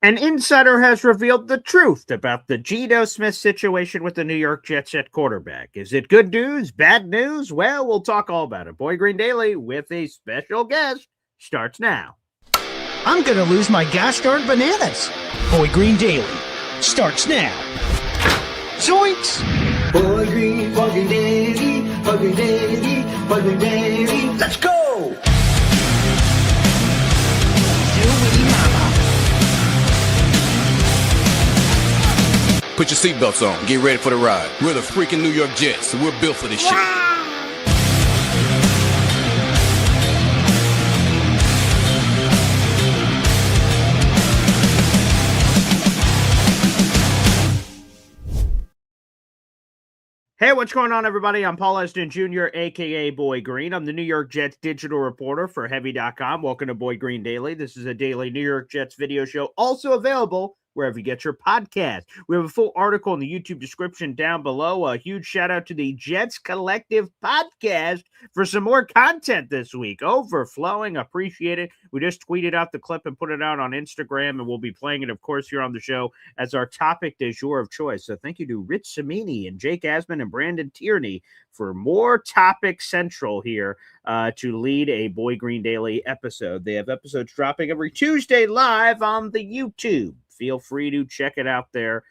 An insider has revealed the truth about the Geno Smith situation with the New York Jets at quarterback. Is it good news? Bad news? Well, we'll talk all about it. Boy Green Daily with a special guest starts now. I'm going to lose my gosh darn bananas. Boy Green Daily starts now. Zoinks! Boy Green Daily, Boy Green Daily, Boy Green Daily. Let's go! Put your seatbelts on. Get ready for the ride. We're the freaking New York Jets, so we're built for this shit. Hey, what's going on, everybody? I'm Paul Eston Jr., a.k.a. Boy Green. I'm the New York Jets digital reporter for Heavy.com. Welcome to Boy Green Daily. This is a daily New York Jets video show, also available wherever you get your podcast. We have a full article in the YouTube description down below. A huge shout out to the Jets Collective podcast for some more content this week. Overflowing. Appreciate it. We just tweeted out the clip and put it out on Instagram, and we'll be playing it, of course, here on the show as our topic du jour of choice. So thank you to Rich Samini and Jake Asman and Brandon Tierney for more topic central here to lead a Boy Green Daily episode. They have episodes dropping every Tuesday live on the YouTube. Feel free to check it out there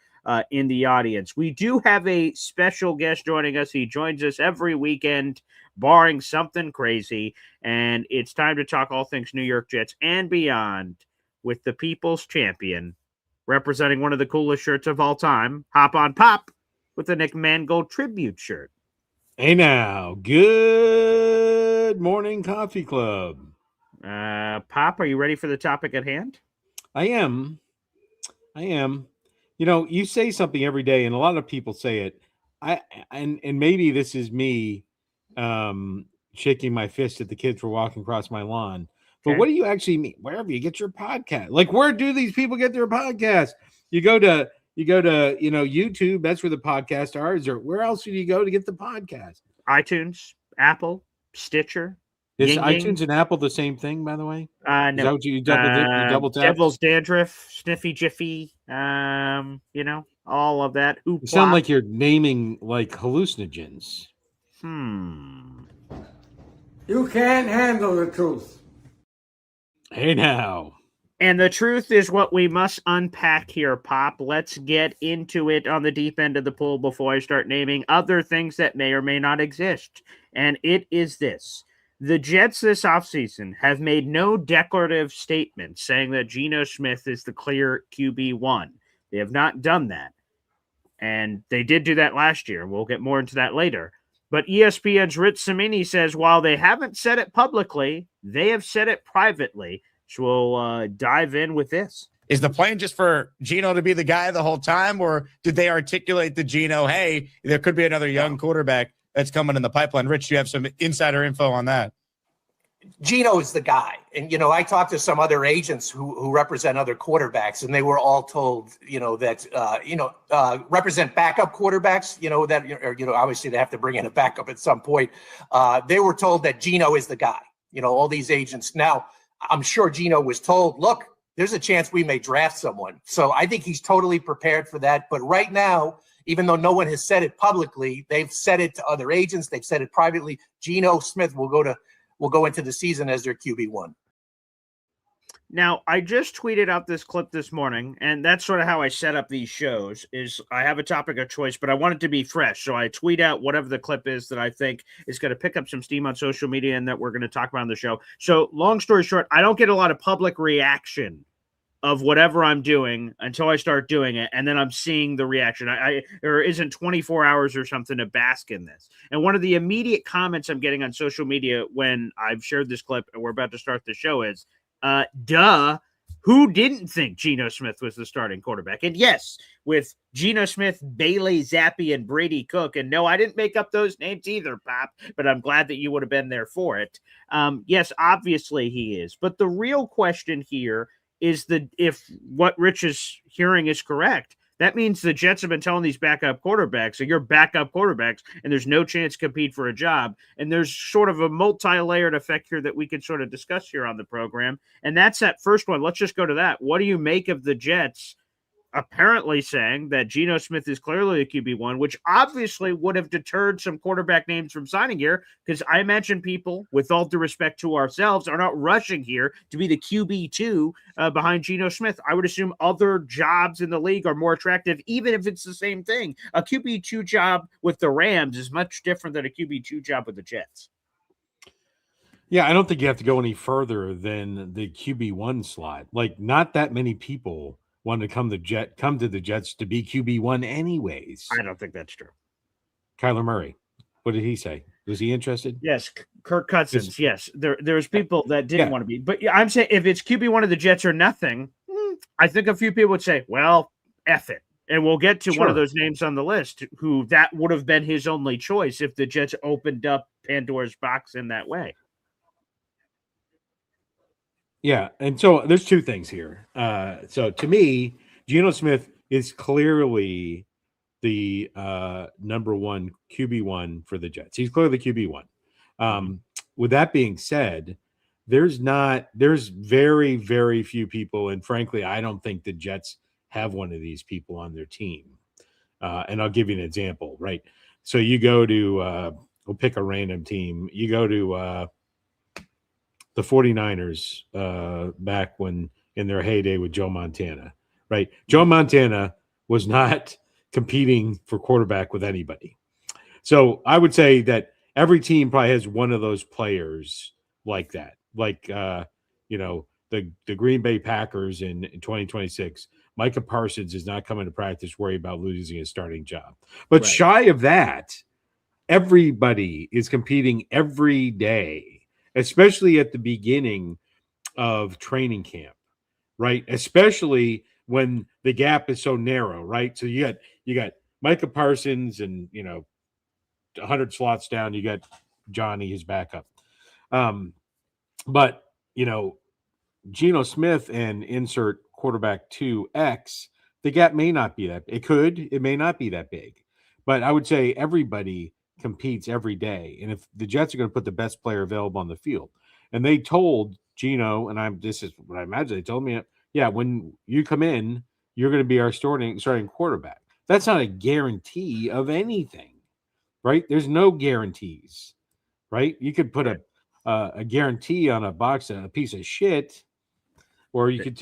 in the audience. We do have a special guest joining us. He joins us every weekend, barring something crazy. And it's time to talk all things New York Jets and beyond with the people's champion, representing one of the coolest shirts of all time, Hop on Pop, with the Nick Mangold tribute shirt. Hey now, good morning, Coffee Club. Pop, are you ready for the topic at hand? I am. You know, you say something every day, and a lot of people say it. And maybe this is me shaking my fist at the kids for walking across my lawn. But Okay. what do you actually mean? Wherever you get your podcast, like where do these people get their podcast? You go to YouTube. That's where the podcasts are. Or where else do you go to get the podcast? iTunes, Apple, Stitcher. Is Ying iTunes Ying. and Apple the same thing, by the way? No. Is that what you double tap? Devil's Dandruff, Sniffy Jiffy, all of that. You sound like you're naming like hallucinogens. You can't handle the truth. Hey now. And the truth is what we must unpack here, Pop. Let's get into it on the deep end of the pool before I start naming other things that may or may not exist. And it is this. The Jets this offseason have made no declarative statements saying that Geno Smith is the clear QB1. They have not done that. And they did do that last year. We'll get more into that later. But ESPN's Rich Samini says while they haven't said it publicly, they have said it privately. So we'll dive in with this. Is the plan just for Geno to be the guy the whole time, or did they articulate to Geno, hey, there could be another young quarterback that's coming in the pipeline? Rich, do you have some insider info on that? Geno is the guy. And, I talked to some other agents who represent other quarterbacks, and they were all told, that, represent backup quarterbacks, obviously they have to bring in a backup at some point. They were told that Geno is the guy, all these agents. Now, I'm sure Geno was told, look, there's a chance we may draft someone. So I think he's totally prepared for that. But right now, even though no one has said it publicly, they've said it to other agents. They've said it privately. Geno Smith will go into the season as their QB1. Now, I just tweeted out this clip this morning, and that's sort of how I set up these shows, is I have a topic of choice, but I want it to be fresh. So I tweet out whatever the clip is that I think is going to pick up some steam on social media and that we're going to talk about on the show. So long story short, I don't get a lot of public reaction of whatever I'm doing until I start doing it, and then I'm seeing the reaction. There isn't 24 hours or something to bask in this. And one of the immediate comments I'm getting on social media when I've shared this clip and we're about to start the show is, who didn't think Geno Smith was the starting quarterback? And yes, with Geno Smith, Bailey Zappi, and Brady Cook. And no, I didn't make up those names either, Pop, but I'm glad that you would have been there for it. Yes, obviously he is. But the real question here is if what Rich is hearing is correct, That means the Jets have been telling these backup quarterbacks, so you're backup quarterbacks, and there's no chance to compete for a job. And there's sort of a multi-layered effect here that we can sort of discuss here on the program. And that's that first one. Let's just go to that. What do you make of the Jets apparently saying that Geno Smith is clearly a QB1, which obviously would have deterred some quarterback names from signing here, because I imagine people, with all due respect to ourselves, are not rushing here to be the QB2 behind Geno Smith. I would assume other jobs in the league are more attractive, even if it's the same thing. A QB2 job with the Rams is much different than a QB2 job with the Jets. Yeah, I don't think you have to go any further than the QB1 slot. Like, not that many people want to come to the Jets to be QB1 anyways. I don't think that's true. Kyler Murray, what did he say? Was he interested? Yes, Kirk Cousins. Yes, there's people that didn't want to be. But I'm saying if it's QB1 of the Jets or nothing, I think a few people would say, well, F it. And we'll get to one of those names on the list who that would have been his only choice if the Jets opened up Pandora's box in that way. Yeah, and so there's two things here. So to me, Geno Smith is clearly the number one QB1 for the Jets. He's clearly QB1. With that being said, there's very, very few people, and frankly, I don't think the Jets have one of these people on their team. And I'll give you an example, right? So you go to, we'll pick a random team. You go to the 49ers back when in their heyday with Joe Montana, right? Joe Montana was not competing for quarterback with anybody. So I would say that every team probably has one of those players like that. Like, the Green Bay Packers in 2026, Micah Parsons is not coming to practice worried about losing his starting job. But shy of that, everybody is competing every day, especially at the beginning of training camp, right? Especially when the gap is so narrow, right? So you got Micah Parsons and, 100 slots down, you got Johnny, his backup. But, Geno Smith and insert quarterback 2X, the gap may not be that. It may not be that big. But I would say everybody competes every day. And if the Jets are going to put the best player available on the field, and they told Geno, and this is what I imagine they told me, yeah, when you come in, you're going to be our starting quarterback. That's not a guarantee of anything, right? There's no guarantees, right? You could put a guarantee on a piece of shit, or you could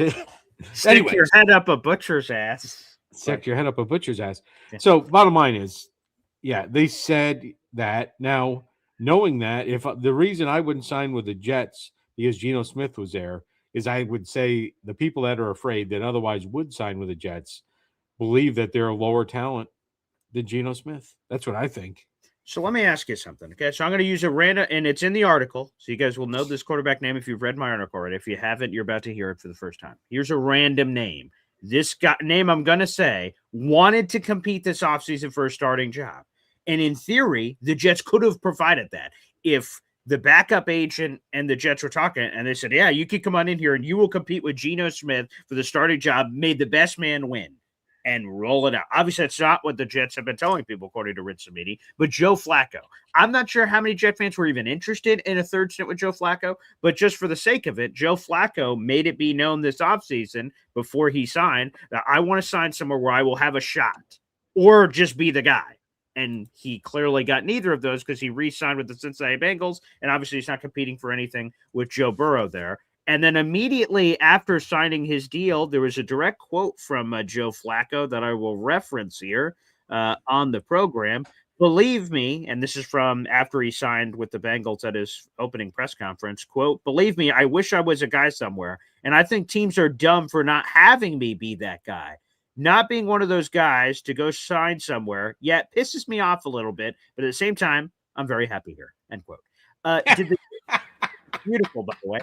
stick your head up a butcher's ass. Stick your head up a butcher's ass. Yeah. So bottom line is, yeah, they said that. Now, knowing that, if the reason I wouldn't sign with the Jets because Geno Smith was there is I would say the people that are afraid that otherwise would sign with the Jets believe that they're a lower talent than Geno Smith. That's what I think. So let me ask you something. Okay, so I'm going to use a random, and it's in the article, so you guys will know this quarterback name if you've read my article already. If you haven't, you're about to hear it for the first time. Here's a random name. This guy, name I'm going to say wanted to compete this offseason for a starting job. And in theory, the Jets could have provided that. If the backup agent and the Jets were talking, and they said, yeah, you can come on in here and you will compete with Geno Smith for the starting job, made the best man win. And roll it out. Obviously, that's not what the Jets have been telling people, according to Rich Samiti. But Joe Flacco. I'm not sure how many Jet fans were even interested in a third stint with Joe Flacco, but just for the sake of it, Joe Flacco made it be known this offseason before he signed that I want to sign somewhere where I will have a shot or just be the guy. And he clearly got neither of those because he re-signed with the Cincinnati Bengals, and obviously he's not competing for anything with Joe Burrow there. And then immediately after signing his deal, there was a direct quote from Joe Flacco that I will reference here on the program. Believe me, and this is from after he signed with the Bengals at his opening press conference, quote, believe me, I wish I was a guy somewhere. And I think teams are dumb for not having me be that guy. Not being one of those guys to go sign somewhere, yet pisses me off a little bit. But at the same time, I'm very happy here, end quote. Beautiful, by the way.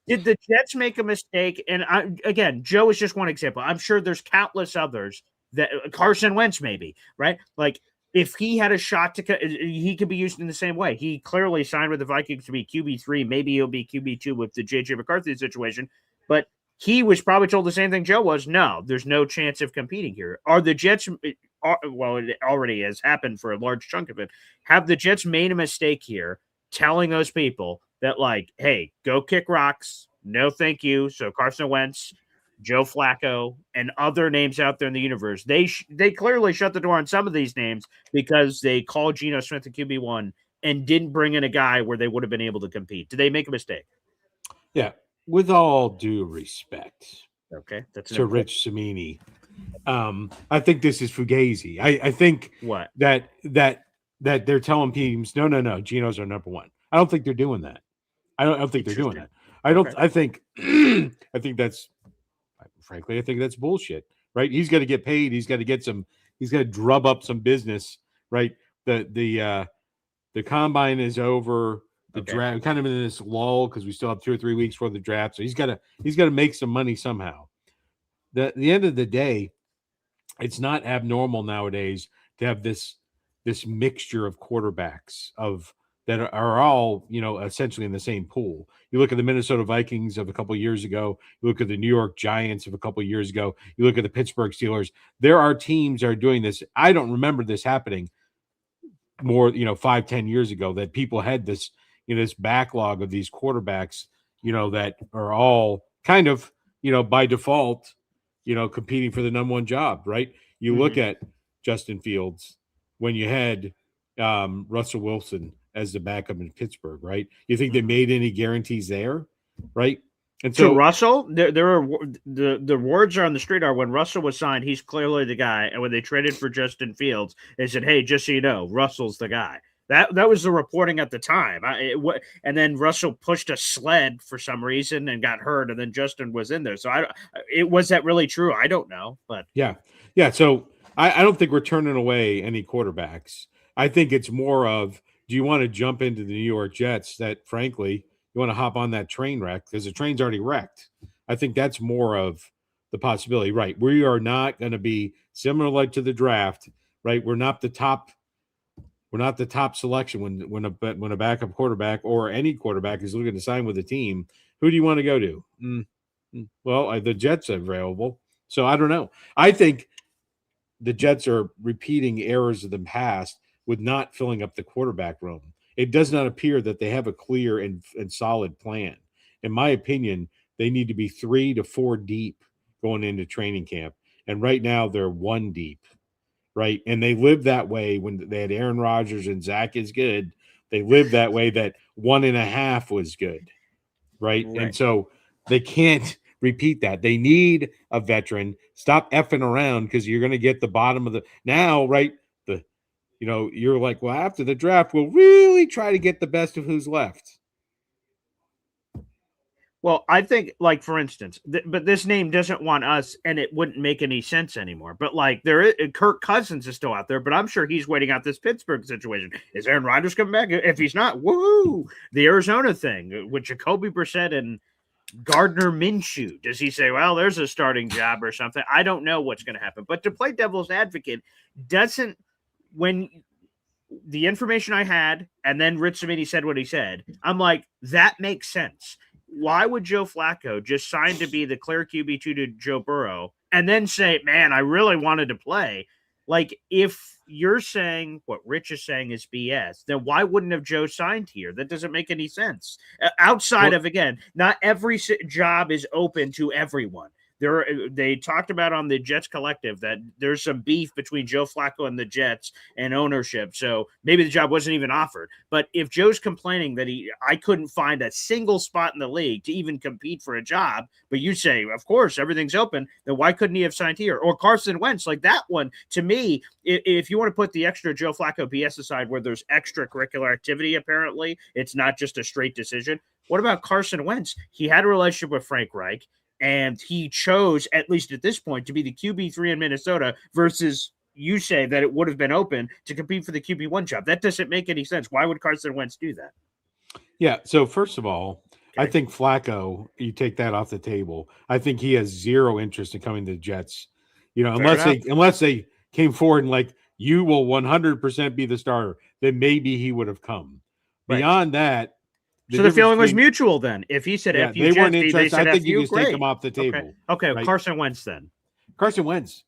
Did the Jets make a mistake? And again, Joe is just one example. I'm sure there's countless others that Carson Wentz maybe, right? Like if he had a shot he could be used in the same way. He clearly signed with the Vikings to be QB3. Maybe he'll be QB2 with the JJ McCarthy situation. But he was probably told the same thing Joe was. No, there's no chance of competing here. Are the Jets? Well, it already has happened for a large chunk of it. Have the Jets made a mistake here, telling those people that, like, hey, go kick rocks? No, thank you. So Carson Wentz, Joe Flacco, and other names out there in the universe. They clearly shut the door on some of these names because they called Geno Smith the QB1 and didn't bring in a guy where they would have been able to compete. Did they make a mistake? Yeah, with all due respect, Okay, that's to Rich Cimini, I think this is fugazi. I think what that they're telling teams, no, Geno's our number one. I don't think they're doing that. I don't think they're doing that. I don't. Okay. I think I think that's, frankly, I think that's bullshit. Right? He's got to get paid. He's got to get some. He's got to drub up some business. Right? The combine is over. The draft, kind of in this lull because we still have 2 or 3 weeks for the draft. So he's got to make some money somehow. The end of the day, it's not abnormal nowadays to have this mixture of quarterbacks that are all, essentially in the same pool. You look at the Minnesota Vikings of a couple of years ago. You look at the New York Giants of a couple of years ago. You look at the Pittsburgh Steelers. There are teams that are doing this. I don't remember this happening more, 5-10 years ago, that people had this, this backlog of these quarterbacks, that are all kind of, by default, competing for the number one job, right? You look at Justin Fields when you had Russell Wilson as the backup in Pittsburgh, right? You think they made any guarantees there, right? And so to Russell, there are the words are on the street are when Russell was signed, he's clearly the guy. And when they traded for Justin Fields, they said, hey, just so you know, Russell's the guy. That was the reporting at the time. And then Russell pushed a sled for some reason and got hurt, and then Justin was in there. So was that really true? I don't know, but yeah. So I don't think we're turning away any quarterbacks. I think it's more of, do you want to jump into the New York Jets that, frankly, you want to hop on that train wreck because the train's already wrecked? I think that's more of the possibility, right? We are not going to be similar like to the draft, right? We're not the top selection when a backup quarterback or any quarterback is looking to sign with a team. Who do you want to go to? Well, the Jets are available. So I don't know. I think the Jets are repeating errors of the past with not filling up the quarterback room. It does not appear that they have a clear and solid plan. In my opinion, they need to be 3 to 4 deep going into training camp. And right now they're 1 deep. Right. And they lived that way when they had Aaron Rodgers and Zach is good. They lived that way that 1.5 was good. Right. And so they can't repeat that. They need a veteran. Stop effing around because you're going to get the bottom of the now. Right. You're like, well, after the draft, we'll really try to get the best of who's left. Well, I think, like, for instance, but this name doesn't want us, and it wouldn't make any sense anymore. But, like, Kirk Cousins is still out there, but I'm sure he's waiting out this Pittsburgh situation. Is Aaron Rodgers coming back? If he's not, woohoo! The Arizona thing with Jacoby Brissett and Gardner Minshew. Does he say, well, there's a starting job or something? I don't know what's going to happen. But to play devil's advocate, when the information I had, and then Rich Cimini said what he said, I'm like, that makes sense. Why would Joe Flacco just sign to be the clear QB2 to Joe Burrow and then say, man, I really wanted to play? Like, if you're saying what Rich is saying is BS, then why wouldn't have Joe signed here? That doesn't make any sense. Outside of, again, not every job is open to everyone. They talked about on the Jets Collective that there's some beef between Joe Flacco and the Jets and ownership. So maybe the job wasn't even offered. But if Joe's complaining that I couldn't find a single spot in the league to even compete for a job, but you say, of course, everything's open, then why couldn't he have signed here? Or Carson Wentz, like that one, to me, if you want to put the extra Joe Flacco BS aside where there's extracurricular activity, apparently, it's not just a straight decision. What about Carson Wentz? He had a relationship with Frank Reich. And he chose, at least at this point, to be the QB3 in Minnesota versus you say that it would have been open to compete for the QB1 job. That doesn't make any sense. Why would Carson Wentz do that? Yeah. So first of all, I think Flacco, you take that off the table. I think he has zero interest in coming to the Jets. Unless they came forward and like, you will 100% be the starter, then maybe he would have come. Right. Beyond that, So the feeling was between- mutual then. If he said Yeah, F you, they weren't Jets, they interested. said I think F you you, just take great. him off the table. Okay. right? Carson Wentz then. Carson Wentz.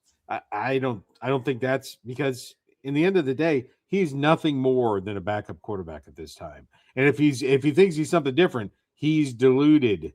I don't think that's because in the end of the day, he's nothing more than a backup quarterback at this time. And if he thinks he's something different, he's deluded.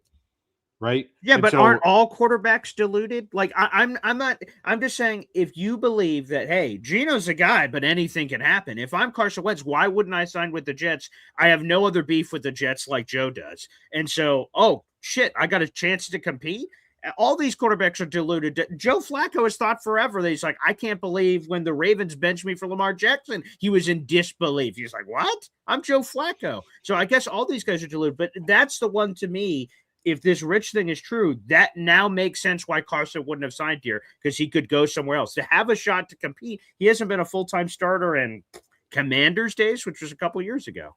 Right? Yeah, And but so- aren't all quarterbacks deluded? Like I'm not. I'm just saying, if you believe that, hey, Geno's a guy, but anything can happen. If I'm Carson Wentz, why wouldn't I sign with the Jets? I have no other beef with the Jets like Joe does, and so, oh shit, I got a chance to compete. All these quarterbacks are deluded. Joe Flacco has thought forever that he's like, I can't believe when the Ravens benched me for Lamar Jackson, he was in disbelief. He's like, what? I'm Joe Flacco. So I guess all these guys are deluded, but that's the one to me. If this Rich thing is true, that now makes sense why Carson wouldn't have signed here, because he could go somewhere else to have a shot to compete. He hasn't been a full-time starter in Commanders days, which was a couple years ago.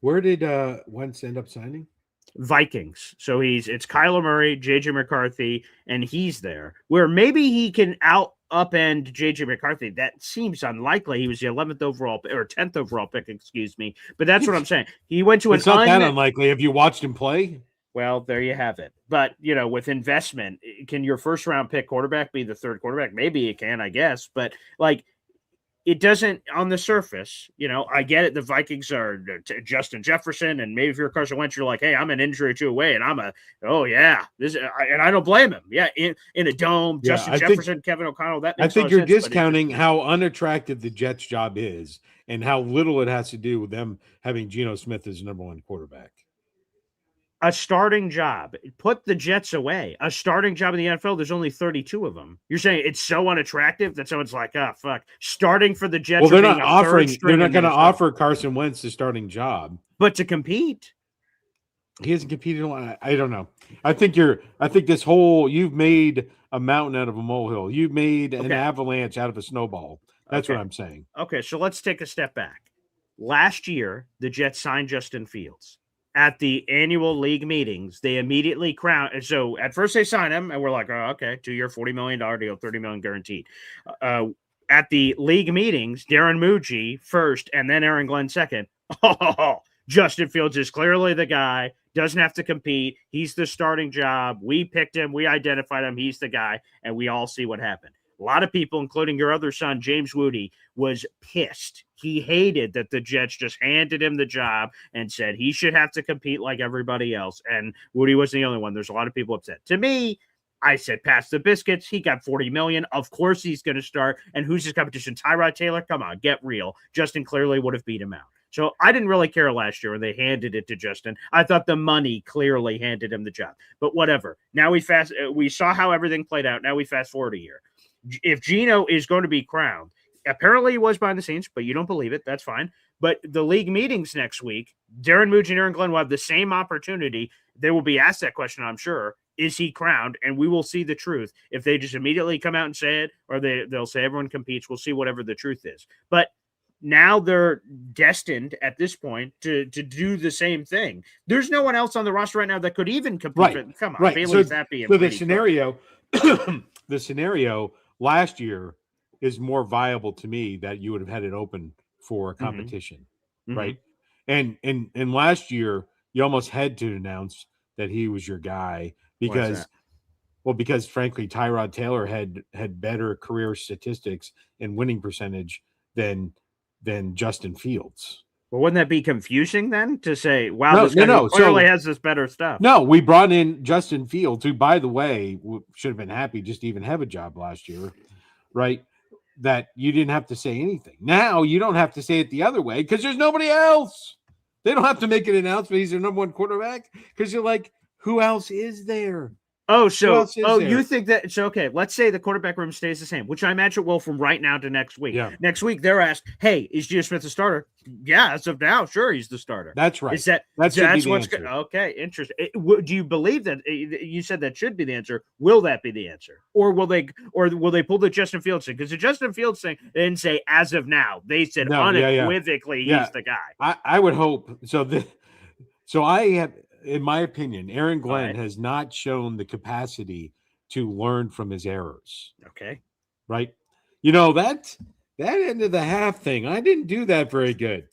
Where did Wentz end up signing? Vikings. So it's Kyler Murray, JJ McCarthy, and he's there. Where maybe he can upend JJ McCarthy. That seems unlikely. He was the 11th overall or 10th overall pick, excuse me. But that's what I'm saying. He went to It's not that unlikely. Have you watched him play? Well, there you have it. But, with investment, can your first round pick quarterback be the third quarterback? Maybe it can, I guess. But, it doesn't on the surface. I get it. The Vikings are Justin Jefferson. And maybe if you're Carson Wentz, you're like, hey, I'm an injury or two away. And and I don't blame him. Yeah, in a dome, Yeah, Justin Jefferson, Kevin O'Connell. That makes I think a lot you're of sense, discounting how unattractive the Jets job is and how little it has to do with them having Geno Smith as number one quarterback. a starting job. Put the Jets away. A starting job in the NFL, there's only 32 of them. You're saying it's so unattractive that someone's like, oh, fuck. Starting for the Jets. Well, they're not offering, they're not going to offer Carson Wentz the starting job. But to compete. He hasn't competed. I don't know. I think you've made a mountain out of a molehill. You've made an avalanche out of a snowball. That's what I'm saying. Okay, so let's take a step back. Last year, the Jets signed Justin Fields. At the annual league meetings, they immediately crowned. And so at first they signed him, and we're like, oh, okay, 2-year, $40 million deal, $30 million guaranteed. At the league meetings, Darren Muji first, and then Aaron Glenn second. Oh, Justin Fields is clearly the guy. Doesn't have to compete. He's the starting job. We picked him. We identified him. He's the guy, and we all see what happened. A lot of people, including your other son, James Woody, was pissed. He hated that the Jets just handed him the job and said he should have to compete like everybody else. And Woody wasn't the only one. There's a lot of people upset. To me, I said, pass the biscuits. He got $40 million. Of course he's going to start. And who's his competition? Tyrod Taylor? Come on, get real. Justin clearly would have beat him out. So I didn't really care last year when they handed it to Justin. I thought the money clearly handed him the job. But whatever. Now we saw how everything played out. Now we fast forward a year. If Geno is going to be crowned, apparently he was behind the scenes, but you don't believe it. That's fine. But the league meetings next week, Darren Muji and Aaron Glenn will have the same opportunity. They will be asked that question, I'm sure. Is he crowned? And we will see the truth. If they just immediately come out and say it, or they'll say everyone competes, we'll see whatever the truth is. But now they're destined at this point to do the same thing. There's no one else on the roster right now that could even compete. Right. Come on, right. Bailey So Zappi. the scenario last year is more viable to me that you would have had it open for competition, right? And last year you almost had to announce that he was your guy because frankly Tyrod Taylor had better career statistics and winning percentage than Justin Fields. Well, wouldn't that be confusing then to say, wow, this guy clearly has this better stuff? No, we brought in Justin Fields, who, by the way, should have been happy just to even have a job last year, right? That you didn't have to say anything. Now you don't have to say it the other way because there's nobody else. They don't have to make an announcement. He's their number one quarterback because you're like, who else is there? Oh, you think that? So, okay, let's say the quarterback room stays the same, which I imagine it will from right now to next week. Yeah. Next week, they're asked, hey, is Geno Smith the starter? Yeah, as of now, sure, he's the starter. That's right. That's what's good. Okay, interesting. Do you believe that? You said that should be the answer. Will that be the answer? Or will they pull the Justin Fields thing? Because the Justin Fields thing, they didn't say as of now. They said unequivocally he's the guy. I would hope. So I have, in my opinion, Aaron Glenn has not shown the capacity to learn from his errors. Okay. Right. That end of the half thing, I didn't do that very good.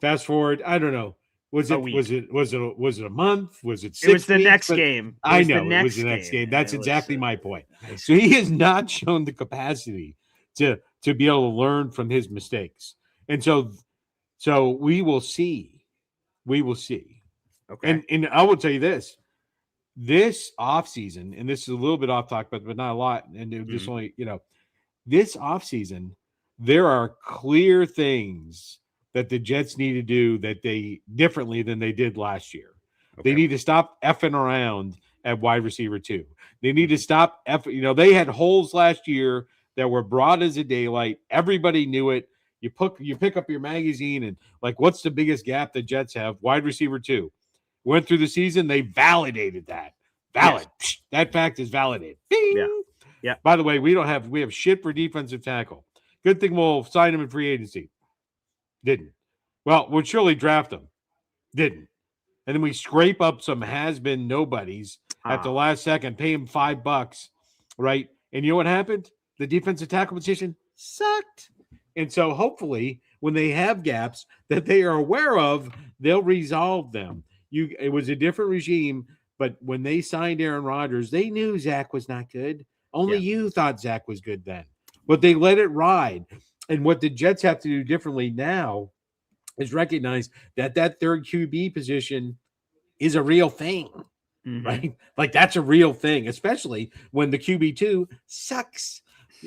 Fast forward, I don't know, Was a it week. was it a month? Was it 6 It was the weeks? next But game. I know it was the next game. That's exactly my point. So he has not shown the capacity to be able to learn from his mistakes. And so we will see. We will see. Okay. And I will tell you this offseason, and this is a little bit off topic, but not a lot. And it just only, this offseason, there are clear things that the Jets need to do that they differently than they did last year. Okay. They need to stop effing around at wide receiver 2. They need to stop they had holes last year that were broad as a daylight. Everybody knew it. You pick up your magazine and like, what's the biggest gap the Jets have? Wide receiver 2. Went through the season, they validated that. Valid. Yes. That fact is validated. Bing! Yeah. Yeah. By the way, we have shit for defensive tackle. Good thing we'll sign him in free agency. Didn't. Well, we'll surely draft him. Didn't. And then we scrape up some has-been nobodies at the last second, pay him $5, right? And you know what happened? The defensive tackle position sucked. And so hopefully when they have gaps that they are aware of, they'll resolve them. It was a different regime, but when they signed Aaron Rodgers, they knew Zach was not good. Only you thought Zach was good then. But they let it ride. And what the Jets have to do differently now is recognize that third QB position is a real thing, right? Like that's a real thing, especially when the QB2 sucks.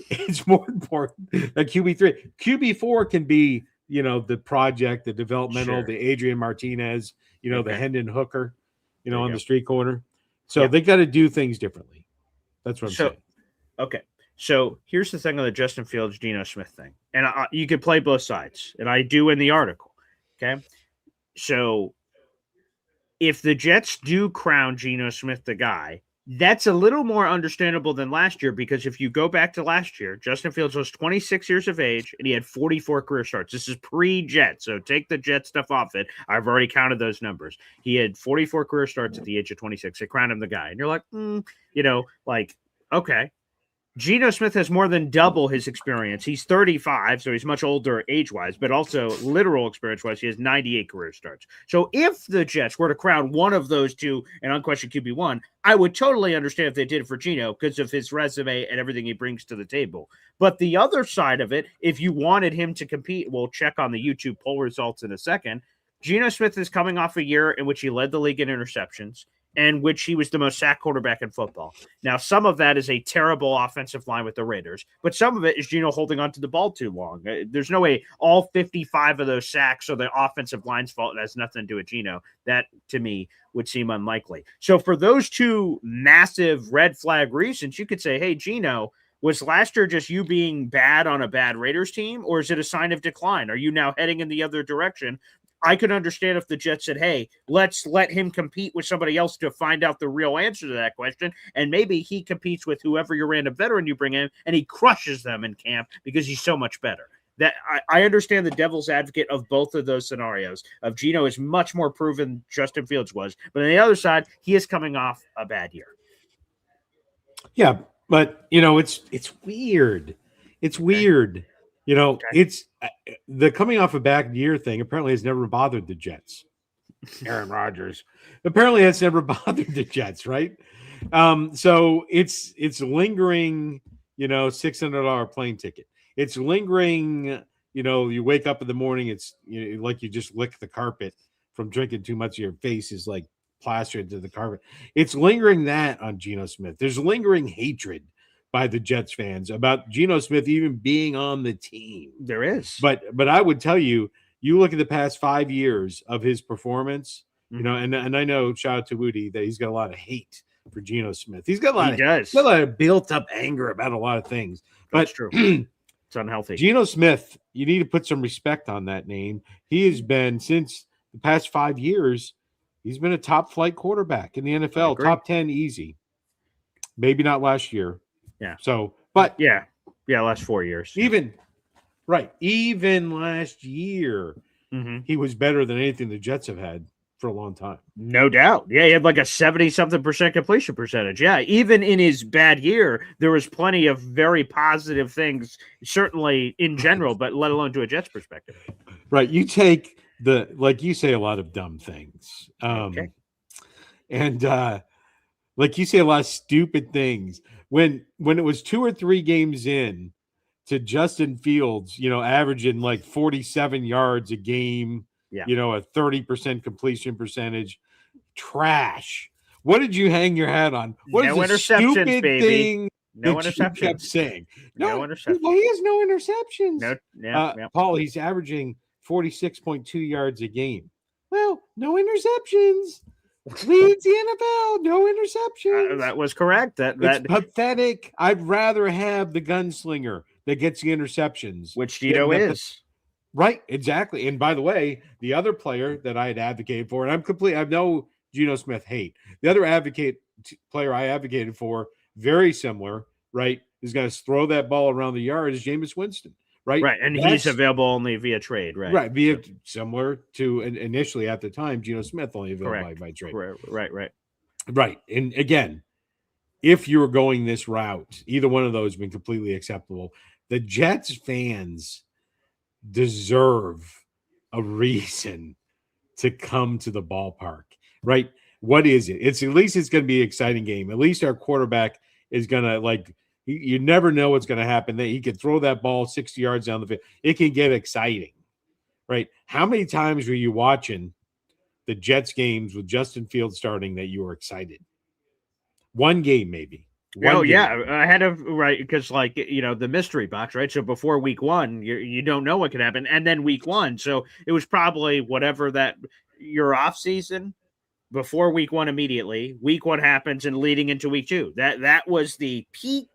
It's more important than QB3. QB4 can be, the project, the developmental, the Adrian Martinez, the Hendon Hooker, on the street corner. So they got to do things differently. That's what I'm saying. Okay. So here's the thing on the Justin Fields, Geno Smith thing. And you could play both sides. And I do in the article. Okay. So if the Jets do crown Geno Smith the guy, that's a little more understandable than last year, because if you go back to last year, Justin Fields was 26 years of age and he had 44 career starts. This is pre-Jet, so take the Jet stuff off it. I've already counted those numbers. He had 44 career starts at the age of 26. They crowned him the guy. And you're like, okay. Geno Smith has more than double his experience. He's 35, so he's much older age-wise, but also literal experience-wise, he has 98 career starts. So if the Jets were to crown one of those two an unquestioned QB1, I would totally understand if they did it for Geno because of his resume and everything he brings to the table. But the other side of it, if you wanted him to compete, we'll check on the YouTube poll results in a second. Geno Smith is coming off a year in which he led the league in interceptions, and which he was the most sacked quarterback in football. Now, some of that is a terrible offensive line with the Raiders, but some of it is Geno holding onto the ball too long. There's no way all 55 of those sacks are the offensive line's fault. It has nothing to do with Geno. That, to me, would seem unlikely. So for those two massive red flag reasons, you could say, hey, Geno, was last year just you being bad on a bad Raiders team, or is it a sign of decline? Are you now heading in the other direction? I could understand if the Jets said, hey, let's let him compete with somebody else to find out the real answer to that question. And maybe he competes with whoever your random veteran you bring in, and he crushes them in camp because he's so much better. That I understand the devil's advocate of both of those scenarios. Of Geno is much more proven than Justin Fields was. But on the other side, he is coming off a bad year. Yeah, but, it's weird. It's weird. It's the coming off a bad year thing apparently has never bothered the Jets. Aaron Rodgers apparently has never bothered the Jets, right? So it's lingering, $600 plane ticket. It's lingering, you wake up in the morning, it's like you just lick the carpet from drinking too much of your face is like plastered to the carpet. It's lingering that on Geno Smith. There's lingering hatred by the Jets fans about Geno Smith even being on the team. There is. But I would tell you, you look at the past 5 years of his performance, and I know, shout out to Woody, that he's got a lot of hate for Geno Smith. He's got a lot of built up anger about a lot of things. That's true. It's unhealthy. Geno Smith, you need to put some respect on that name. He has been, since the past 5 years, he's been a top flight quarterback in the NFL, top 10 easy. Maybe not last year. Yeah. So, but yeah, last 4 years. Even last year, he was better than anything the Jets have had for a long time. No doubt. Yeah, he had like a 70-something% completion percentage. Yeah, even in his bad year, there was plenty of very positive things, certainly in general, but let alone to a Jets perspective. Right. You take like you say a lot of dumb things. Okay. And like you say a lot of stupid things. When it was 2 or 3 games in to Justin Fields, averaging like 47 yards a game, Yeah. a 30% completion percentage, trash. What did you hang your hat on? What is No the interceptions, stupid baby. thing No that you kept interceptions. saying? No interceptions. Well, he has no interceptions. No, yeah, yeah. Paul, he's averaging 46.2 yards a game. Well, no interceptions. Leads the NFL. No interceptions. That was correct. It's pathetic. I'd rather have the gunslinger that gets the interceptions. Which Geno is. Right, exactly. And by the way, the other player that I had advocated for, and I have no Geno Smith hate. The other player I advocated for, very similar, right, is going to throw that ball around the yard is Jameis Winston, right? Right, and he's available only via trade, right? Right, similar to initially at the time, Geno Smith only available by trade. Right. And again, if you were going this route, either one of those would be completely acceptable. The Jets fans deserve a reason to come to the ballpark, right? What is it? At least it's going to be an exciting game. At least our quarterback is going to you never know what's going to happen. He could throw that ball 60 yards down the field. It can get exciting, right? How many times were you watching the Jets games with Justin Fields starting that you were excited? One game, maybe. Yeah, ahead of because the mystery box, right? So before week 1, you don't know what could happen, and then week 1, so it was probably whatever that your off season before week 1 immediately. Week 1 happens, and leading into week 2, that was the peak.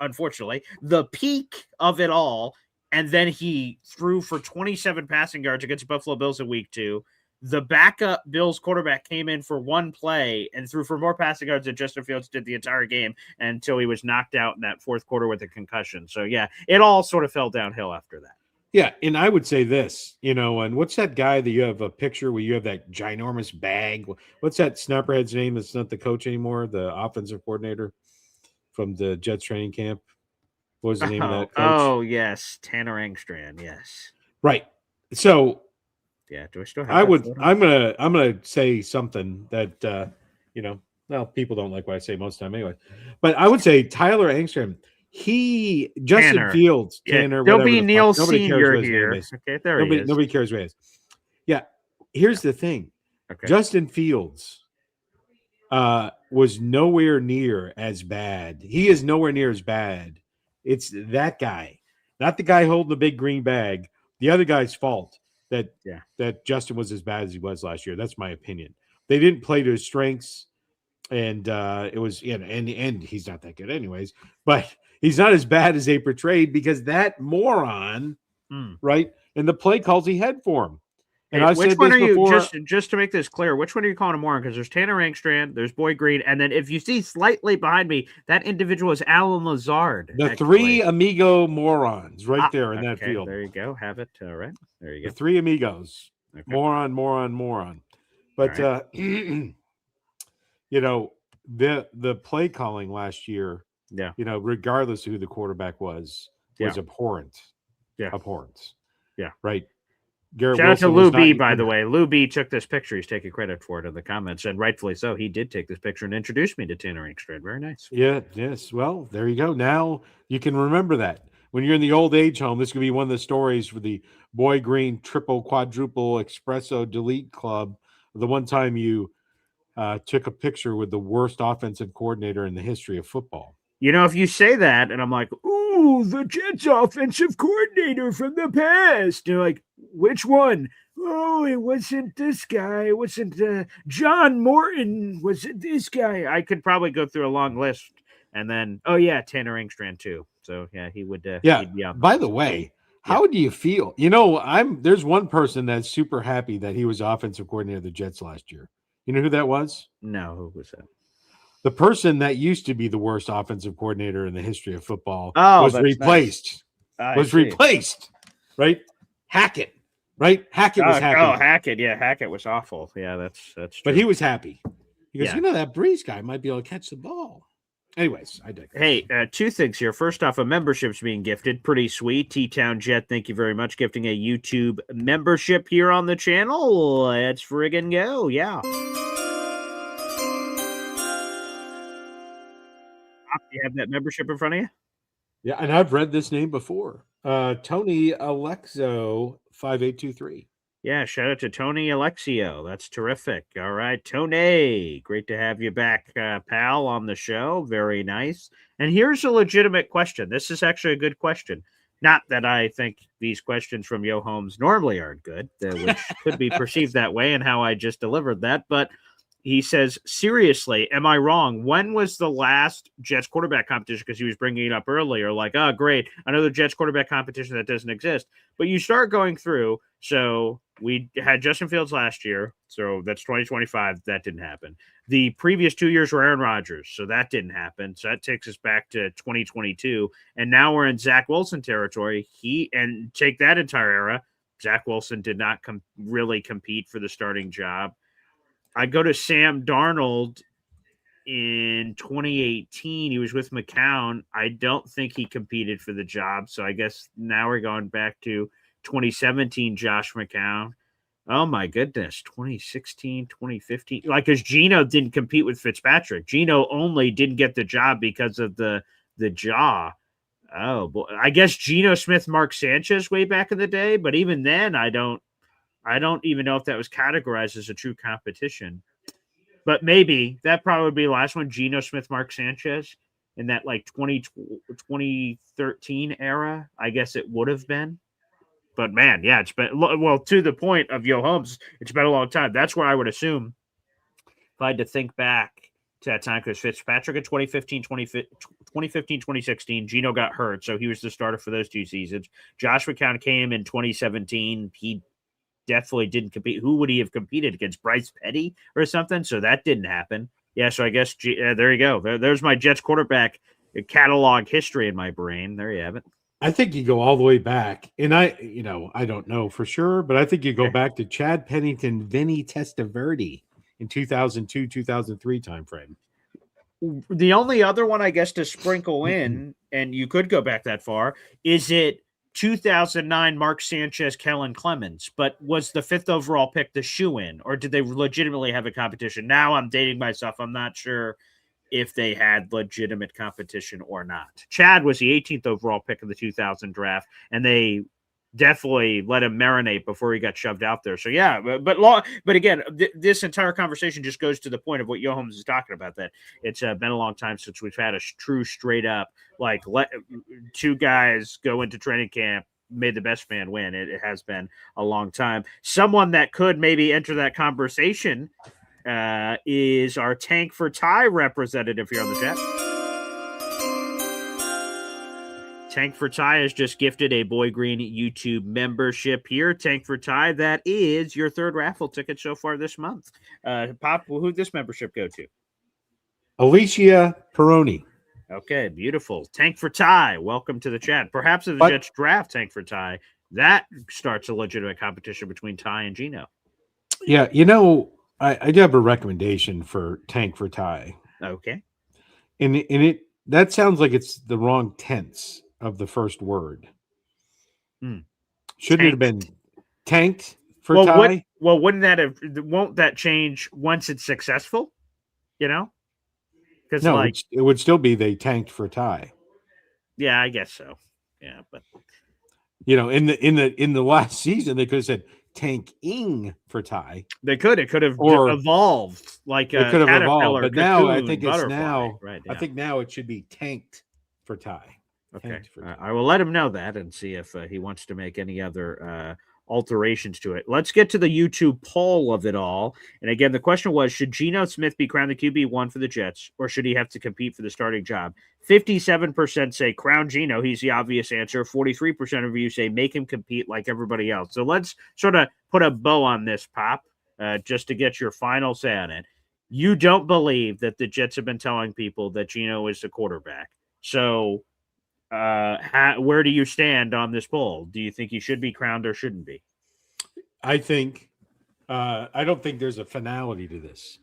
Unfortunately, the peak of it all, and then he threw for 27 passing yards against the Buffalo Bills in week 2. The backup Bills quarterback came in for one play and threw for more passing yards than Justin Fields did the entire game until he was knocked out in that fourth quarter with a concussion. So, yeah, it all sort of fell downhill after that. Yeah, and I would say this, and what's that guy that you have a picture where you have that ginormous bag? What's that snapperhead's name that's not the coach anymore, the offensive coordinator from the Jets training camp? What was the name of that coach? Oh, yes, Tanner Engstrand, yes. Right. So, yeah, do I still have I'm gonna say something that people don't like what I say most of the time anyway. But I would say Tyler Engstrand, Justin Fields, Tanner, there'll be Neil Senior here. Okay, there he is. Nobody cares what it is. Yeah. Here's the thing. Okay. Justin Fields was nowhere near as bad. He is nowhere near as bad. It's that guy, not the guy holding the big green bag. The other guy's fault that Justin was as bad as he was last year. That's my opinion. They didn't play to his strengths, and it was and he's not that good anyways. But he's not as bad as they portrayed because that moron, right? And the play calls he had for him. And I said this before. Just to make this clear, which one are you calling a moron? Because there's Tanner Engstrand, there's Boyd Green, and then if you see slightly behind me, that individual is Alan Lazard. The three amigo morons right there in that field. There you go. Have it. All right. There you go. The three amigos. Okay. Moron. But right. The play calling last year, regardless of who the quarterback was abhorrent. Yeah. Abhorrent. Yeah. Right. Shout out to Lou B, by the way. Lou B took this picture. He's taking credit for it in the comments, and rightfully so. He did take this picture and introduced me to Tanner Engstrand. Very nice. Yeah, yes. Well, there you go. Now you can remember that. When you're in the old age home, this could be one of the stories for the Boy Green triple, quadruple, espresso delete club. The one time you took a picture with the worst offensive coordinator in the history of football. If you say that, and I'm like, ooh, the Jets offensive coordinator from the past. You're like, which one? Oh, it wasn't this guy. It wasn't John Morton. Was it this guy? I could probably go through a long list. And then, Tanner Engstrand too. So, he would. He'd be by the way, how do you feel? There's one person that's super happy that he was offensive coordinator of the Jets last year. You know who that was? No, who was that? The person that used to be the worst offensive coordinator in the history of football was replaced. Nice. Replaced, right? Hackett, right? Hackett was happy. Oh, Hackett. Yeah, Hackett was awful. Yeah, that's true. But he was happy. He goes, that Breeze guy might be able to catch the ball. Anyways, I digress. Hey, two things here. First off, a membership's being gifted. Pretty sweet. T-Town Jet, thank you very much. Gifting a YouTube membership here on the channel. Let's friggin' go. Yeah. You have that membership in front of you? Yeah, and I've read this name before. Tony Alexo 5823. Yeah, shout out to Tony Alexio. That's terrific. All right, Tony, great to have you back, pal, on the show. Very nice. And here's a legitimate question. This is actually a good question. Not that I think these questions from Yo Holmes normally aren't good, which could be perceived that way and how I just delivered that. But he says, seriously, am I wrong? When was the last Jets quarterback competition? Because he was bringing it up earlier, like, oh, great, another Jets quarterback competition that doesn't exist. But you start going through, so we had Justin Fields last year, so that's 2025. That didn't happen. The previous 2 years were Aaron Rodgers, so that didn't happen. So that takes us back to 2022. And now we're in Zach Wilson territory. And take that entire era, Zach Wilson did not really compete for the starting job. I go to Sam Darnold in 2018. He was with McCown. I don't think he competed for the job. So I guess now we're going back to 2017, Josh McCown. Oh my goodness, 2016, 2015. Like, because Geno didn't compete with Fitzpatrick. Geno only didn't get the job because of the jaw. Oh boy. I guess Geno Smith, Mark Sanchez way back in the day, but even then I don't even know if that was categorized as a true competition. But maybe that probably would be the last one, Geno Smith, Mark Sanchez, in that like 2013 era. I guess it would have been. But man, yeah, it's been, well, to the point of Yo Holmes, it's been a long time. That's where I would assume, if I had to think back to that time, because Fitzpatrick in 2015, 2016, Geno got hurt, so he was the starter for those 2 seasons. Josh McCown came in 2017. He definitely didn't compete. Who would he have competed against? Bryce Petty or something? So that didn't happen. Yeah, so I guess there you go. There's my Jets quarterback catalog history in my brain. There you have it. I think you go all the way back, and I don't know for sure, but I think you go back to Chad Pennington, Vinny Testaverde in 2002, 2003 timeframe. The only other one, I guess, to sprinkle in, and you could go back that far, is it 2009 Mark Sanchez, Kellen Clemens, but was the 5th overall pick the shoe-in, or did they legitimately have a competition? Now I'm dating myself. I'm not sure if they had legitimate competition or not. Chad was the 18th overall pick of the 2000 draft, and they definitely let him marinate before he got shoved out there. So yeah, but again, this entire conversation just goes to the point of what Yo Holmes is talking about, that it's been a long time since we've had a true straight up, like, let 2 guys go into training camp, made the best man win. It has been a long time. Someone that could maybe enter that conversation is our Tank for Tie representative here on the chat. Tank for Tie has just gifted a Boy Green YouTube membership here. Tank for Tie, that is your 3rd raffle ticket so far this month. Pop, who'd this membership go to? Alicia Peroni. Okay, beautiful. Tank for Tie, welcome to the chat. Perhaps if the Jets draft Tank for Tie, that starts a legitimate competition between Ty and Geno. Yeah, I do have a recommendation for Tank for Tie. Okay. And it that sounds like it's the wrong tense of the first word. Shouldn't it have been tanked for tie? Wouldn't won't that change once it's successful? Because no, it would still be they tanked for tie. Yeah, I guess so. Yeah, but in the last season they could have said tanking for tie. They could. It could have evolved like a caterpillar. But now I think it's right. Yeah. I think now it should be tanked for tie. Okay, I will let him know that and see if he wants to make any other alterations to it. Let's get to the YouTube poll of it all. And again, the question was, should Geno Smith be crowned the QB1 for the Jets, or should he have to compete for the starting job? 57% say crown Geno. He's the obvious answer. 43% of you say make him compete like everybody else. So let's sort of put a bow on this, Pop, just to get your final say on it. You don't believe that the Jets have been telling people that Geno is the quarterback. So where do you stand on this poll? Do you think he should be crowned or shouldn't be? I think I don't think there's a finality to this.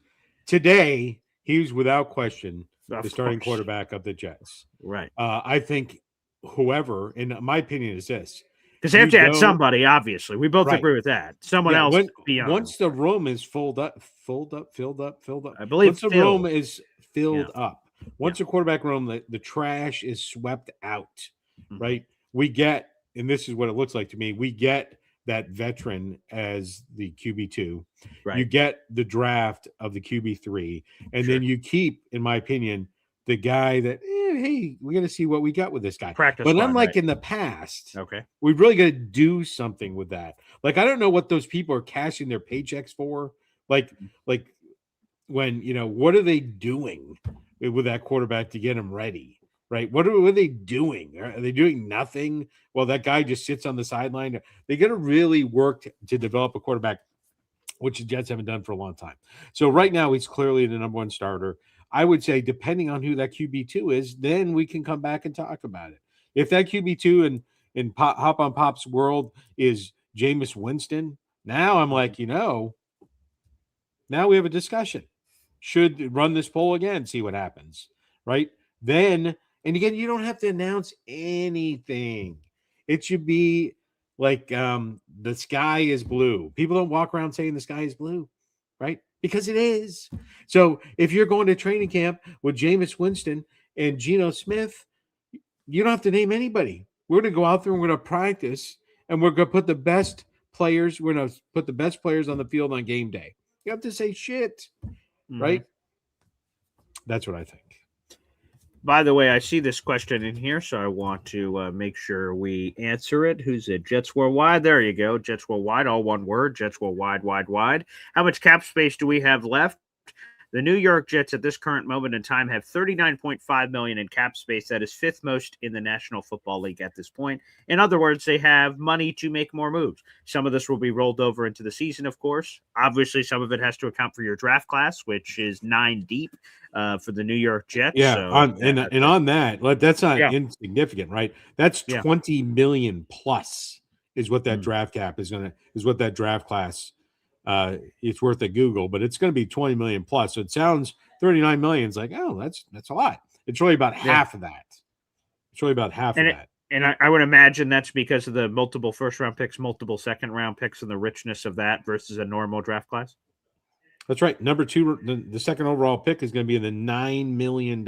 Today, he was without question the starting quarterback of the Jets. Right. I think whoever, in my opinion, is this. Because they have to add somebody, obviously. We both Right. agree with that. Someone Yeah, else beyond. once the room is filled up. I believe Once the room is filled up, once Yeah. the quarterback room, the trash is swept out, Mhm. right? We get, and this is what it looks like to me, we get that veteran as the QB2. Right. You get the draft of the QB3, and then you keep, in my opinion, the guy that, hey, we got to see what we got with this guy. Practice but squad, unlike right. in the past, Okay. we've really got to do something with that. Like, I don't know what those people are cashing their paychecks for. Like when, what are they doing with that quarterback to get him ready? Right? What are they doing? Are they doing nothing? Well, that guy just sits on the sideline. They got to really work to develop a quarterback, which the Jets haven't done for a long time. So right now, he's clearly the number one starter. I would say, depending on who that QB2 is, then we can come back and talk about it. If that QB2 in Hop on Pop's world is Jameis Winston, now I'm like, now we have a discussion. Should run this poll again, see what happens, right? Then, and again, you don't have to announce anything. It should be like the sky is blue. People don't walk around saying the sky is blue, right? Because it is. So if you're going to training camp with Jameis Winston and Geno Smith, you don't have to name anybody. We're going to go out there and we're going to practice and we're going to put the best players. We're going to put the best players on the field on game day. You have to say shit, right? That's what I think. By the way, I see this question in here, so I want to make sure we answer it. Who's it? Jets Worldwide. There you go. Jets Worldwide, all one word. Jets Worldwide, wide. How much cap space do we have left? The New York Jets at this current moment in time have $39.5 million in cap space. That is fifth most in the National Football League at this point. In other words, they have money to make more moves. Some of this will be rolled over into the season, of course. Obviously, some of it has to account for your draft class, which is 9 deep for the New York Jets. Yeah, so, on that, that's not insignificant, right? That's 20 million plus is what that draft cap is what that draft class it's worth a Google, but it's going to be 20 million plus. So it sounds 39 million is like, oh, that's a lot. It's really about half of that. It's really about half of that. And I would imagine that's because of the multiple first-round picks, multiple second-round picks, and the richness of that versus a normal draft class. That's right. Number 2, the second overall pick is going to be in the $9 million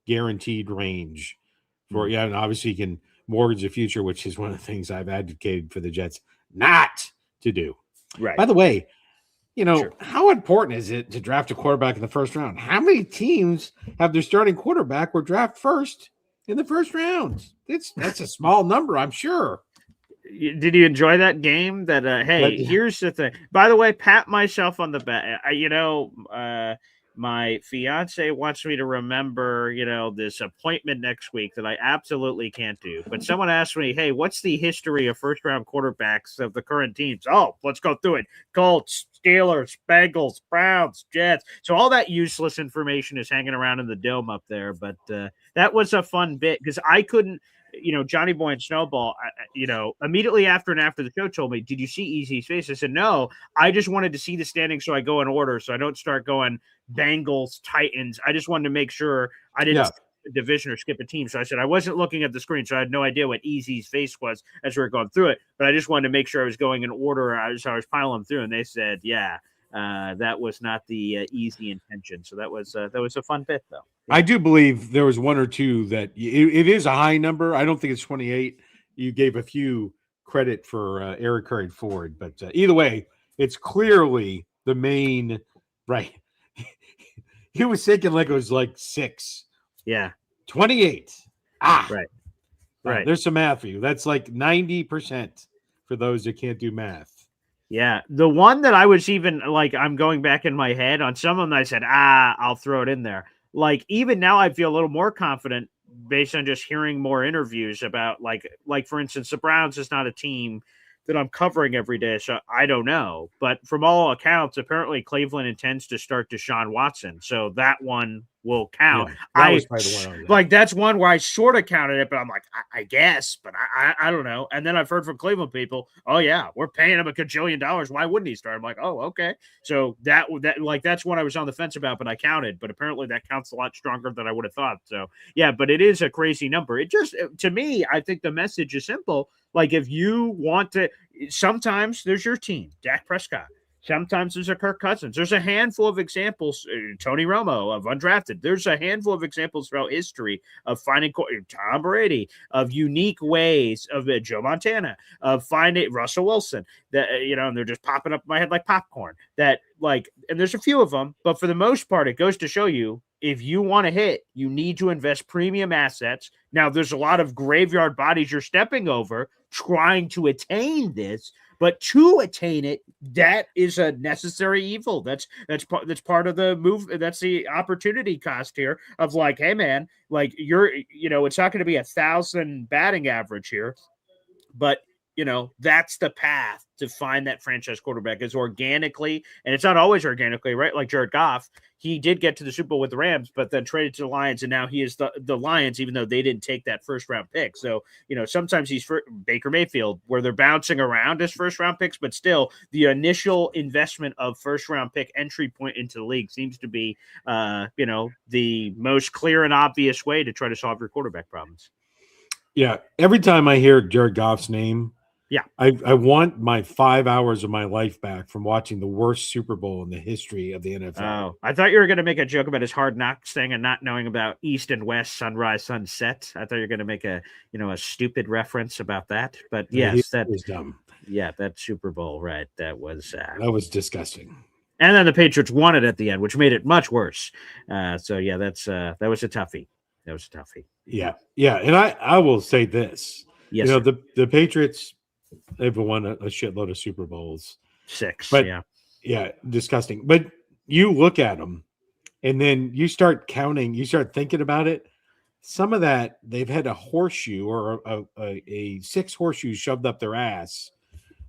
guaranteed range. And obviously you can mortgage the future, which is one of the things I've advocated for the Jets not to do. Right. By the way, how important is it to draft a quarterback in the first round? How many teams have their starting quarterback were draft first in the first round? That's a small number, I'm sure. Did you enjoy that game? Here's the thing. By the way, pat myself on the back. My fiance wants me to remember, this appointment next week that I absolutely can't do. But someone asked me, hey, what's the history of first-round quarterbacks of the current teams? Oh, let's go through it. Colts, Steelers, Bengals, Browns, Jets. So all that useless information is hanging around in the dome up there. But that was a fun bit because I couldn't, Johnny Boy and Snowball, immediately after the show told me, did you see Easy's face? I said, no, I just wanted to see the standings so I go in order. So I don't start going Bengals, Titans. I just wanted to make sure I didn't division or skip a team. So I said, I wasn't looking at the screen. So I had no idea what Easy's face was as we were going through it, but I just wanted to make sure I was going in order as I was piling through. And they said, that was not the easy intention. So that was a fun bit though. I do believe there was one or two that it is a high number. I don't think it's 28. You gave a few credit for Eric Curry Ford, but either way, it's clearly the main, right. He was thinking like it was like 6. Yeah. 28. Right. There's some math for you. That's like 90% for those that can't do math. Yeah. The one that I was even like, I'm going back in my head on some of them. I said, I'll throw it in there. Like, even now I feel a little more confident based on just hearing more interviews about like, for instance, the Browns is not a team that I'm covering every day. So I don't know, but from all accounts, apparently Cleveland intends to start Deshaun Watson. So that one will count. Yeah, that was I probably the one I was at. like that's one where I sort of counted it, but I'm like, I guess, but I don't know. And then I've heard from Cleveland people, oh yeah, we're paying him $1 gajillion. Why wouldn't he start? I'm like, oh, okay. So that like that's one I was on the fence about, but I counted. But apparently that counts a lot stronger than I would have thought. So yeah, but it is a crazy number. It just to me, I think the message is simple. Like if you want to, sometimes there's your team, Dak Prescott. Sometimes there's a Kirk Cousins. There's a handful of examples, Tony Romo of undrafted. There's a handful of examples throughout history of finding Tom Brady, of unique ways of Joe Montana, of finding Russell Wilson. That and they're just popping up in my head like popcorn. That and there's a few of them, but for the most part, it goes to show you if you want to hit, you need to invest premium assets. Now, there's a lot of graveyard bodies you're stepping over trying to attain this. But to attain it, that is a necessary evil. That's part of the move. That's the opportunity cost here of like, hey man, like it's not going to be 1,000 batting average here, but that's the path to find that franchise quarterback is organically, and it's not always organically, right? Like Jared Goff, he did get to the Super Bowl with the Rams, but then traded to the Lions, and now he is the Lions, even though they didn't take that first round pick. So, sometimes he's for Baker Mayfield, where they're bouncing around as first round picks, but still the initial investment of first round pick entry point into the league seems to be, the most clear and obvious way to try to solve your quarterback problems. Yeah. Every time I hear Jared Goff's name, yeah, I want my 5 hours of my life back from watching the worst Super Bowl in the history of the NFL. Oh, I thought you were going to make a joke about his Hard Knocks thing and not knowing about East and West, sunrise, sunset. I thought you were going to make a stupid reference about that. But yes, that was dumb. Yeah, that Super Bowl, right? That was disgusting. And then the Patriots won it at the end, which made it much worse. So yeah, that was a toughie. That was a toughie. Yeah, yeah, and I will say this. Yes, the Patriots. They've won a shitload of Super Bowls. 6, but, yeah. Yeah, disgusting. But you look at them, and then you start counting, you start thinking about it. Some of that, they've had a horseshoe or a 6 horseshoes shoved up their ass.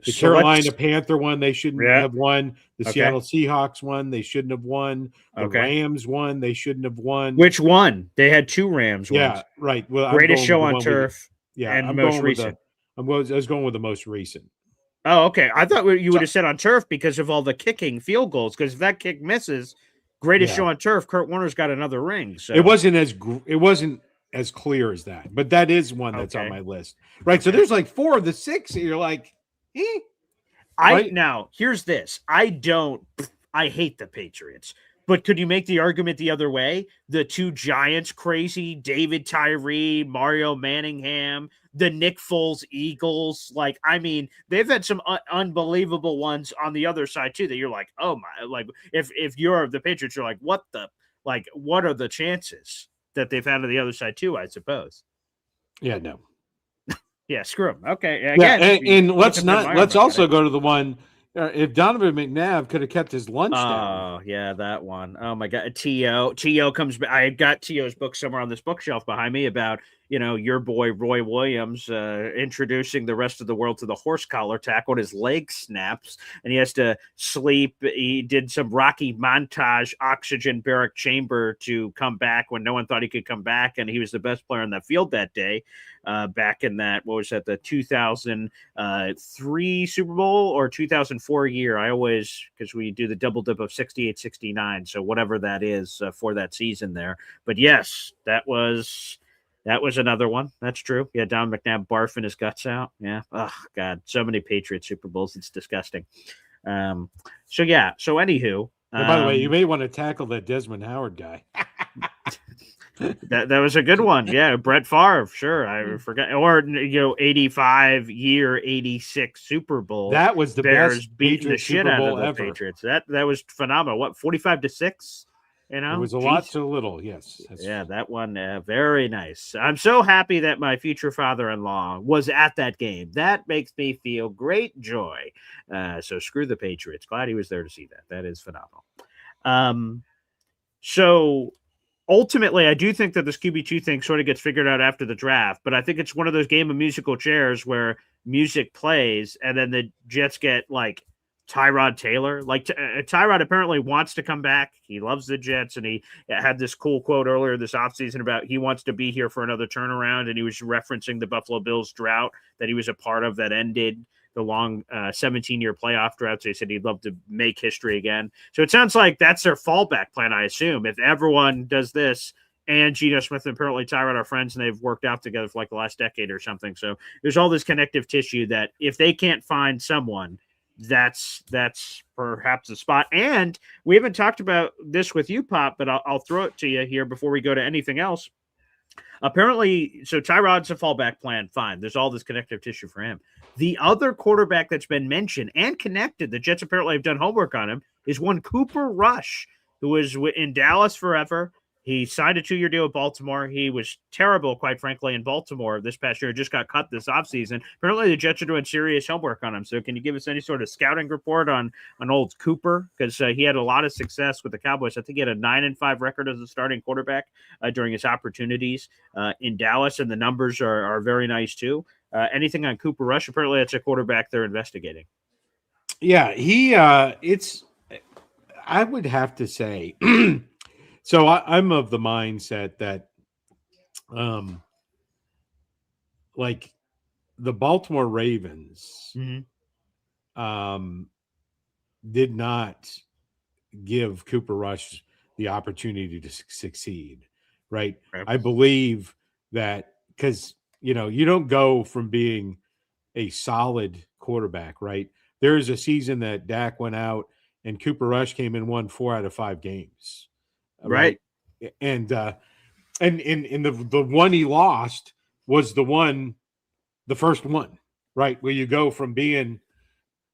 The Carolina Panther one, they shouldn't have won. The Seattle Seahawks won, they shouldn't have won. The Rams won, they shouldn't have won. Which one? They had 2 Rams ones. Yeah, right. Well, greatest show on turf. And most recent. I was going with the most recent. Oh, okay. I thought you would have said on turf because of all the kicking field goals. Because if that kick misses, greatest show on turf, Kurt Warner's got another ring. So it wasn't as clear as that, but that is one that's on my list. Right. So there's like 4 of the 6. And you're like, Now here's this. I hate the Patriots. But could you make the argument the other way? The 2 Giants crazy, David Tyree, Mario Manningham, the Nick Foles Eagles. Like, I mean, they've had some unbelievable ones on the other side too that you're like, oh my, like if you're the Patriots, you're like, what are the chances that they've had on the other side too, I suppose. Yeah, no. Yeah, screw them. Okay. Again, and let's also go to the one. If Donovan McNabb could have kept his lunch down. Oh, yeah, that one. Oh, my God. T.O. comes back. I got T.O.'s book somewhere on this bookshelf behind me about, your boy Roy Williams introducing the rest of the world to the horse collar tackle. His leg snaps, and he has to sleep. He did some Rocky montage, oxygen barrack chamber to come back when no one thought he could come back, and he was the best player on that field that day. Back in that, what was that, the 2003 Super Bowl or 2004 year? I always, because we do the double dip of 68, 69. So whatever that is for that season there. But yes, that was another one. That's true. Yeah. Don McNabb barfing his guts out. Yeah. Oh God. So many Patriots Super Bowls. It's disgusting. So anywho, by the way, you may want to tackle that Desmond Howard guy. That was a good one. Yeah, Brett Favre, sure. I forgot. Or 85 year 86 Super Bowl. That was the Bears best beating the shit out of the ever. Patriots. That was phenomenal. What, 45-6? It was a lot too little. Yes. Yeah, that one very nice. I'm so happy that my future father-in-law was at that game. That makes me feel great joy. So screw the Patriots. Glad he was there to see that. That is phenomenal. So ultimately, I do think that this QB2 thing sort of gets figured out after the draft, but I think it's one of those game of musical chairs where music plays and then the Jets get like Tyrod Taylor. Like Tyrod apparently wants to come back. He loves the Jets, and he had this cool quote earlier this offseason about he wants to be here for another turnaround, and he was referencing the Buffalo Bills drought that he was a part of that ended the long 17-year playoff drought. So he said he'd love to make history again. So it sounds like that's their fallback plan, I assume. If everyone does this, and Geno Smith and apparently Tyrod are friends, and they've worked out together for like the last decade or something. So there's all this connective tissue that if they can't find someone, that's perhaps the spot. And we haven't talked about this with you, Pop, but I'll throw it to you here before we go to anything else. Apparently, so Tyrod's a fallback plan. Fine. There's all this connective tissue for him. The other quarterback that's been mentioned and connected, the Jets apparently have done homework on him, is one Cooper Rush, who was in Dallas forever. He signed a 2-year deal with Baltimore. He was terrible, quite frankly, in Baltimore this past year. Just got cut this offseason. Apparently, the Jets are doing serious homework on him. So can you give us any sort of scouting report on old Cooper? Because he had a lot of success with the Cowboys. I think he had a 9-5 record as a starting quarterback during his opportunities in Dallas, and the numbers are very nice, too. Anything on Cooper Rush? Apparently, it's a quarterback they're investigating. Yeah, I would have to say... So I'm of the mindset that, like the Baltimore Ravens, did not give Cooper Rush the opportunity to succeed, right? I believe that because, you don't go from being a solid quarterback, right? There's a season that Dak went out and Cooper Rush came in, won 4 out of 5 games. Right. And the one he lost was the first one, right? Where you go from being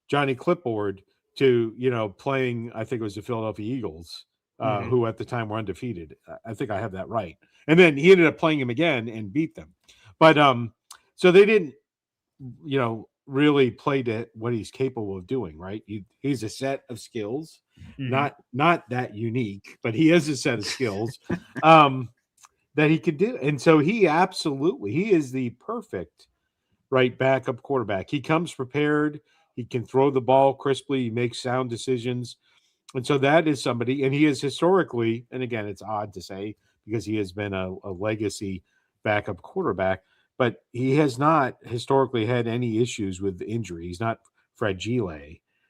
Johnny Clipboard to, playing, I think it was the Philadelphia Eagles, who at the time were undefeated. I think I have that right. And then he ended up playing him again and beat them. But so they didn't, really play to what he's capable of doing, right? He's a set of skills, not that unique, but he has a set of skills that he could do. And so he is the perfect right backup quarterback. He comes prepared. He can throw the ball crisply. He makes sound decisions. And so that is somebody, and he is historically, and again, it's odd to say because he has been a legacy backup quarterback, but he has not historically had any issues with injury. He's not fragile.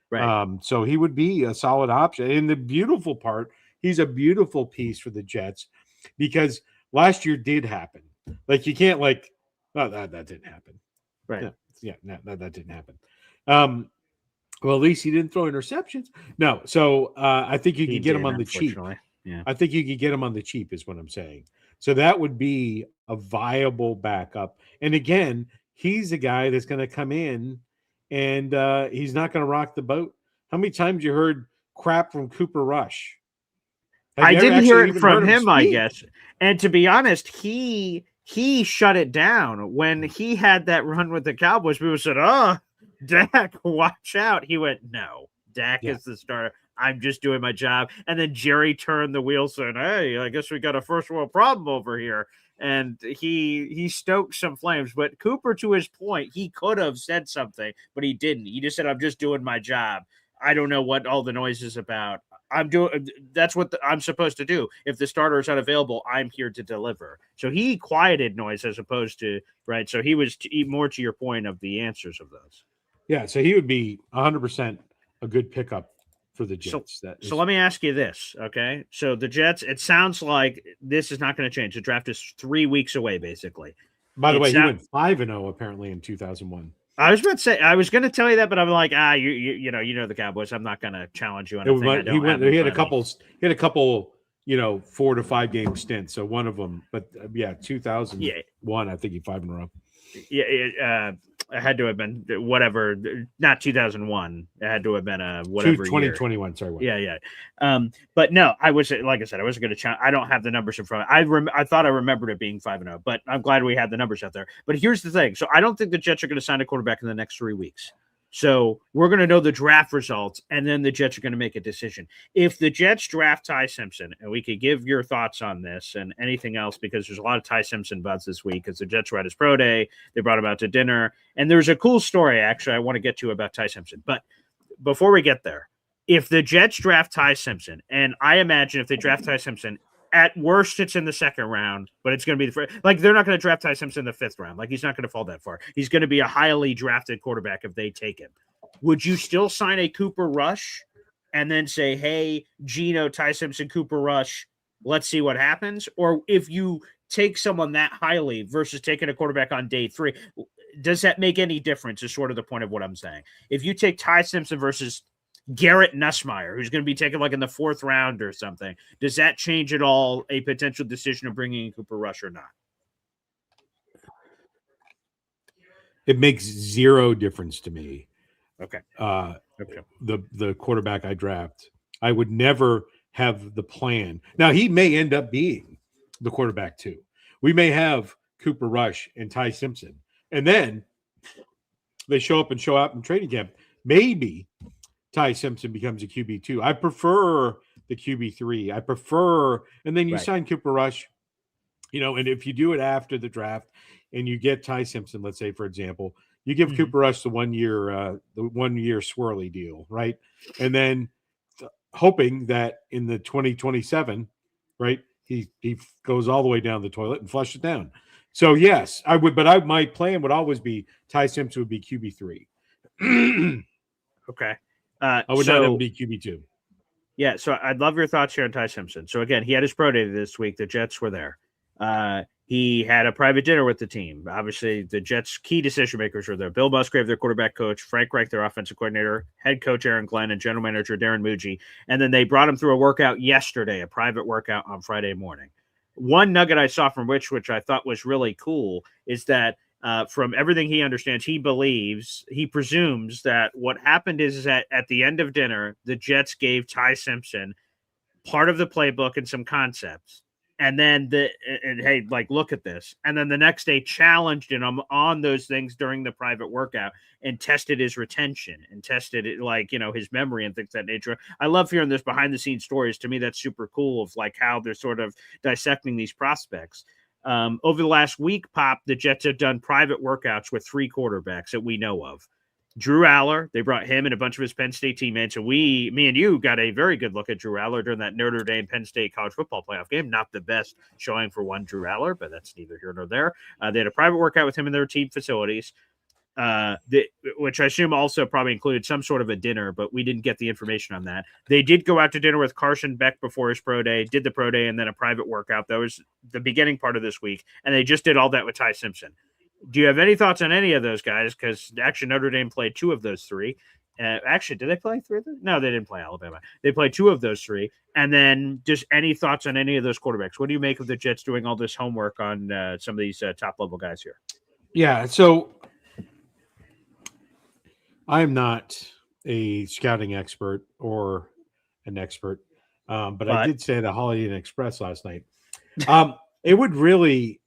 Right. So he would be a solid option. And the beautiful part, he's a beautiful piece for the Jets because last year did happen. Like you can't that didn't happen. Right. That didn't happen. Well, at least he didn't throw interceptions. No. So I think you could get him on the cheap. Yeah. I think you could get him on the cheap is what I'm saying. So that would be a viable backup. And again, he's a guy that's going to come in and he's not going to rock the boat. How many times you heard crap from Cooper Rush? I didn't hear it from him, I guess. And to be honest, he shut it down when he had that run with the Cowboys. People said, "Oh, Dak, watch out." He went, "No, Dak is the starter. I'm just doing my job." And then Jerry turned the wheel saying, "Hey, I guess we got a first world problem over here." And he stoked some flames. But Cooper, to his point, he could have said something, but he didn't. He just said, "I'm just doing my job. I don't know what all the noise is about. That's what I'm supposed to do. If the starter is unavailable, I'm here to deliver." So he quieted noise as opposed to, right? So he was more to your point of the answers of those. Yeah, so he would be 100% a good pickup for the Jets. So let me ask you this, okay? So the Jets, it sounds like this is not going to change. The draft is 3 weeks away, basically. By the way, he went 5-0 apparently in 2001. I was about to say, I was going to tell you that, but I'm like, you know the Cowboys. I'm not going to challenge you on anything. He had a couple, 4 to 5 game stints. So one of them, but 2001, I think he 5 in a row. Yeah, it had to have been whatever, not 2001. It had to have been whatever 2021. Sorry. Yeah. But no, I was, like I said, I wasn't going to challenge. I don't have the numbers in front of me. I thought I remembered it being 5-0, but I'm glad we had the numbers out there. But here's the thing. So I don't think the Jets are going to sign a quarterback in the next 3 weeks. So we're going to know the draft results, and then the Jets are going to make a decision. If the Jets draft Ty Simpson, and we could give your thoughts on this and anything else, because there's a lot of Ty Simpson buzz this week because the Jets were at his pro day. They brought him out to dinner. And there's a cool story, actually, I want to get to about Ty Simpson. But before we get there, if the Jets draft Ty Simpson, and I imagine if they draft Ty Simpson, at worst it's in the second round, but it's going to be they're not going to draft Ty Simpson in the fifth round. Like, he's not going to fall that far. He's going to be a highly drafted quarterback if they take him. Would you still sign a Cooper Rush and then say, hey, Geno, Ty Simpson, Cooper Rush, let's see what happens? Or if you take someone that highly versus taking a quarterback on day 3, does that make any difference is sort of the point of what I'm saying. If you take Ty Simpson versus Garrett Nussmeier, who's going to be taken like in the 4th round or something, does that change at all a potential decision of bringing in Cooper Rush or not? It makes zero difference to me. Okay. Okay. The quarterback I draft, I would never have the plan. Now, he may end up being the quarterback too. We may have Cooper Rush and Ty Simpson, and then they show up and show out in training camp. Maybe Ty Simpson becomes a QB2. I prefer the QB3. I prefer, and then you sign Cooper Rush, and if you do it after the draft and you get Ty Simpson, let's say, for example, you give Cooper Rush the 1 year swirly deal, right? And then hoping that in the 2027, right, he goes all the way down the toilet and flush it down. So yes, I would, but my plan would always be Ty Simpson would be QB3. Okay. I would not have him be QB2. Yeah, so I'd love your thoughts here on Ty Simpson. So again, he had his pro day this week. The Jets were there. He had a private dinner with the team. Obviously, the Jets' key decision makers were there. Bill Musgrave, their quarterback coach, Frank Reich, their offensive coordinator, head coach Aaron Glenn, and general manager Darren Muji. And then they brought him through a workout yesterday, a private workout on Friday morning. One nugget I saw from which I thought was really cool, is that from everything he understands, he presumes that what happened is that at the end of dinner, the Jets gave Ty Simpson part of the playbook and some concepts. And then hey, like, look at this. And then the next day challenged him on those things during the private workout and tested his retention and tested it, his memory and things of that nature. I love hearing this behind the scenes stories. To me, that's super cool of how they're sort of dissecting these prospects. Over the last week, Pop, the Jets have done private workouts with 3 quarterbacks that we know of. Drew Aller, they brought him and a bunch of his Penn State teammates, and me and you got a very good look at Drew Aller during that Notre Dame Penn State college football playoff game. Not the best showing for one Drew Aller, but that's neither here nor there. They had a private workout with him in their team facilities, which I assume also probably included some sort of a dinner, but we didn't get the information on that. They did go out to dinner with Carson Beck before his pro day, did the pro day, and then a private workout. That was the beginning part of this week, and they just did all that with Ty Simpson. Do you have any thoughts on any of those guys? Because actually Notre Dame played 2 of those 3. Actually, did they play 3 of them? No, they didn't play Alabama. They played 2 of those 3. And then just any thoughts on any of those quarterbacks? What do you make of the Jets doing all this homework on some of these top-level guys here? Yeah, so I'm not a scouting expert or an expert, but I did say the Holiday Inn Express last night. It would really...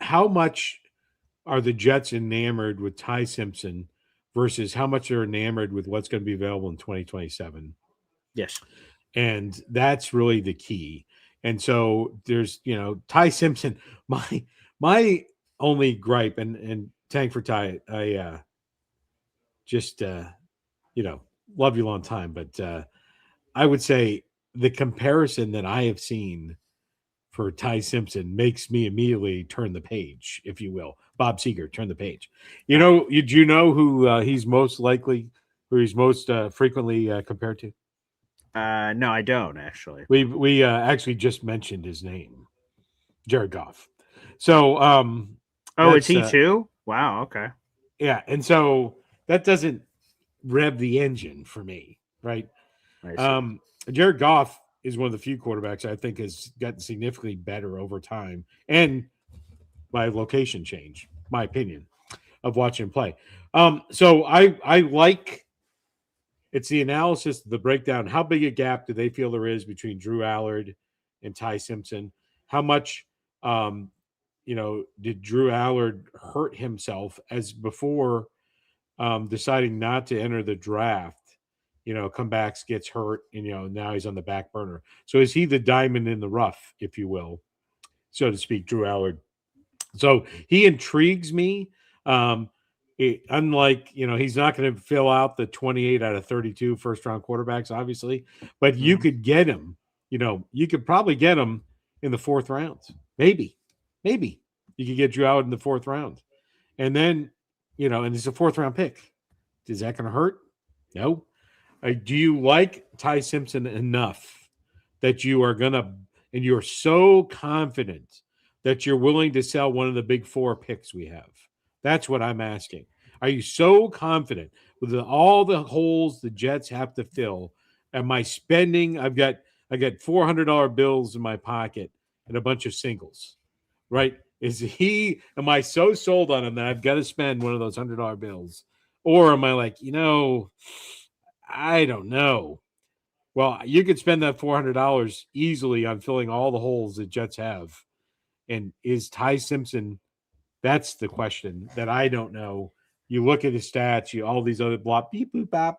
How much are the Jets enamored with Ty Simpson versus how much they're enamored with what's going to be available in 2027? Yes. And that's really the key. And so there's, Ty Simpson, my only gripe, and tank for Ty, I just, love you a long time, but I would say the comparison that I have seen for Ty Simpson makes me immediately turn the page, if you will. Bob Seger, turn the page. Do you know who he's most frequently compared to? No, I don't actually. We actually just mentioned his name, Jared Goff. So, is he too? Wow. Okay. Yeah, and so that doesn't rev the engine for me, right? Jared Goff is one of the few quarterbacks I think has gotten significantly better over time, and by location change, my opinion of watching him play. So I like, it's the analysis, the breakdown. How big a gap do they feel there is between Drew Allard and Ty Simpson? How much, did Drew Allard hurt himself as before deciding not to enter the draft? Comebacks, gets hurt, and, now he's on the back burner. So is he the diamond in the rough, if you will, so to speak, Drew Allard? So he intrigues me. unlike, he's not going to fill out the 28 out of 32 first round quarterbacks, obviously, but you could get him, you could probably get him in the fourth round. Maybe you could get Drew out in the fourth round. And then, and it's a fourth round pick. Is that going to hurt? No. Do you like Ty Simpson enough that you are going to, and you're so confident that you're willing to sell one of the big four picks we have? That's what I'm asking. Are you so confident with all the holes the Jets have to fill? Am I spending? I got $400 bills in my pocket and a bunch of singles, right? Am I so sold on him that I've got to spend one of those $100 bills? Or am I like, I don't know. Well, you could spend that $400 easily on filling all the holes the Jets have. And is Ty Simpson? That's the question that I don't know. You look at his stats, all these other blah, beep, boop, bop.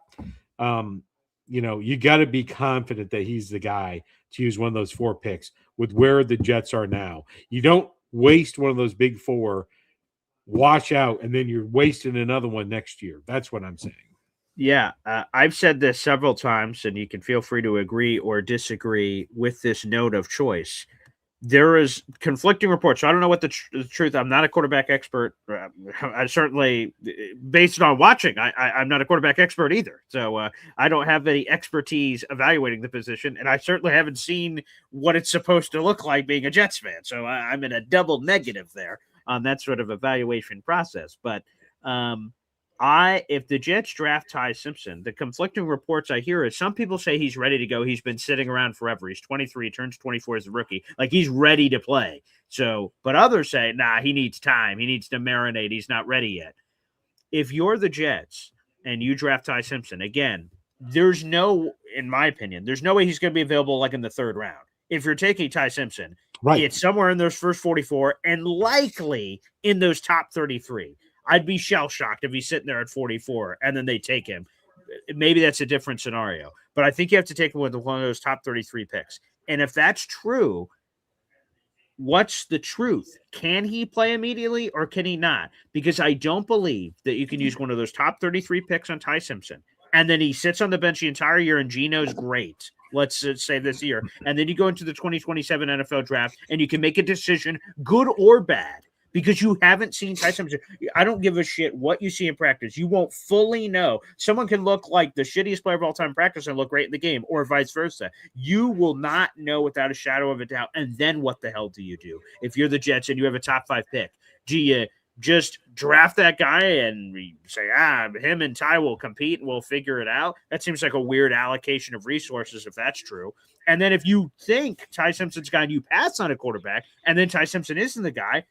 You got to be confident that he's the guy to use one of those four picks with where the Jets are now. You don't waste one of those big four, wash out, and then you're wasting another one next year. That's what I'm saying. Yeah, I've said this several times, and you can feel free to agree or disagree with this note of choice. There is conflicting reports. So I don't know what the truth. I'm not a quarterback expert. I certainly, based on watching, I'm not a quarterback expert either. So I don't have any expertise evaluating the position, and I certainly haven't seen what it's supposed to look like being a Jets fan. So I'm in a double negative there on that sort of evaluation process. But if the Jets draft Ty Simpson, the conflicting reports I hear is some people say he's ready to go. He's been sitting around forever. He's 23, turns 24 as a rookie. Like, he's ready to play. So, but others say, nah, he needs time. He needs to marinate. He's not ready yet. If you're the Jets and you draft Ty Simpson, again, in my opinion, there's no way he's going to be available like in the third round. If you're taking Ty Simpson, right, it's somewhere in those first 44 and likely in those top 33. I'd be shell-shocked if he's sitting there at 44 and then they take him. Maybe that's a different scenario. But I think you have to take him with one of those top 33 picks. And if that's true, what's the truth? Can he play immediately or can he not? Because I don't believe that you can use one of those top 33 picks on Ty Simpson, and then he sits on the bench the entire year and Geno's great. Let's say this year. And then you go into the 2027 NFL draft and you can make a decision, good or bad, because you haven't seen Ty Simpson. I don't give a shit what you see in practice. You won't fully know. Someone can look like the shittiest player of all time in practice and look great in the game, or vice versa. You will not know without a shadow of a doubt. And then what the hell do you do? If you're the Jets and you have a top 5 pick, do you just draft that guy and say, him and Ty will compete and we'll figure it out? That seems like a weird allocation of resources if that's true. And then if you think Ty Simpson's guy and you pass on a quarterback and then Ty Simpson isn't the guy,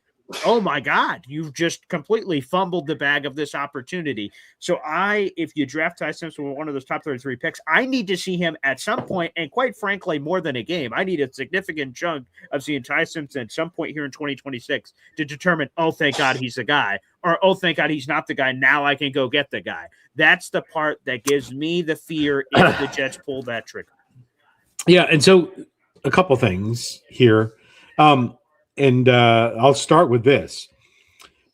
oh my God, you've just completely fumbled the bag of this opportunity. So if you draft Ty Simpson with one of those top 33 picks, I need to see him at some point, and quite frankly, more than a game. I need a significant chunk of seeing Ty Simpson at some point here in 2026 to determine, oh, thank God he's the guy, or oh, thank God he's not the guy. Now I can go get the guy. That's the part that gives me the fear if the Jets pull that trigger. Yeah, and so a couple things here. And I'll start with this.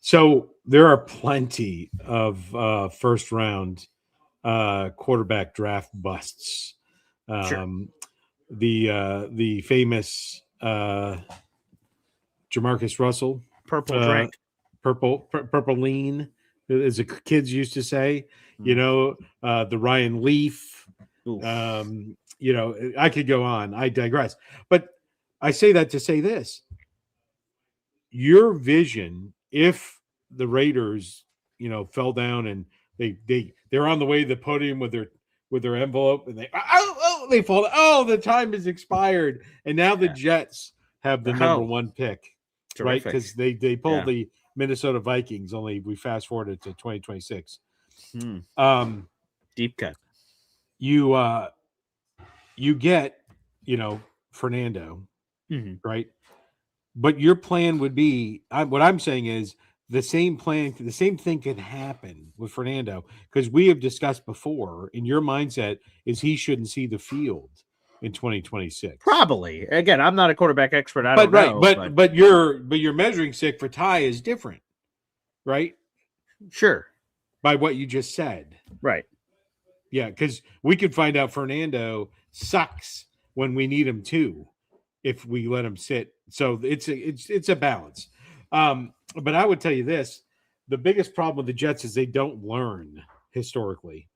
So there are plenty of first-round quarterback draft busts. Sure. The famous Jamarcus Russell, purple drink, purple lean, as the kids used to say. The Ryan Leaf. I could go on. I digress, but I say that to say this. Your vision, if the Raiders, fell down and they're on the way to the podium with their envelope and they fall. Oh, the time has expired, and now the Jets have the number one pick, terrific. Right? Because they pulled the Minnesota Vikings. Only we fast forwarded to 2026. Deep cut. You get Fernando, right? But your plan would be, what I'm saying is the same thing could happen with Fernando, because we have discussed before, in your mindset is he shouldn't see the field in 2026. Probably. Again, I'm not a quarterback expert. I don't know. But your measuring stick for Ty is different, right? Sure. by what you just said. Right. Yeah, because we could find out Fernando sucks when we need him to, if we let him sit. So it's a balance. But I would tell you this: the biggest problem with the Jets is they don't learn historically.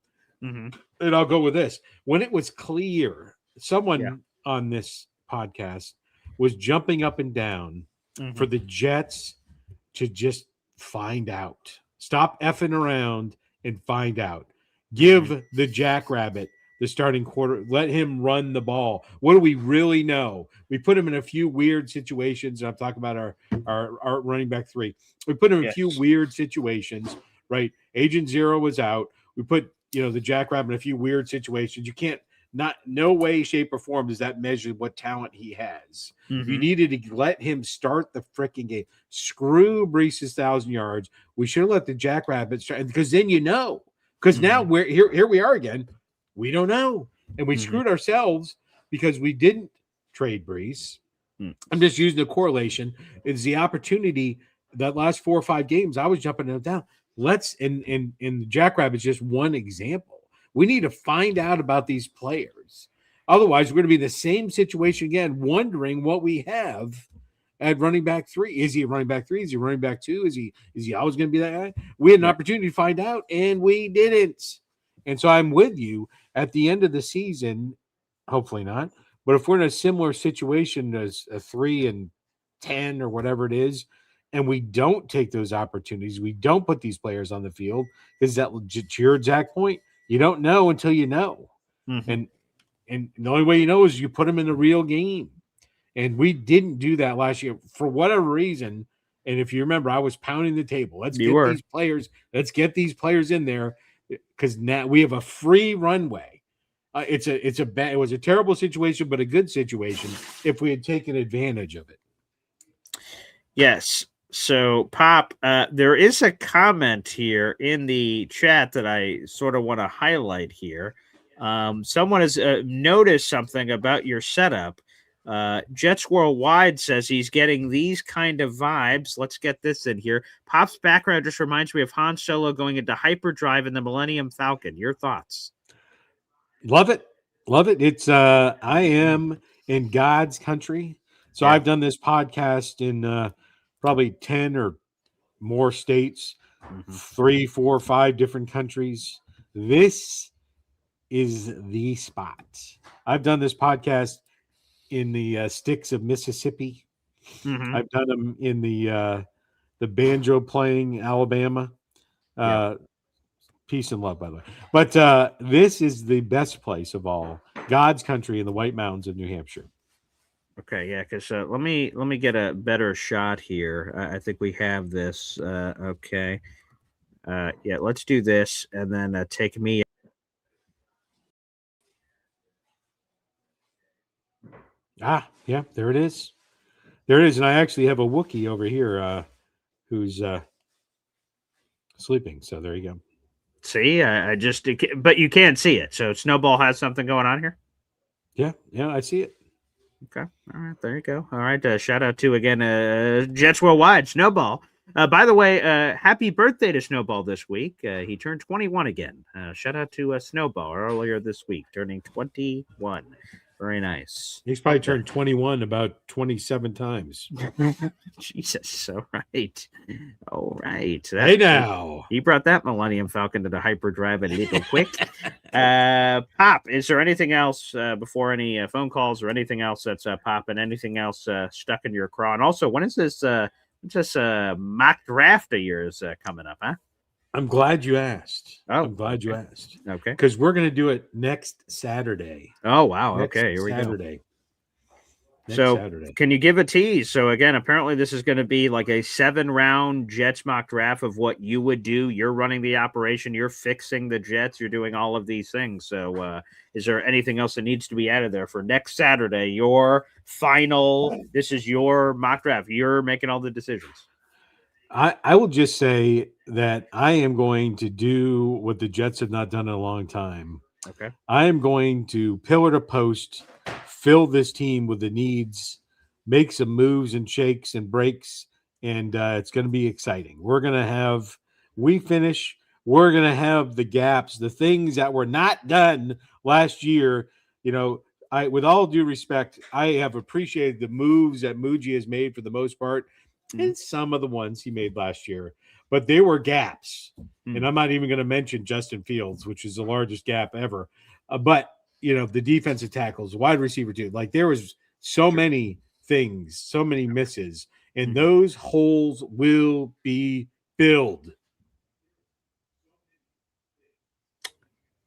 Mm-hmm. And I'll go with this: when it was clear, someone Yeah. on this podcast was jumping up and down Mm-hmm. for the Jets to just find out, stop effing around and find out. Give the Jackrabbit the starting quarter. Let him run the ball. What do we really know? We put him in a few weird situations. I'm talking about our running back 3. We put him in a few weird situations, right? Agent Zero was out. We put, the Jackrabbit in a few weird situations. You can't, no way, shape, or form does that measure what talent he has. Mm-hmm. You needed to let him start the freaking game. Screw Brees's 1,000 yards. We should have let the Jackrabbit start, because then because now we're here we are again. We don't know. And we screwed ourselves because we didn't trade Brees. I'm just using the correlation. It's the opportunity that last 4 or 5 games, I was jumping up and down. And the Jackrabbit's just one example. We need to find out about these players. Otherwise, we're going to be in the same situation again, wondering what we have at running back 3. Is he a running back 3? Is he running back 2? Is he always going to be that guy? We had an opportunity to find out, and we didn't. And so I'm with you at the end of the season, hopefully not, but if we're in a similar situation as a 3-10 or whatever it is, and we don't take those opportunities, we don't put these players on the field, because that, to your exact point, you don't know until you know. And the only way you know is you put them in the real game. And we didn't do that last year for whatever reason. And if you remember, I was pounding the table. Let's get these players in there, because now we have a free runway. It was a terrible situation, but a good situation if we had taken advantage of it. Yes. So, Pop, there is a comment here in the chat that I sort of want to highlight here. Someone has noticed something about your setup. Jets Worldwide says he's getting these kind of vibes. Let's get this in here. Pop's background just reminds me of Han Solo going into hyperdrive in the Millennium Falcon. Your thoughts? Love it. It's I am in God's country. So I've done this podcast in probably 10 or more states, 3, 4, 5 different countries. This is the spot. I've done this podcast in the sticks of Mississippi. I've done them in the banjo playing Alabama. Peace and love, by the way. But this is the best place of all, God's country in the White Mountains of New Hampshire. Okay, yeah, because let me get a better shot here. I think we have this. Okay, yeah, let's do this, and then take me. Yeah, there it is. And I actually have a Wookiee over here who's sleeping. So there you go. See, but you can't see it. So Snowball has something going on here. Yeah, I see it. Okay, all right, there you go. All right, shout out to again Jets Worldwide, Snowball. By the way, happy birthday to Snowball this week. He turned 21 again. Shout out to Snowball earlier this week, turning 21. Very nice. He's probably turned 21 about 27 times. Jesus. All right. Hey, now. He brought that Millennium Falcon to the hyperdrive a little quick. Pop, is there anything else before any phone calls or anything else that's popping? Anything else stuck in your craw? And also, when is this mock draft of yours coming up, huh? I'm glad you asked. Oh, I'm glad you asked. Okay. Because we're going to do it next Saturday. Oh, wow. Okay. Here we go. Saturday. Can you give a tease? So, again, apparently this is going to be like a 7-round Jets mock draft of what you would do. You're running the operation. You're fixing the Jets. You're doing all of these things. So, is there anything else that needs to be added there for next Saturday? Your final, this is your mock draft. You're making all the decisions. I will just say that I am going to do what the Jets have not done in a long time. Okay. I am going to pillar to post, fill this team with the needs, make some moves and shakes and breaks, and it's going to be exciting. We finish we're going to have the gaps, the things that were not done last year. You know, with all due respect, I have appreciated the moves that Muji has made for the most part, and some of the ones he made last year, but there were gaps. And I'm not even going to mention Justin Fields, which is the largest gap ever. But, you know, the defensive tackles, wide receiver too, like there was so many things, so many misses, and those holes will be filled.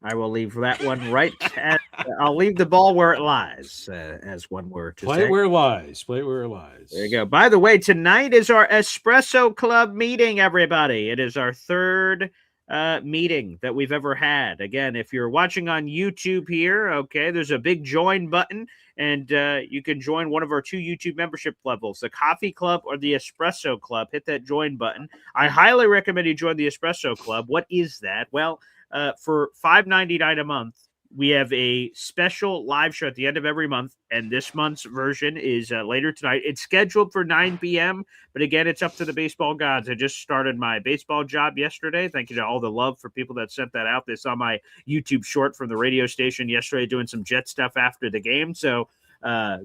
I will leave that one right. I'll leave the ball where it lies, as one word to Play say. where it lies. Play where it lies. There you go. By the way, tonight is our Espresso Club meeting, everybody. It is our third meeting that we've ever had. Again, if you're watching on YouTube here, okay, there's a big join button, and you can join one of our 2 YouTube membership levels, the Coffee Club or the Espresso Club. Hit that join button. I highly recommend you join the Espresso Club. What is that? Well, for $5.99 a month, we have a special live show at the end of every month, and this month's version is later tonight. It's scheduled for 9 p.m., but again, it's up to the baseball gods. I just started my baseball job yesterday. Thank you to all the love for people that sent that out. They saw my YouTube short from the radio station yesterday doing some Jet stuff after the game, so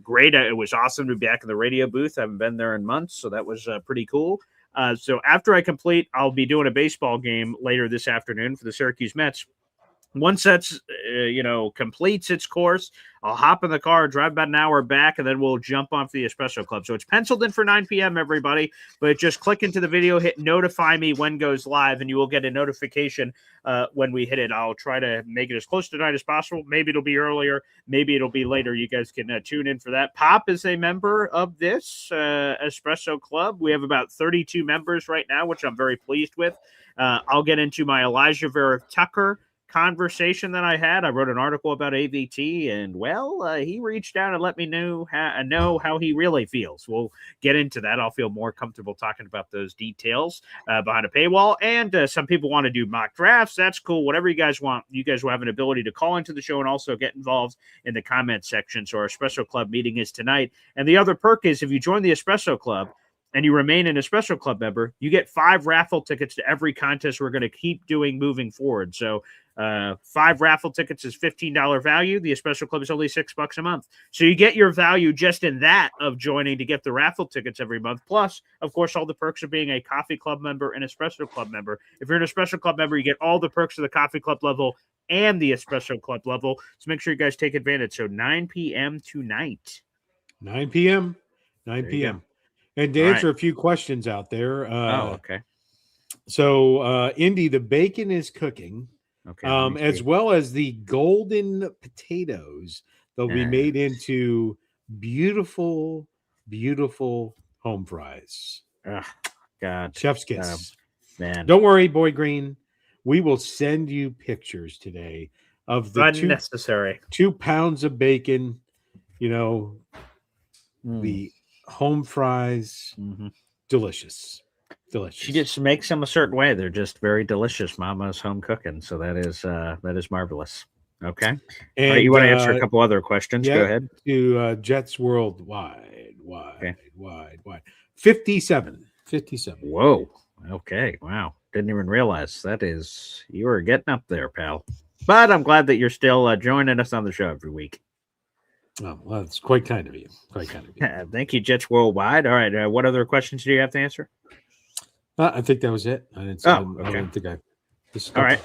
great. It was awesome to be back in the radio booth. I haven't been there in months, so that was pretty cool. So after I complete, I'll be doing a baseball game later this afternoon for the Syracuse Mets. Once that's, completes its course, I'll hop in the car, drive about an hour back, and then we'll jump on for the Espresso Club. So it's penciled in for 9 p.m., everybody, but just click into the video, hit notify me when goes live, and you will get a notification when we hit it. I'll try to make it as close to tonight as possible. Maybe it'll be earlier. Maybe it'll be later. You guys can tune in for that. Pop is a member of this Espresso Club. We have about 32 members right now, which I'm very pleased with. I'll get into my Elijah Vera Tucker conversation that I had. I wrote an article about AVT, and he reached out and let me know how he really feels. We'll get into that. I'll feel more comfortable talking about those details behind a paywall. And some people want to do mock drafts. That's cool. Whatever you guys want. You guys will have an ability to call into the show and also get involved in the comment section. So our Espresso Club meeting is tonight. And the other perk is if you join the Espresso Club and you remain an Espresso Club member, you get 5 raffle tickets to every contest we're going to keep doing moving forward. So 5 raffle tickets is $15 value. The Espresso Club is only $6 a month. So you get your value just in that of joining to get the raffle tickets every month. Plus, of course, all the perks of being a Coffee Club member and Espresso Club member. If you're an Espresso Club member, you get all the perks of the Coffee Club level and the Espresso Club level. So make sure you guys take advantage. So 9 p.m. tonight. 9 p.m. 9 p.m. And to answer a few questions out there. Okay. So, Indy, the bacon is cooking. Okay. As well as the golden potatoes. They'll be made into beautiful, beautiful home fries. God. Chef's kiss. Man. Don't worry, Boy Green. We will send you pictures today of the unnecessary 2 pounds of bacon, the home fries. Delicious. She just makes them a certain way. They're just very delicious. Mama's home cooking. So that is marvelous. Okay. And you want to answer a couple other questions? Go ahead. To Jets Worldwide. Wide. 57. Whoa. Okay. Wow. Didn't even realize you were getting up there, pal. But I'm glad that you're still joining us on the show every week. Oh, well, it's quite kind of you. Thank you, Jets Worldwide. All right. What other questions do you have to answer? I think that was it. I didn't. Okay. I don't think All right.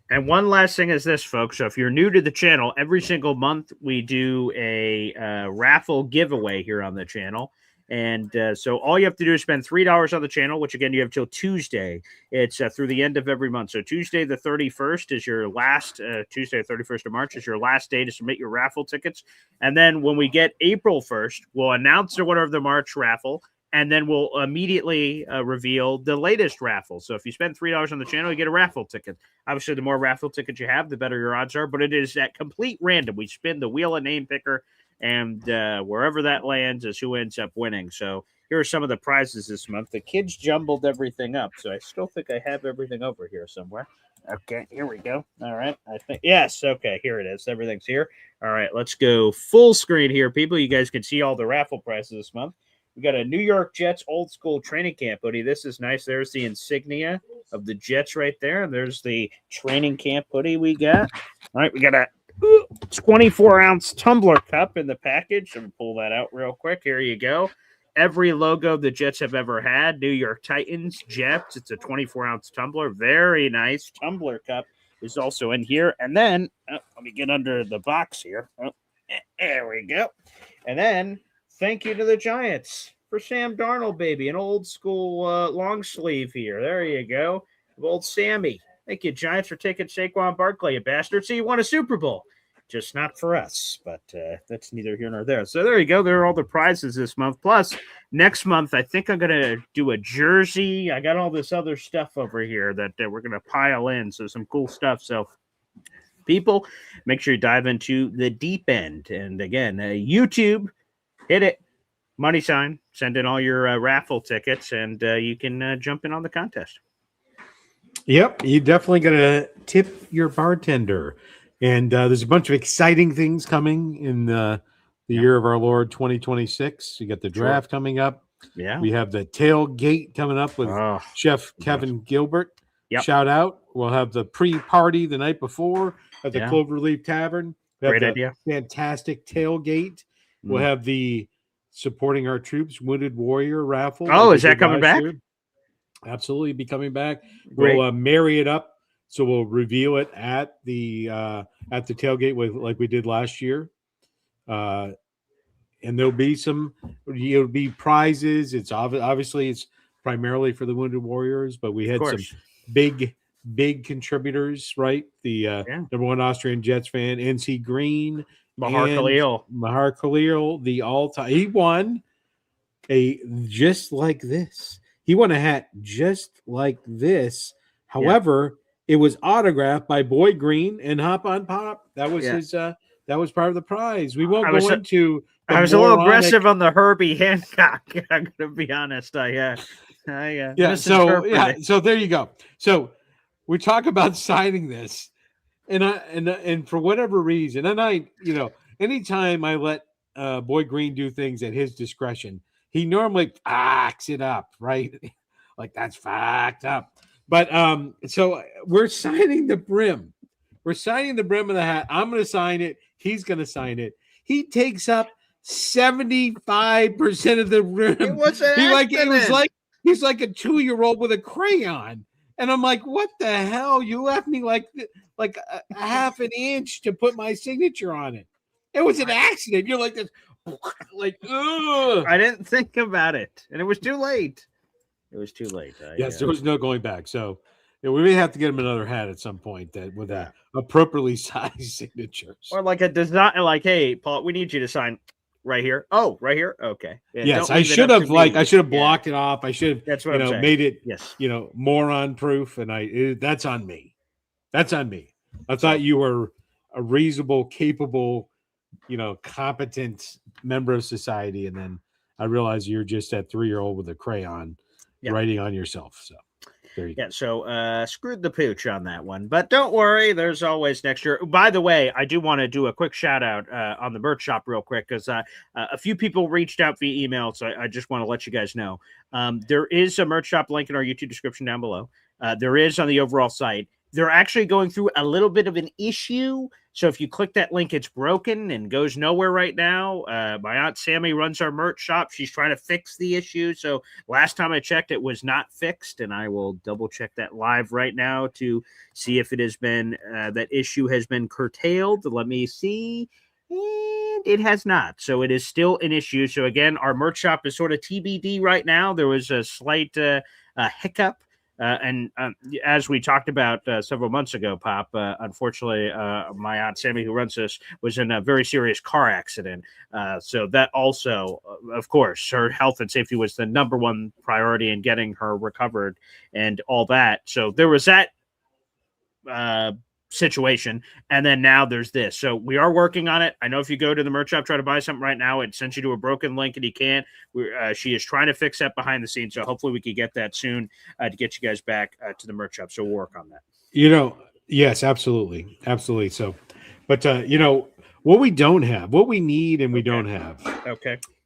And one last thing is this, folks. So if you're new to the channel, every single month we do a raffle giveaway here on the channel. And so all you have to do is spend $3 on the channel, which, again, you have till Tuesday. It's through the end of every month. So Tuesday the 31st is your last Tuesday, the 31st of March is your last day to submit your raffle tickets. And then when we get April 1st, we'll announce the winner of the March raffle. And then we'll immediately reveal the latest raffle. So if you spend $3 on the channel, you get a raffle ticket. Obviously, the more raffle tickets you have, the better your odds are. But it is at complete random. We spin the wheel of name picker, and wherever that lands is who ends up winning. So here are some of the prizes this month. The kids jumbled everything up, so I still think I have everything over here somewhere. Okay, here we go. All right, I think yes. Okay, here it is. Everything's here. All right, let's go full screen here, people. You guys can see all the raffle prizes this month. We got a New York Jets old school training camp hoodie. This is nice. There's the insignia of the Jets right there. And there's the training camp hoodie we got. All right, we got a 24-ounce tumbler cup in the package. I'm going to pull that out real quick. Here you go. Every logo the Jets have ever had. New York Titans, Jets. It's a 24-ounce tumbler. Very nice. Tumbler cup is also in here. And then, let me get under the box here. There we go. And then, thank you to the Giants for Sam Darnold, baby. An old school long sleeve here. There you go. Old Sammy. Thank you, Giants, for taking Saquon Barkley, you bastard. So you won a Super Bowl. Just not for us, but that's neither here nor there. So there you go. There are all the prizes this month. Plus, next month, I think I'm going to do a jersey. I got all this other stuff over here that we're going to pile in. So some cool stuff. So people, make sure you dive into the deep end. And again, YouTube, hit it. Money sign. Send in all your raffle tickets, and you can jump in on the contest. Yep, you definitely got to tip your bartender. And there's a bunch of exciting things coming in the year of our Lord 2026. You got the draft coming up. Yeah. We have the tailgate coming up with Chef Kevin Gilbert. Yep. Shout out. We'll have the pre-party the night before at the Cloverleaf Tavern. Great idea. Fantastic tailgate. We'll have the supporting our troops Wounded Warrior raffle. Oh, is that coming back? Year. Absolutely be coming back. Great. We'll marry it up. So we'll reveal it at the tailgate like we did last year, and there'll be prizes. It's obviously it's primarily for the Wounded Warriors, but we had some big contributors, right? The number one Austrian Jets fan, NC Green, Mahar Khalil, the all-time. He won a just like this. He won a hat just like this. However. It was autographed by Boy Green and Hop on Pop. That was his. That was part of the prize. We won't go into. I was a little aggressive on the Herbie Hancock. I'm going to be honest. So there you go. So we talk about signing this, and for whatever reason, and anytime I let Boy Green do things at his discretion, he normally backs it up, right? Like that's fact up. But so we're signing the brim. We're signing the brim of the hat. I'm going to sign it. He's going to sign it. He takes up 75% of the rim. It was he's like a 2-year-old with a crayon. And I'm like, what the hell? You left me like a half an inch to put my signature on it. It was an accident. You're like this, like, ugh. I didn't think about it, and it was too late. It was too late. Yes, there was no going back. So we may have to get him another hat at some point that with that appropriately sized signatures. Or like a design, like, hey, Paul, we need you to sign right here. Oh, right here. Okay. Yeah, yes, I should have blocked it off. I should have that's what I'm saying. Made it moron proof, and that's on me. That's on me. I thought you were a reasonable, capable, competent member of society, and then I realized you're just that 3-year-old with a crayon. Writing on yourself. So there you go. So screwed the pooch on that one. But don't worry, there's always next year. By the way, I do want to do a quick shout out on the merch shop real quick because a few people reached out via email. So I just want to let you guys know. There is a merch shop link in our YouTube description down below. There is on the overall site. They're actually going through a little bit of an issue. So if you click that link, it's broken and goes nowhere right now. My Aunt Sammy runs our merch shop. She's trying to fix the issue. So last time I checked, it was not fixed. And I will double check that live right now to see if it has been, that issue has been curtailed. Let me see. And it has not. So it is still an issue. So again, our merch shop is sort of TBD right now. There was a slight hiccup. And as we talked about several months ago, Pop, unfortunately, my Aunt Sammy, who runs this, was in a very serious car accident. So that also, of course, her health and safety was the number one priority in getting her recovered and all that. So there was that situation. And then now there's this. So we are working on it. I know if you go to the merch shop, try to buy something right now, it sends you to a broken link and you can't. She is trying to fix that behind the scenes. So hopefully we can get that soon to get you guys back to the merch shop. So we'll work on that. Yes, absolutely. Absolutely. So, but what we don't have, what we need and we don't have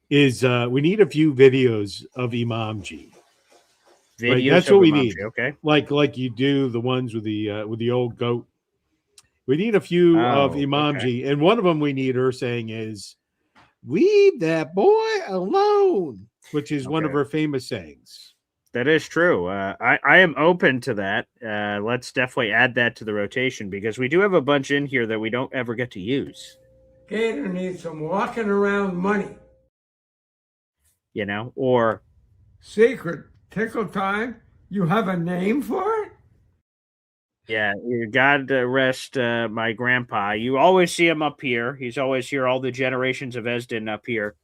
is we need a few videos of Imam G. Right, Videos that's of what we Imam need. Okay. Like you do the ones with the old goat. We need a few of Oh, Imamji, and one of them we need her saying is "Leave that boy alone," which is one of Okay. her famous sayings. That is true. I am open to that. Let's definitely add that to the rotation because we do have a bunch in here that we don't ever get to use. Gator needs some walking around money. You know, or Secret tickle time? You have a name for it? yeah, God rest my grandpa. You always see him up here. He's always here. All the generations of Esden up here.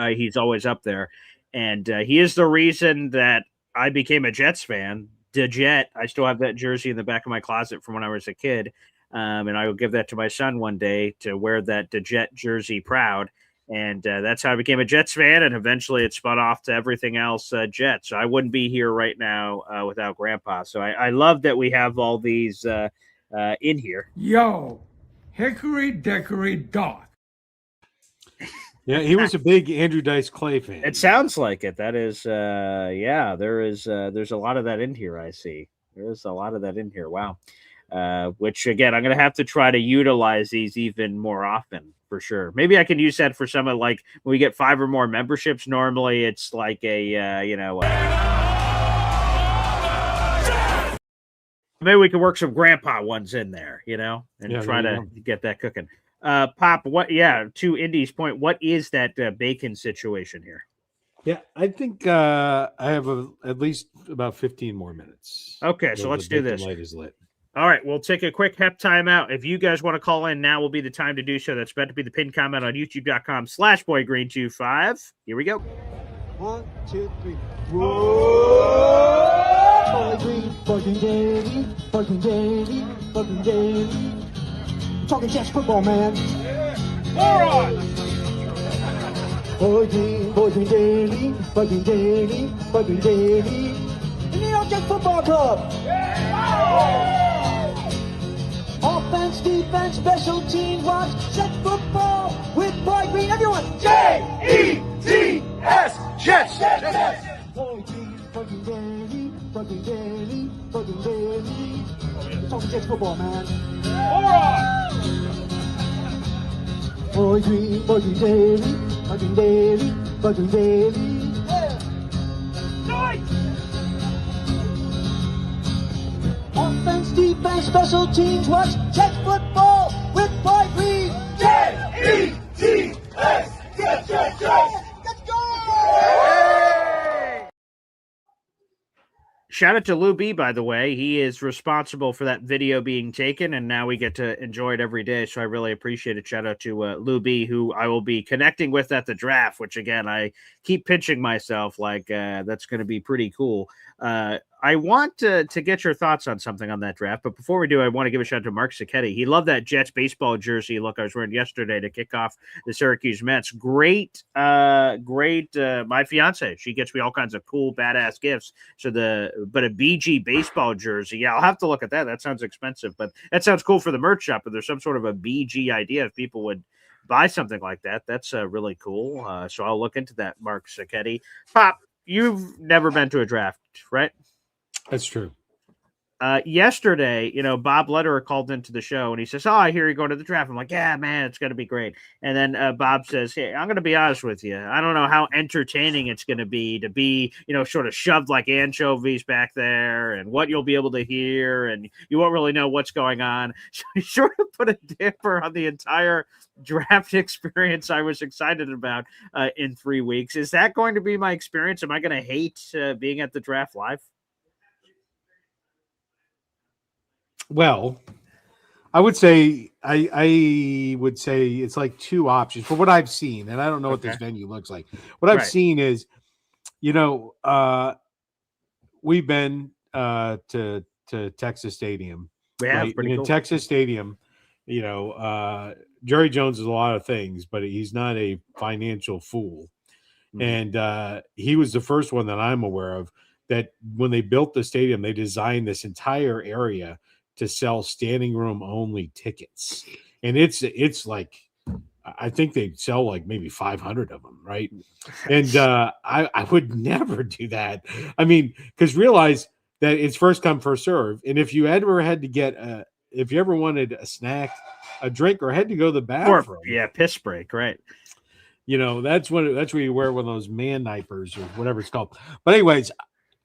He's always up there, and he is the reason that I became a Jets fan. The Jet. I still have that jersey in the back of my closet from when I was a kid, and I will give that to my son one day to wear that the Jet jersey proud. And that's how I became a Jets fan, and eventually it spun off to everything else Jets. So I wouldn't be here right now without Grandpa. So I love that we have all these in here. Yo, hickory dickory dock. Yeah, he was a big Andrew Dice Clay fan. It sounds like it. That is, yeah. There's a lot of that in here. I see. There's a lot of that in here. Wow. Which again, I'm gonna have to try to utilize these even more often for sure. Maybe I can use that for some of like when we get 5 or more memberships. Normally, it's like a maybe we can work some grandpa ones in there, and Yeah, try there to you get that cooking. Pop, what? Yeah, to Indy's point, what is that bacon situation here? Yeah, I think I have at least about 15 more minutes. Okay, so let's do bacon this. light is lit. All right, we'll take a quick hep time out. If you guys want to call in, now will be the time to do so. That's meant to be the pinned comment on youtube.com/boygreen25. Here we go. 1, 2, 3. Whoa! Boy Green, fucking daily, fucking daily, fucking daily. Talking Jets football, man. Boy Green daily, fucking daily, fucking daily. The New York Jets Football Club. Offense, defense, special teams, watch Jets football with Boy Green. Everyone, J-E-T-S, Jets, Jets. Boy Green, fucking daily, fucking daily, fucking daily. Talking Jets football, man. Boy Green, fucking daily, fucking daily, fucking daily. Offense, defense, special teams, watch Jets football with Boy Green. J-E-T-S, Jets, Jets, Jets. Let's go! Shout out to Lou B, by the way. He is responsible for that video being taken, and now we get to enjoy it every day. So I really appreciate it. Shout out to Lou B, who I will be connecting with at the draft, which, again, I keep pinching myself like that's going to be pretty cool. I want to get your thoughts on something on that draft, but before we do, I want to give a shout out to Mark Sacchetti. He loved that Jets baseball jersey look I was wearing yesterday to kick off the Syracuse Mets. Great. My fiance, she gets me all kinds of cool, badass gifts. But a BG baseball jersey, yeah, I'll have to look at that. That sounds expensive, but that sounds cool for the merch shop. If there's some sort of a BG idea, if people would buy something like that, that's really cool. So I'll look into that, Mark Sacchetti. Pop, you've never been to a draft, right? That's true. Yesterday, Bob Lederer called into the show and he says, "Oh, I hear you're going to the draft." I'm like, "Yeah, man, it's going to be great." And then Bob says, "Hey, I'm going to be honest with you. I don't know how entertaining it's going to be, sort of shoved like anchovies back there and what you'll be able to hear. And you won't really know what's going on." So he sort of put a damper on the entire draft experience I was excited about in 3 weeks. Is that going to be my experience? Am I going to hate being at the draft live? Well, I would say it's like two options for what I've seen, and I don't know what this venue looks like. What I've seen is, we've been to Texas Stadium. We have pretty cool. Texas Stadium, Jerry Jones is a lot of things, but he's not a financial fool. Mm-hmm. And he was the first one that I'm aware of that when they built the stadium, they designed this entire area to sell standing room only tickets. And it's like I think they sell like maybe 500 of them, right? And I would never do that. I mean, because realize that it's first come first serve, and if you ever had to get if you ever wanted a snack, a drink, or had to go to the bathroom, piss break, right? That's where you wear one of those man diapers or whatever it's called. But anyways,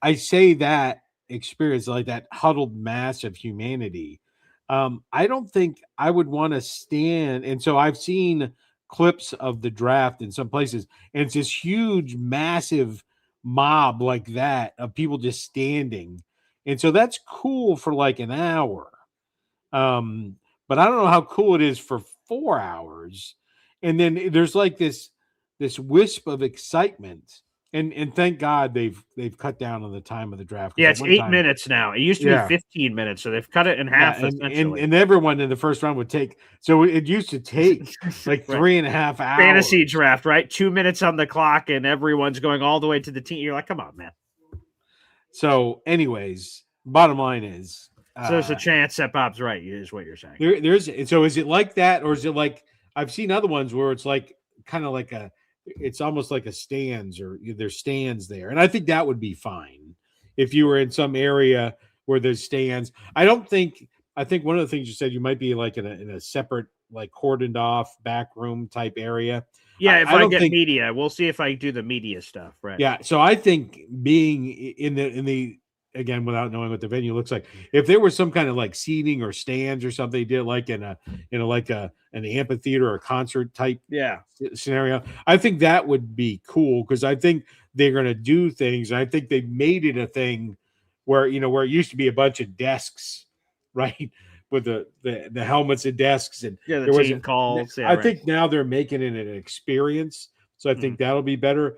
I say that experience, like that huddled mass of humanity. I don't think I would want to stand. And so I've seen clips of the draft in some places, and it's this huge, massive mob like that of people just standing. And so that's cool for like an hour. But I don't know how cool it is for 4 hours. And then there's like this wisp of excitement. And thank God they've cut down on the time of the draft. Yeah, it's 8 minutes now. It used to be 15 minutes, so they've cut it in half. And everyone in the first round would take. So it used to take like 3.5 hours. Fantasy draft, right? 2 minutes on the clock, and everyone's going all the way to the team. You're like, come on, man. So, anyways, bottom line is, so there's a chance that Bob's right. Is what you're saying. So is it like that, or is it like I've seen other ones where it's like kind of like it's almost like a stands, or there's stands there, and I think that would be fine if you were in some area where there's stands. I think one of the things you said, you might be like in a separate, like cordoned off back room type area. Yeah, if I get media, we'll see if I do the media stuff, right? Yeah, so I think being in the again, without knowing what the venue looks like, if there was some kind of like seating or stands or something, they did like in an amphitheater or concert type scenario, I think that would be cool, because I think they're going to do things. I think they made it a thing where it used to be a bunch of desks, right, with the helmets and desks, and the team calls. I think now they're making it an experience, so I think that'll be better.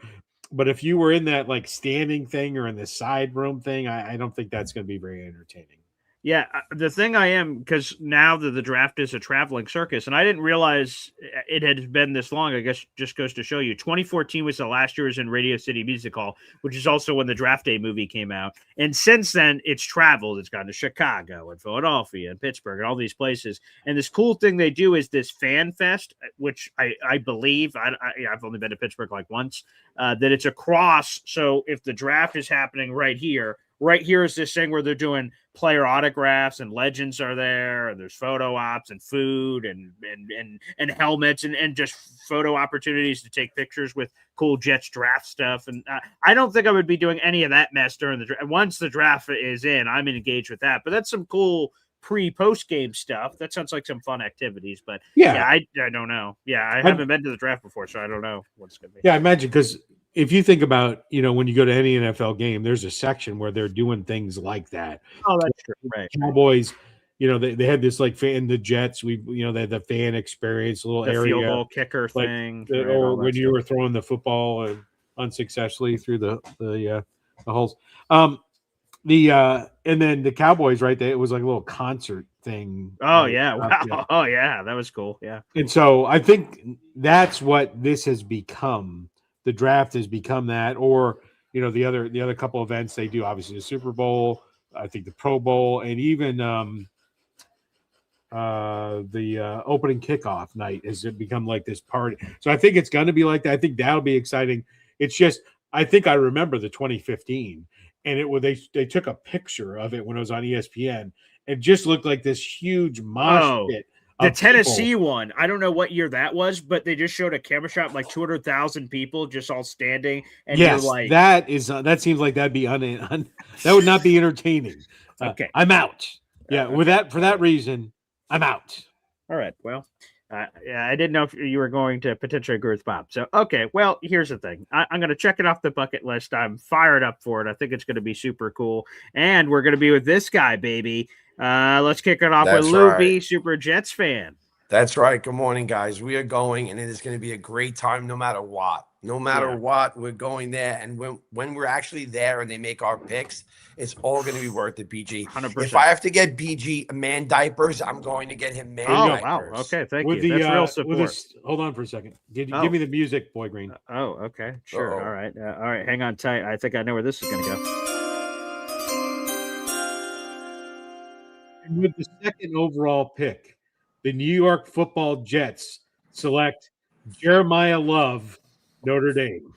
But if you were in that like standing thing or in the side room thing, I don't think that's going to be very entertaining. Yeah, the thing because now that the draft is a traveling circus, and I didn't realize it had been this long. I guess just goes to show you, 2014 was the last year was in Radio City Music Hall, which is also when the Draft Day movie came out. And since then, it's traveled. It's gone to Chicago and Philadelphia and Pittsburgh and all these places. And this cool thing they do is this fan fest, which I believe, I've only been to Pittsburgh like once, that it's across. So if the draft is happening right here is this thing where they're doing player autographs, and legends are there, and there's photo ops and food and helmets and just photo opportunities to take pictures with cool Jets draft stuff. And I don't think I would be doing any of that mess during the draft. Once the draft is in, I'm engaged with that. But that's some cool pre-post game stuff. That sounds like some fun activities. But I don't know. Yeah, I haven't been to the draft before, so I don't know what's going to be. Yeah, I imagine, because if you think about, when you go to any NFL game, there's a section where they're doing things like that. Oh, that's true. Right. Cowboys, they had this like fan, the Jets, they had the fan experience, a little the area, field goal kicker thing, or when you were throwing the football and unsuccessfully through the holes. And then the Cowboys, right? It was like a little concert thing. Oh yeah, wow. Oh yeah, that was cool. Yeah. And so I think that's what this has become. The draft has become that, or the other couple events they do, obviously the Super Bowl, I think the Pro Bowl, and even the opening kickoff night has become like this party. So I think it's going to be like that. I think that'll be exciting. It's just, I think I remember the 2015, and they took a picture of it when it was on ESPN. It just looked like this huge mosh pit. The Tennessee one, I don't know what year that was, but they just showed a camera shot of like 200,000 people just all standing. And yes, you're like, that seems like that'd be that would not be entertaining. Okay, I'm out. Yeah, for that reason, I'm out. All right. Well, I didn't know if you were going to potentially agree with Bob. So, okay. Well, here's the thing. I'm going to check it off the bucket list. I'm fired up for it. I think it's going to be super cool. And we're going to be with this guy, baby. Let's kick it off with Lou B, Super Jets fan. That's right. Good morning, guys. We are going, and it is going to be a great time no matter what. No matter what, we're going there. And when we're actually there and they make our picks, it's all going to be worth it, BG. 100%. If I have to get BG man diapers, I'm going to get him man diapers. Wow. Okay, thank you. That's real support. Hold on for a second. Give me the music, Boy Green. Okay. Sure. All right. All right. Hang on tight. I think I know where this is going to go. And with the second overall pick, the New York Football Jets select Jeremiah Love, Notre Dame.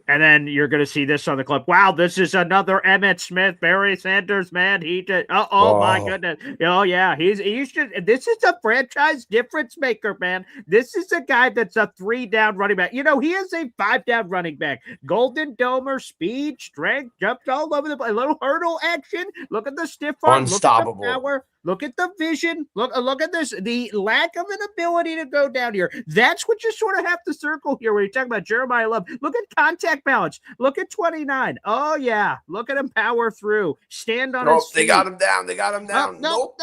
And then you're going to see this on the clip. Wow, this is another Emmitt Smith, Barry Sanders, man. He did. Oh my goodness. Oh yeah, he's just. This is a franchise difference maker, man. This is a guy that's a 3-down running back. You know, he is a 5-down running back. Golden Domer, speed, strength, jumped all over the place. A little hurdle action. Look at the stiff arm. Unstoppable. Look at the power. Look at the vision. Look at this. The lack of an ability to go down here. That's what you sort of have to circle here when you're talking about Jeremiah Love. Look at contact balance. Look at 29. Oh, yeah. Look at him power through. Stand on his feet. They got him down. They got him down. Nope.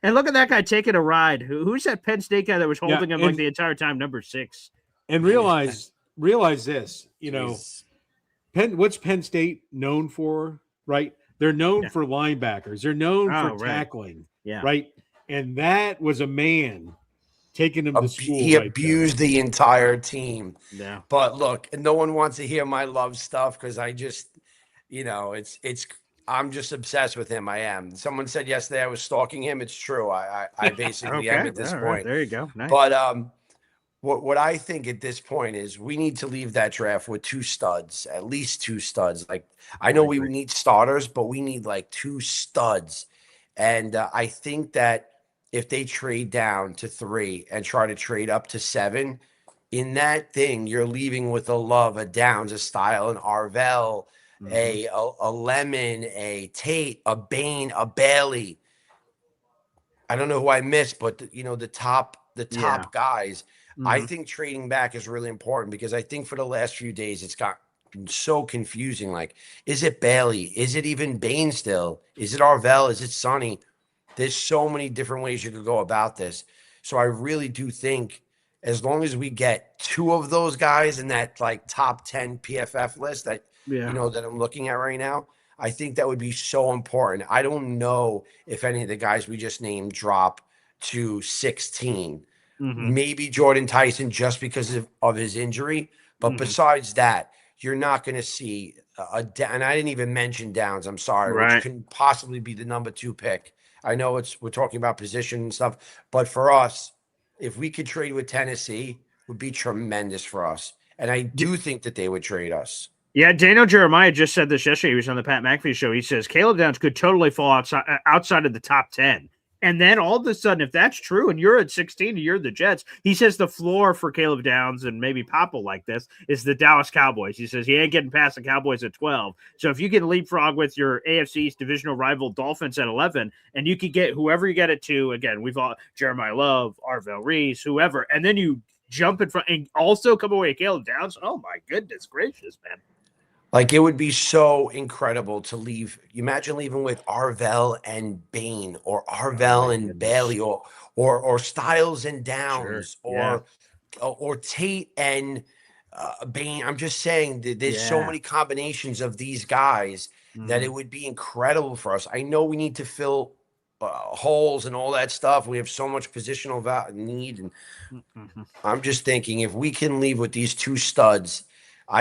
And look at that guy taking a ride. Who's that Penn State guy that was holding him like the entire time? Number 6. And realize this, you know, what's Penn State known for, right? They're known for linebackers. They're known for tackling, right? And that was a man taking him to school. He abused the entire team. Yeah. But look, no one wants to hear my love stuff because I just, you know, I'm just obsessed with him. I am. Someone said yesterday I was stalking him. It's true. I basically am at this point. Right. There you go. Nice. But what I think at this point is we need to leave that draft with 2 studs, at least 2 studs. Like I know we need starters, but we need like 2 studs. And I think that if they trade down to 3 and try to trade up to 7, in that thing, you're leaving with a Love, a Downs, a Style, an Arvell, a Lemon, a Tate, a Bain, a Bailey. I don't know who I missed, but the top guys. I think trading back is really important because I think for the last few days it's got so confusing. Like, is it Bailey? Is it even Bain still? Is it Arvell? Is it Sonny? There's so many different ways you could go about this. So I really do think as long as we get 2 of those guys in that like top 10 PFF list that that I'm looking at right now, I think that would be so important. I don't know if any of the guys we just named drop to 16. Maybe Jordan Tyson just because of his injury. But besides that, you're not going to see and I didn't even mention Downs. I'm sorry, which couldn't possibly be the number 2 pick. I know we're talking about position and stuff, but for us, if we could trade with Tennessee, it would be tremendous for us. And I do think that they would trade us. Yeah, Daniel Jeremiah just said this yesterday. He was on the Pat McAfee show. He says Caleb Downs could totally fall outside of the top 10. And then all of a sudden, if that's true, and you're at 16 and you're the Jets, he says the floor for Caleb Downs and maybe Papa like this is the Dallas Cowboys. He says he ain't getting past the Cowboys at 12. So if you can leapfrog with your AFC East divisional rival Dolphins at 11, and you could get whoever you get it to, again, we've all Jeremiah Love, Arvell Reese, whoever, and then you jump in front and also come away with Caleb Downs. Oh my goodness gracious, man. Like, it would be so incredible to leave. Imagine leaving with Arvell and Bain, or Arvell and Bailey, or Styles and Downs, or Tate and Bain. I'm just saying that there's so many combinations of these guys that it would be incredible for us. I know we need to fill holes and all that stuff. We have so much positional need, and I'm just thinking if we can leave with these 2 studs.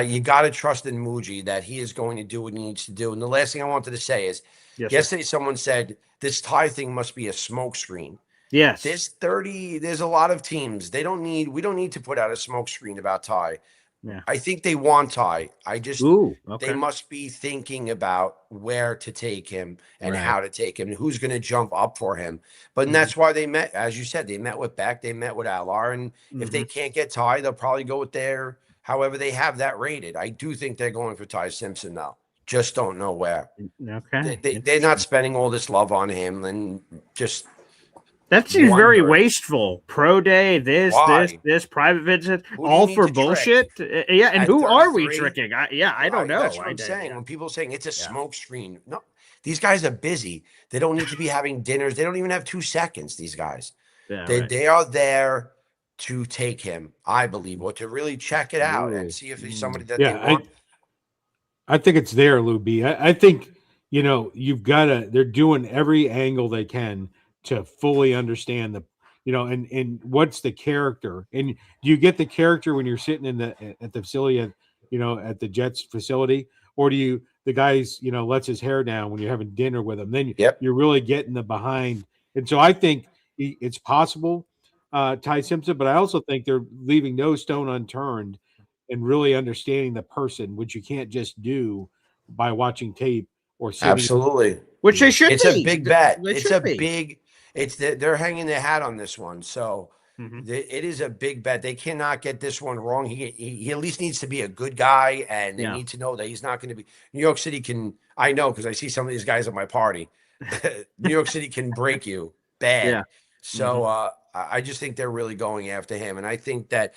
You got to trust in Muji that he is going to do what he needs to do. And the last thing I wanted to say is, yesterday someone said this tie thing must be a smokescreen. Yes. There's a lot of teams. We don't need to put out a smokescreen about Ty. Yeah. I think they want Ty. They must be thinking about where to take him and how to take him and who's going to jump up for him. But that's why they met, as you said, they met with Beck, they met with Alar. And if they can't get Ty, they'll probably go with however they have that rated. I do think they're going for Ty Simpson now. Just don't know where. Okay. They're not spending all this love on him and just. That seems very wasteful. Pro day, this private visit, all for bullshit. Yeah, and who are we tricking? I don't know. That's what I'm saying. When people are saying it's a smoke screen, no, these guys are busy. They don't need to be having dinners. They don't even have 2 seconds. These guys, they are there to take him, I believe, or to really check it out and see if he's somebody that they want. I think it's there, Lou B. I think, they're doing every angle they can to fully understand and what's the character. And do you get the character when you're sitting at the facility, at the Jets facility, or do the guy's, lets his hair down when you're having dinner with him? Then you're really getting the behind. And so I think it's possible. Ty Simpson, but I also think they're leaving no stone unturned and really understanding the person, which you can't just do by watching tape or sitting. Absolutely. Which they should It's be. a big bet. It It's should a be. big. They're hanging their hat on this one. So Mhm. it is a big bet. They cannot get this one wrong. He at least needs to be a good guy, and they Yeah. need to know that he's not going to be. New York City can. I know because I see some of these guys at my party. New York City can break you bad. Yeah. So I just think they're really going after him, and I think that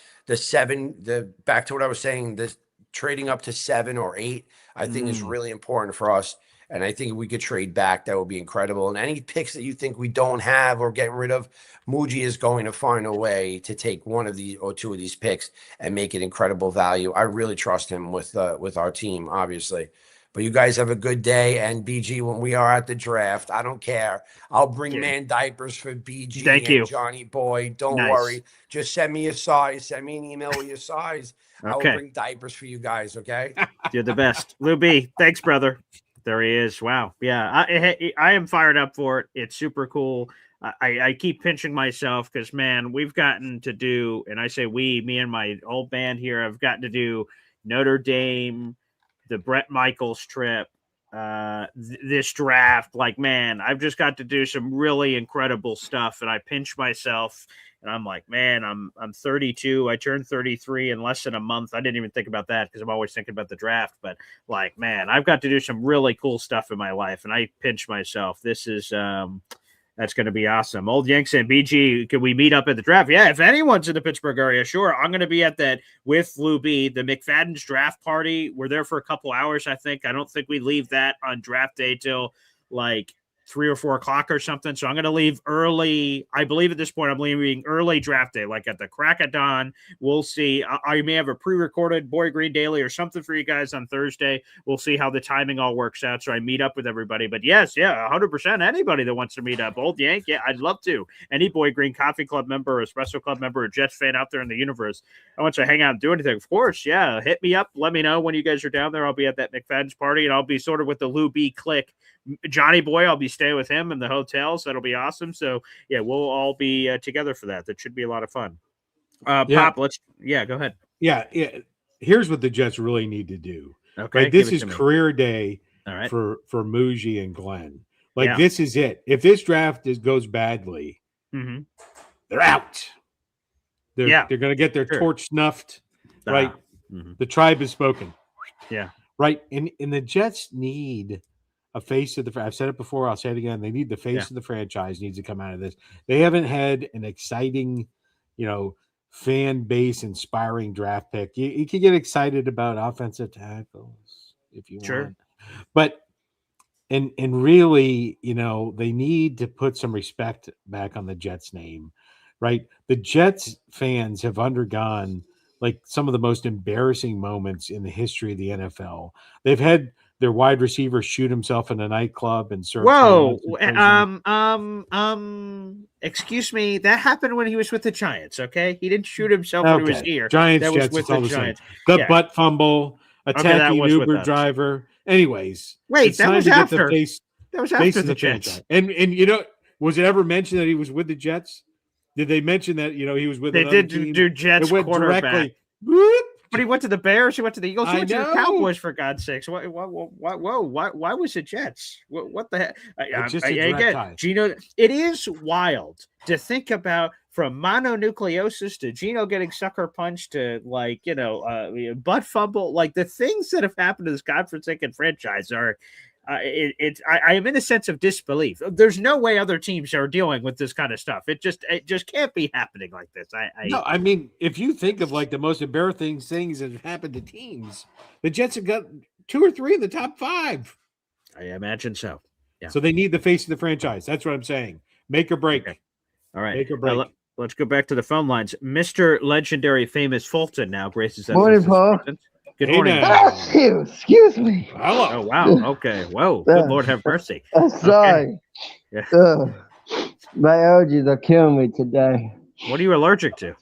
back to what I was saying, the trading up to 7 or 8, I think is really important for us. And I think if we could trade back, that would be incredible. And any picks that you think we don't have or getting rid of, Muji is going to find a way to take one of the or two of these picks and make it incredible value. I really trust him with our team, obviously. But you guys have a good day. And BG, when we are at the draft, I don't care. I'll bring man diapers for BG Thank you. and Johnny Boy. Don't Nice. worry. Just send me a size. Send me an email with your size. I will Okay. bring diapers for you guys, okay? You're the best. Lou B, thanks, brother. There he is. Wow. Yeah, I am fired up for it. It's super cool. I keep pinching myself because, man, we've gotten to do, and I say we, me and my old band here, have gotten to do Notre Dame, the Brett Michaels trip, this draft. Like, man, I've just got to do some really incredible stuff, and I pinch myself. And I'm like, man, I'm 32. I turned 33 in less than a month. I didn't even think about that because I'm always thinking about the draft. But like, man, I've got to do some really cool stuff in my life, and I pinch myself. This is that's going to be awesome. Old Yanks and BG, can we meet up at the draft? Yeah, if anyone's in the Pittsburgh area, sure. I'm going to be at that with Lou B, the McFadden's draft party. We're there for a couple hours, I think. I don't think we leave that on draft day till like 3 or 4 o'clock or something. So I'm going to leave early. I believe at this point I'm leaving early draft day, like at the crack of dawn. We'll see. I may have a pre-recorded Boy Green Daily or something for you guys on Thursday. We'll see how the timing all works out. So I meet up with everybody. But yes, yeah, 100%. Anybody that wants to meet up, Old Yank, yeah, I'd love to. Any Boy Green Coffee Club member, or Espresso Club member, or Jets fan out there in the universe, I want to hang out and do anything. Of course, yeah, hit me up. Let me know when you guys are down there. I'll be at that McFadden's party, and I'll be sort of with the Lou B clique. Johnny Boy, I'll be staying with him in the hotel, so that'll be awesome. So yeah, we'll all be together for that. That should be a lot of fun. Pop, go ahead. Yeah. Here's what the Jets really need to do. Okay, right? This is career day for Muji and Glenn. Like this is it. If this draft goes badly, they're out. They're going to get their torch snuffed. Right. The tribe has spoken. Yeah. Right. And the Jets need a face of the. I've said it before. I'll say it again. They need the face of the franchise needs to come out of this. They haven't had an exciting, fan base inspiring draft pick. You can get excited about offensive tackles if you want, but and really, they need to put some respect back on the Jets name, right? The Jets fans have undergone like some of the most embarrassing moments in the history of the NFL. They've had their wide receiver shoot himself in a nightclub and serve. Whoa, excuse me. That happened when he was with the Giants. Okay, he didn't shoot himself when he was here. Giants, that was Jets, with the the Giants. The butt fumble, attacking Uber us. driver. Anyways, wait, that was after. That was after the Jets. And was it ever mentioned that he was with the Jets? Did they mention that he was with? They did team? do Jets quarterback. Directly, but he went to the Bears. He went to the Eagles. He went to the Cowboys, for God's sakes. Why was it Jets? What the heck? Again, Geno, it is wild to think about, from mononucleosis to Geno getting sucker punched to butt fumble. Like, the things that have happened to this godforsaken franchise are. I am in a sense of disbelief. There's no way other teams are dealing with this kind of stuff. It just can't be happening like this. I mean, if you think of like the most embarrassing things that have happened to teams, the Jets have got 2 or 3 in the top 5. I imagine so. Yeah. So they need the face of the franchise. That's what I'm saying. Make or break. Okay. All right. Make or break. Let's go back to the phone lines. Mr. Legendary Famous Fulton now graces us. Morning, Paul. Good morning. Excuse me. Hello. Oh, wow. Okay. Whoa. Good Lord have mercy. Sorry. Okay. My allergies are killing me today. What are you allergic to?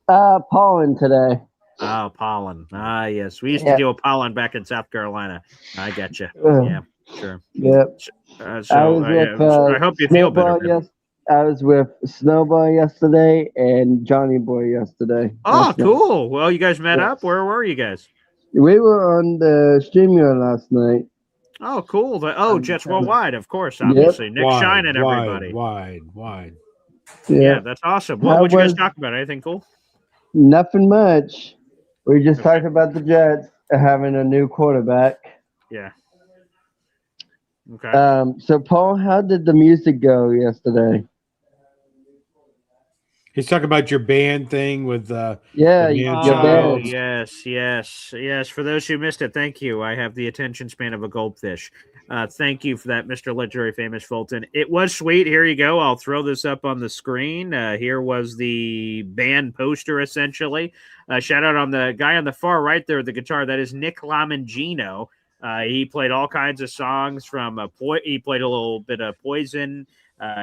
Pollen today. Oh, pollen. Ah, yes. We used to deal with pollen back in South Carolina. I get you. Yeah, sure. Yep. I hope you feel better. I was with Snowboy yesterday and Johnny Boy yesterday. Oh, last night. cool. Well, you guys met Yes. up. Where were you guys? We were on the StreamYard last night. Oh, cool. Jets Worldwide, of course, Yep. obviously. Nick Wide, Shine and wide, everybody. wide. Yeah, that's awesome. What How would you guys was- talk about? Anything cool? Nothing much. We just Okay. talked about the Jets having a new quarterback. Yeah. Okay. So Paul, how did the music go yesterday? He's talking about your band thing with Yeah, the your man band. child. Yes. For those who missed it, thank you. I have the attention span of a goldfish. Thank you for that, Mr. Legendary Famous Fulton. It was sweet. Here you go. I'll throw this up on the screen. Here was the band poster, essentially. Shout out on the guy on the far right there, the guitar. That is Nick Geno. He played all kinds of songs from he played a little bit of Poison.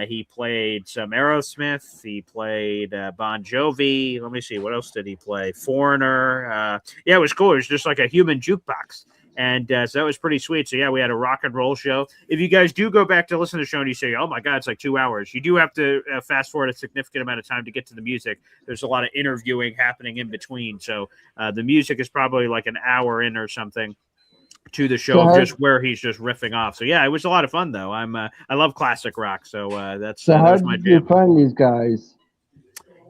He played some Aerosmith. He played Bon Jovi. Let me see. What else did he play? Foreigner. Yeah, it was cool. It was just like a human jukebox. And so that was pretty sweet. So, yeah, we had a rock and roll show. If you guys do go back to listen to the show and you say, oh, my God, it's like 2 hours, you do have to fast forward a significant amount of time to get to the music. There's a lot of interviewing happening in between. So the music is probably like an hour in or something to the show of just where he's just riffing off. So yeah, it was a lot of fun though. I love classic rock, so that's So how my did you jam. find these guys?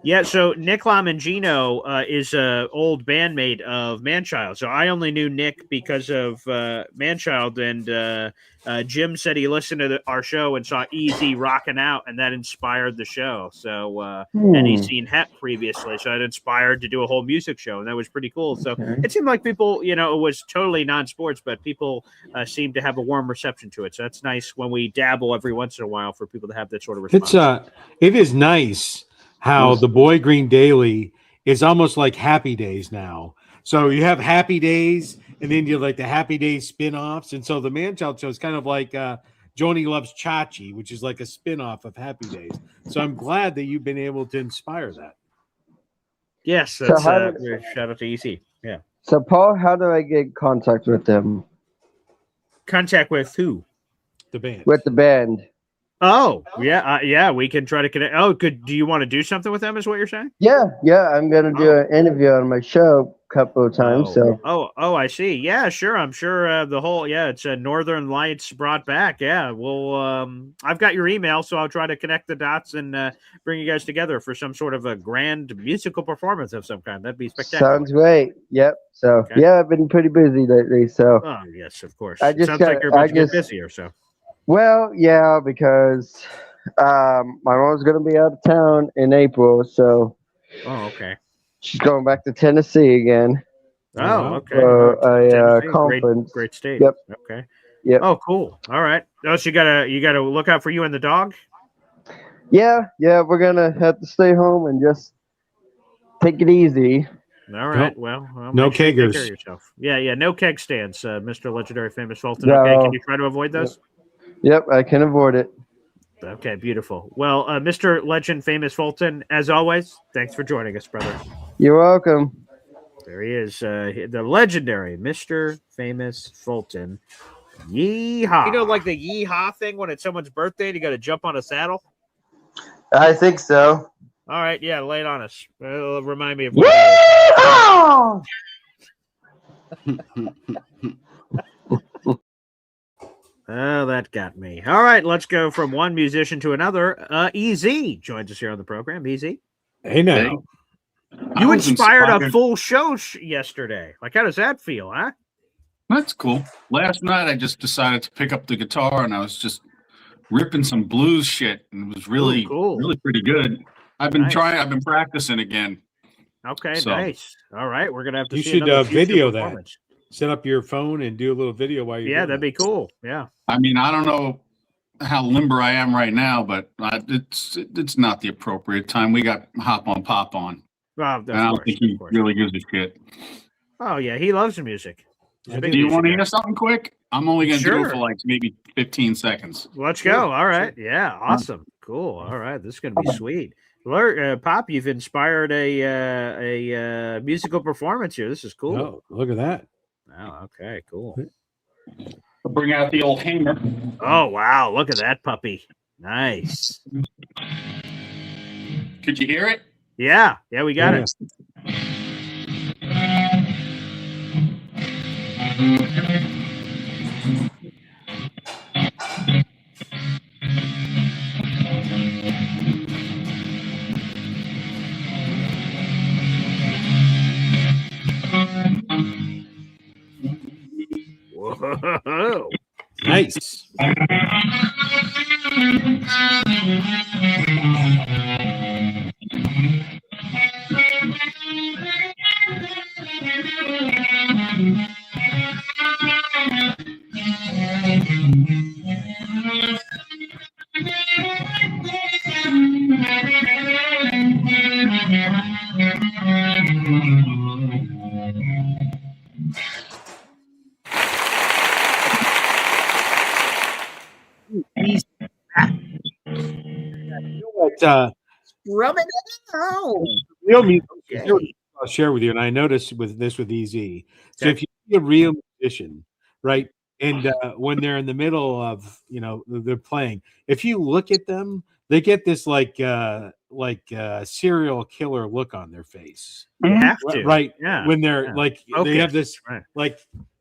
Yeah, so Nick Geno is an old bandmate of Manchild. So I only knew Nick because of Manchild, and Jim said he listened to our show and saw Easy rocking out, and that inspired the show. So and he's seen Hep previously, so it inspired to do a whole music show, and that was pretty cool. So it seemed like people, it was totally non-sports, but people seemed to have a warm reception to it. So that's nice when we dabble every once in a while for people to have that sort of response. It is nice how the Boy Green Daily is almost like Happy Days now. So you have Happy Days, and then you like the Happy Days spin-offs. And so the Manchild show is kind of like Joni Loves Chachi, which is like a spin-off of Happy Days. So I'm glad that you've been able to inspire that. Yes, that's shout out to EC. Yeah. So Paul, how do I get contact with them? Contact with who? The band. With the band. Oh, yeah, we can try to connect. Oh, do you want to do something with them, is what you're saying? Yeah, I'm gonna do an interview on my show a couple of times. I see. Yeah, sure. I'm sure the whole it's Northern Lights brought back. Yeah, well, I've got your email, so I'll try to connect the dots and bring you guys together for some sort of a grand musical performance of some kind. That'd be spectacular. Sounds great. Yep. So I've been pretty busy lately. So yes, of course. I just sounds like you're about to get busier. So. Well, yeah, because my mom's going to be out of town in April, so okay. She's going back to Tennessee again. Oh, okay. For a conference. Great state. Yep. Okay. Yep. Oh, cool. All right. Oh, so you gotta look out for you and the dog? Yeah, we're gonna have to stay home and just take it easy. All right. Well, no make sure you keggers. take care of yourself. Yeah. No keg stands, Mr. Legendary Famous Fulton. No. Okay. Can you try to avoid those? Yep, I can avoid it. Okay, beautiful. Well, Mr. Legend Famous Fulton, as always, thanks for joining us, brother. You're welcome. There he is, the legendary Mr. Famous Fulton. Yeehaw. Like the yeehaw thing when it's someone's birthday and you got to jump on a saddle? I think so. All right, yeah, lay it on us. It'll remind me of Yeehaw! Oh, that got me. All right, let's go from one musician to another. EZ joins us here on the program. EZ. Hey, now. You inspired a full show yesterday. Like, how does that feel, huh? That's cool. Last night, I just decided to pick up the guitar, and I was just ripping some blues shit, and it was really, really pretty good. I've been I've been practicing again. Okay, nice. All right, we're gonna have to. You see should video that. Set up your phone and do a little video while you're. Yeah, that'd be cool. Yeah. I mean, I don't know how limber I am right now, but it's not the appropriate time. We got hop on, pop on. Well, and I don't think he really gives a shit. Oh yeah, he loves the music. Do you want to hear something quick? I'm only going to do it for like maybe 15 seconds. Let's go. All right. Yeah. Awesome. Cool. All right. This is going to be sweet. Pop, you've inspired a musical performance here. This is cool. Oh, look at that. Oh, okay. Cool. I'll bring out the old hammer. Oh, wow. Look at that puppy. Nice. Could you hear it? Yeah, we got it. Whoa. Nice. Rub it out. Real music. I'll share with you, and I noticed with EZ. So if you see a real musician, right, and when they're in the middle of, they're playing, if you look at them, they get this like serial killer look on their face. You have to, right? Yeah. When they're Okay. they have this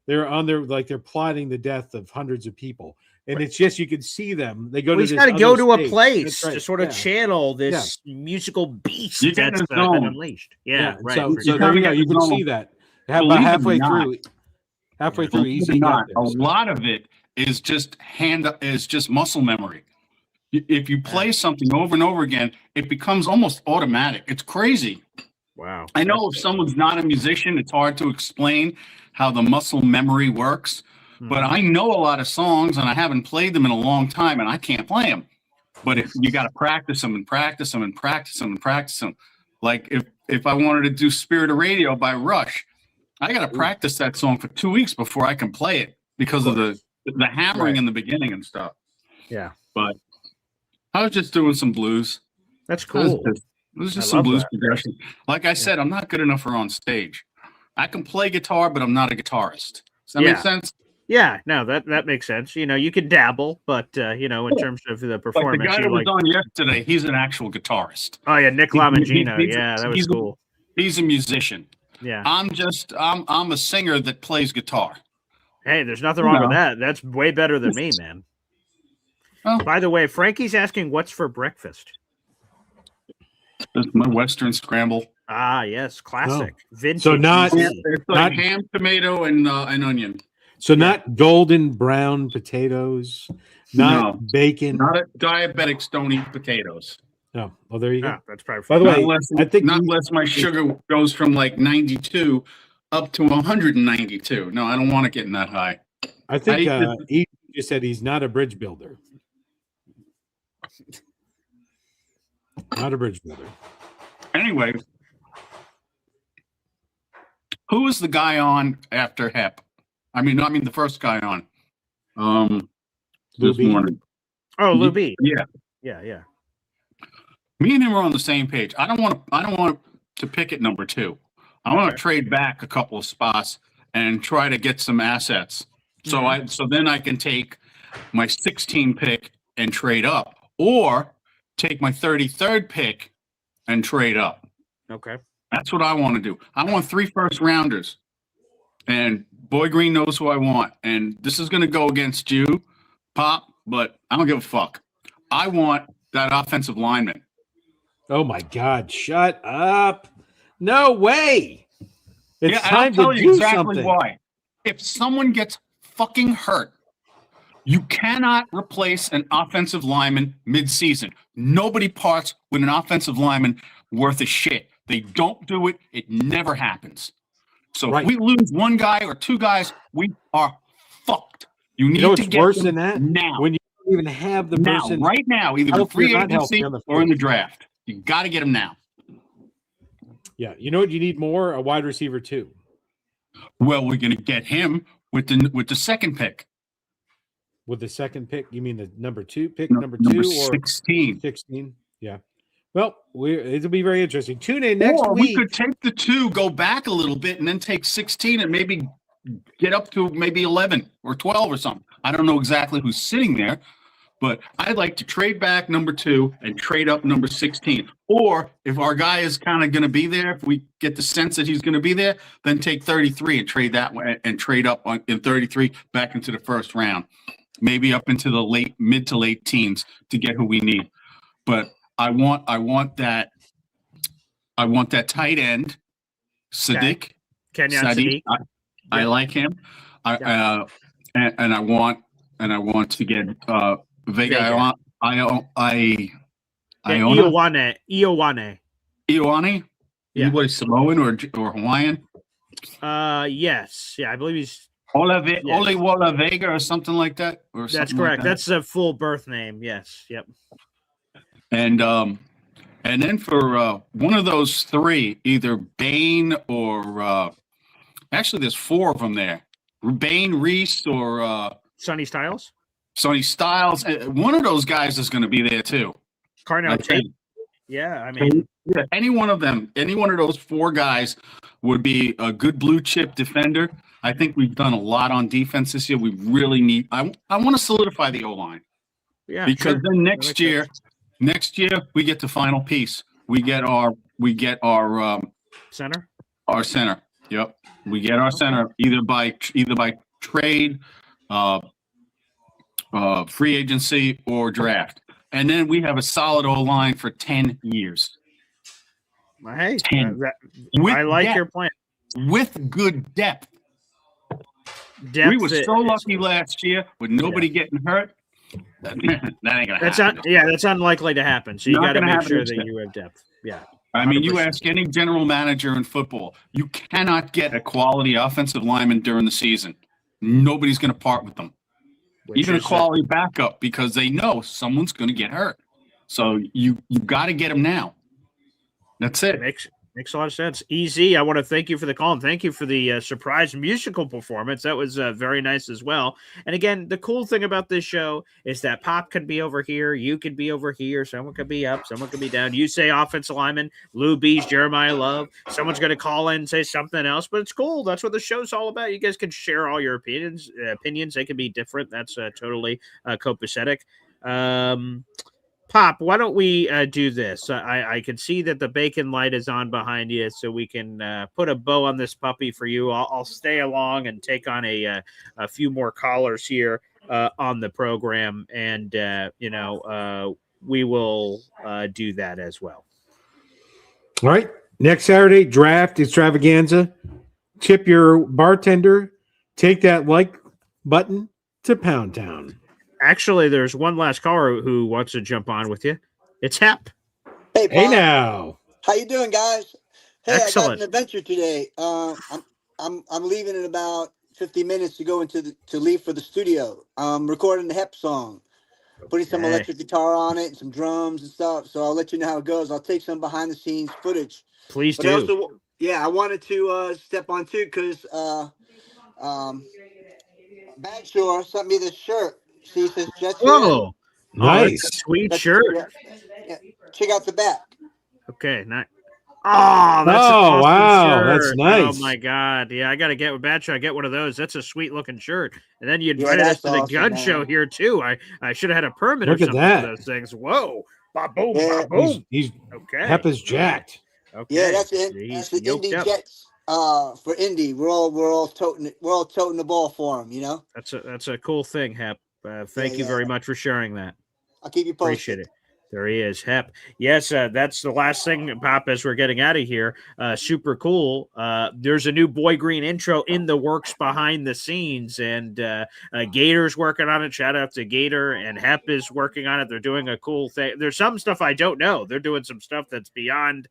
they're on their they're plotting the death of hundreds of people. And it's just, you can see them. They go to he's this got to go to other a stage. place That's right. to sort of channel this musical beast You get that's in a zone. been unleashed. Yeah, right. So there you go. You can see that. About halfway through, Believe it or not, a lot of it is just muscle memory. If you play something over and over again, it becomes almost automatic. It's crazy. Wow. I know if someone's not a musician, it's hard to explain how the muscle memory works. But I know a lot of songs, and I haven't played them in a long time, and I can't play them. But if you got to practice them and practice them and practice them and practice them, like if I wanted to do "Spirit of Radio" by Rush, I got to practice that song for 2 weeks before I can play it because of the hammering in the beginning and stuff. Yeah. But I was just doing some blues. That's cool. It was just some blues progression. Like I said, I'm not good enough for on stage. I can play guitar, but I'm not a guitarist. Does that make sense? Yeah, no, that makes sense. You can dabble, but in terms of the performance, like the guy that was on yesterday, he's an actual guitarist. Oh yeah, Nick Lamangino. Yeah, that was cool. He's a musician. Yeah, I'm a singer that plays guitar. Hey, there's nothing wrong with that. That's way better than me, man. Oh. By the way, Frankie's asking what's for breakfast. That's my Western scramble. Ah, yes, classic. Vintage. So it's like ham, tomato, and onion. So not golden brown potatoes, not bacon. Not diabetics don't eat potatoes. No. Oh, there you go. That's probably. By the way, I think not unless my sugar goes from like 92 up to 192. No, I don't want to get in that high. I think he just said he's not a bridge builder. Not a bridge builder. Anyway, who was the guy on after Hep? I mean the first guy on. This morning. Oh, Lou B. Yeah. Yeah. Me and him are on the same page. I don't want to pick at number 2. I want to trade back a couple of spots and try to get some assets. So then I can take my 16 pick and trade up, or take my 33rd pick and trade up. Okay. That's what I want to do. I want 3 first rounders. And Boy Green knows who I want. And this is going to go against you, Pop, but I don't give a fuck. I want that offensive lineman. Oh, my God. Shut up. No way. It's time I'll tell to you do exactly something. why. If someone gets fucking hurt, you cannot replace an offensive lineman mid-season. Nobody parts with an offensive lineman worth a shit. They don't do it. It never happens. So if we lose one guy or 2 guys, we are fucked. You need to get worse them than that now. when you don't even have the person right now, either in free agency or in the draft. You got to get them now. Yeah, you know what you need more? A wide receiver too. Well, we're going to get him with the second pick. With the second pick, you mean the number 2 pick, No, number number 2 or 16? 16. Yeah. Well, it'll be very interesting. Tune in next or week. We could take the 2, go back a little bit, and then take 16 and maybe get up to maybe 11 or 12 or something. I don't know exactly who's sitting there, But I'd like to trade back number 2 and trade up number 16. Or if our guy is kind of going to be there, if we get the sense that he's going to be there, then take 33 and trade that way and trade up in 33 back into the first round, maybe up into the mid to late teens to get who we need. But I want that tight end, Sadiq. Kenyon Sadiq. I like him. And I want to get Vega. Ioane. Ioane? Yeah. What is Samoan or Hawaiian? Yes. Yeah, I believe he's Olewala Vega or something like that. That's correct. That's a full birth name. Yes. Yep. And then for one of those 3, either Bain or actually there's 4 of them there. Bain, Reese, or Sonny Styles. Sonny Styles. One of those guys is going to be there too. Carnell Tate. Yeah, I mean, any one of them, any one of those 4 guys would be a good blue chip defender. I think we've done a lot on defense this year. We really need. I want to solidify the O-line. Yeah, because sure. then next year we get the final piece. We get our center. Our center. Yep, we get our center either by trade, free agency, or draft, and then we have a solid O-line for 10 years. Hey, 10. I like depth, your plan with good depth. We were so lucky last year with nobody getting hurt. That ain't gonna happen. That's unlikely to happen. So you got to make sure that you have depth. Yeah. 100%. I mean, you ask any general manager in football, you cannot get a quality offensive lineman during the season. Nobody's going to part with them. Even a quality backup, because they know someone's going to get hurt. So you got to get them now. That's it. Makes a lot of sense. Easy. I want to thank you for the call and thank you for the surprise musical performance. That was very nice as well. And again, the cool thing about this show is that Pop could be over here, you could be over here, someone could be up, someone could be down. You say offensive lineman, Lou B's, Jeremiah Love. Someone's going to call in and say something else, but it's cool. That's what the show's all about. You guys can share all your opinions. They can be different. That's totally copacetic. Pop, why don't we do this? I can see that the bacon light is on behind you, so we can put a bow on this puppy for you. I'll stay along and take on a few more callers here on the program, and we will do that as well. All right. Next Saturday, draft extravaganza. Tip your bartender. Take that like button to Pound Town. Actually, there's one last caller who wants to jump on with you. It's Hep. Hey, Bob. Hey now. How you doing, guys? Hey, Excellent. I got an adventure today. I'm leaving in about 50 minutes to go to leave for the studio. I'm recording the Hep song, putting some electric guitar on it and some drums and stuff. So I'll let you know how it goes. I'll take some behind the scenes footage. Please do. Also, I wanted to step on too because Bagshore sent me this shirt. See, it says Jets. Whoa, nice, sweet shirt. Yeah. Check out the back. Okay, nice. Oh, that's awesome wow, shirt. that's nice. Oh my god, yeah, I got to get with Bad Shot. Get one of those. That's a sweet looking shirt. And then you invited us to the gun show here too. I should have had a permit or something for those things. Whoa, ba boom, ba boom. He's okay. Hep is jacked. Okay. Yeah, that's the Indy Jets. For Indy, we're all toting the ball for him. You know. That's a cool thing, Hep. Thank you very much for sharing that. I'll keep you posted. Appreciate it. There he is, Hep. Yes, that's the last thing, Pop, as we're getting out of here. Super cool. There's a new Boy Green intro in the works behind the scenes, and Gator's working on it. Shout out to Gator, and Hep is working on it. They're doing a cool thing. There's some stuff I don't know. They're doing some stuff that's beyond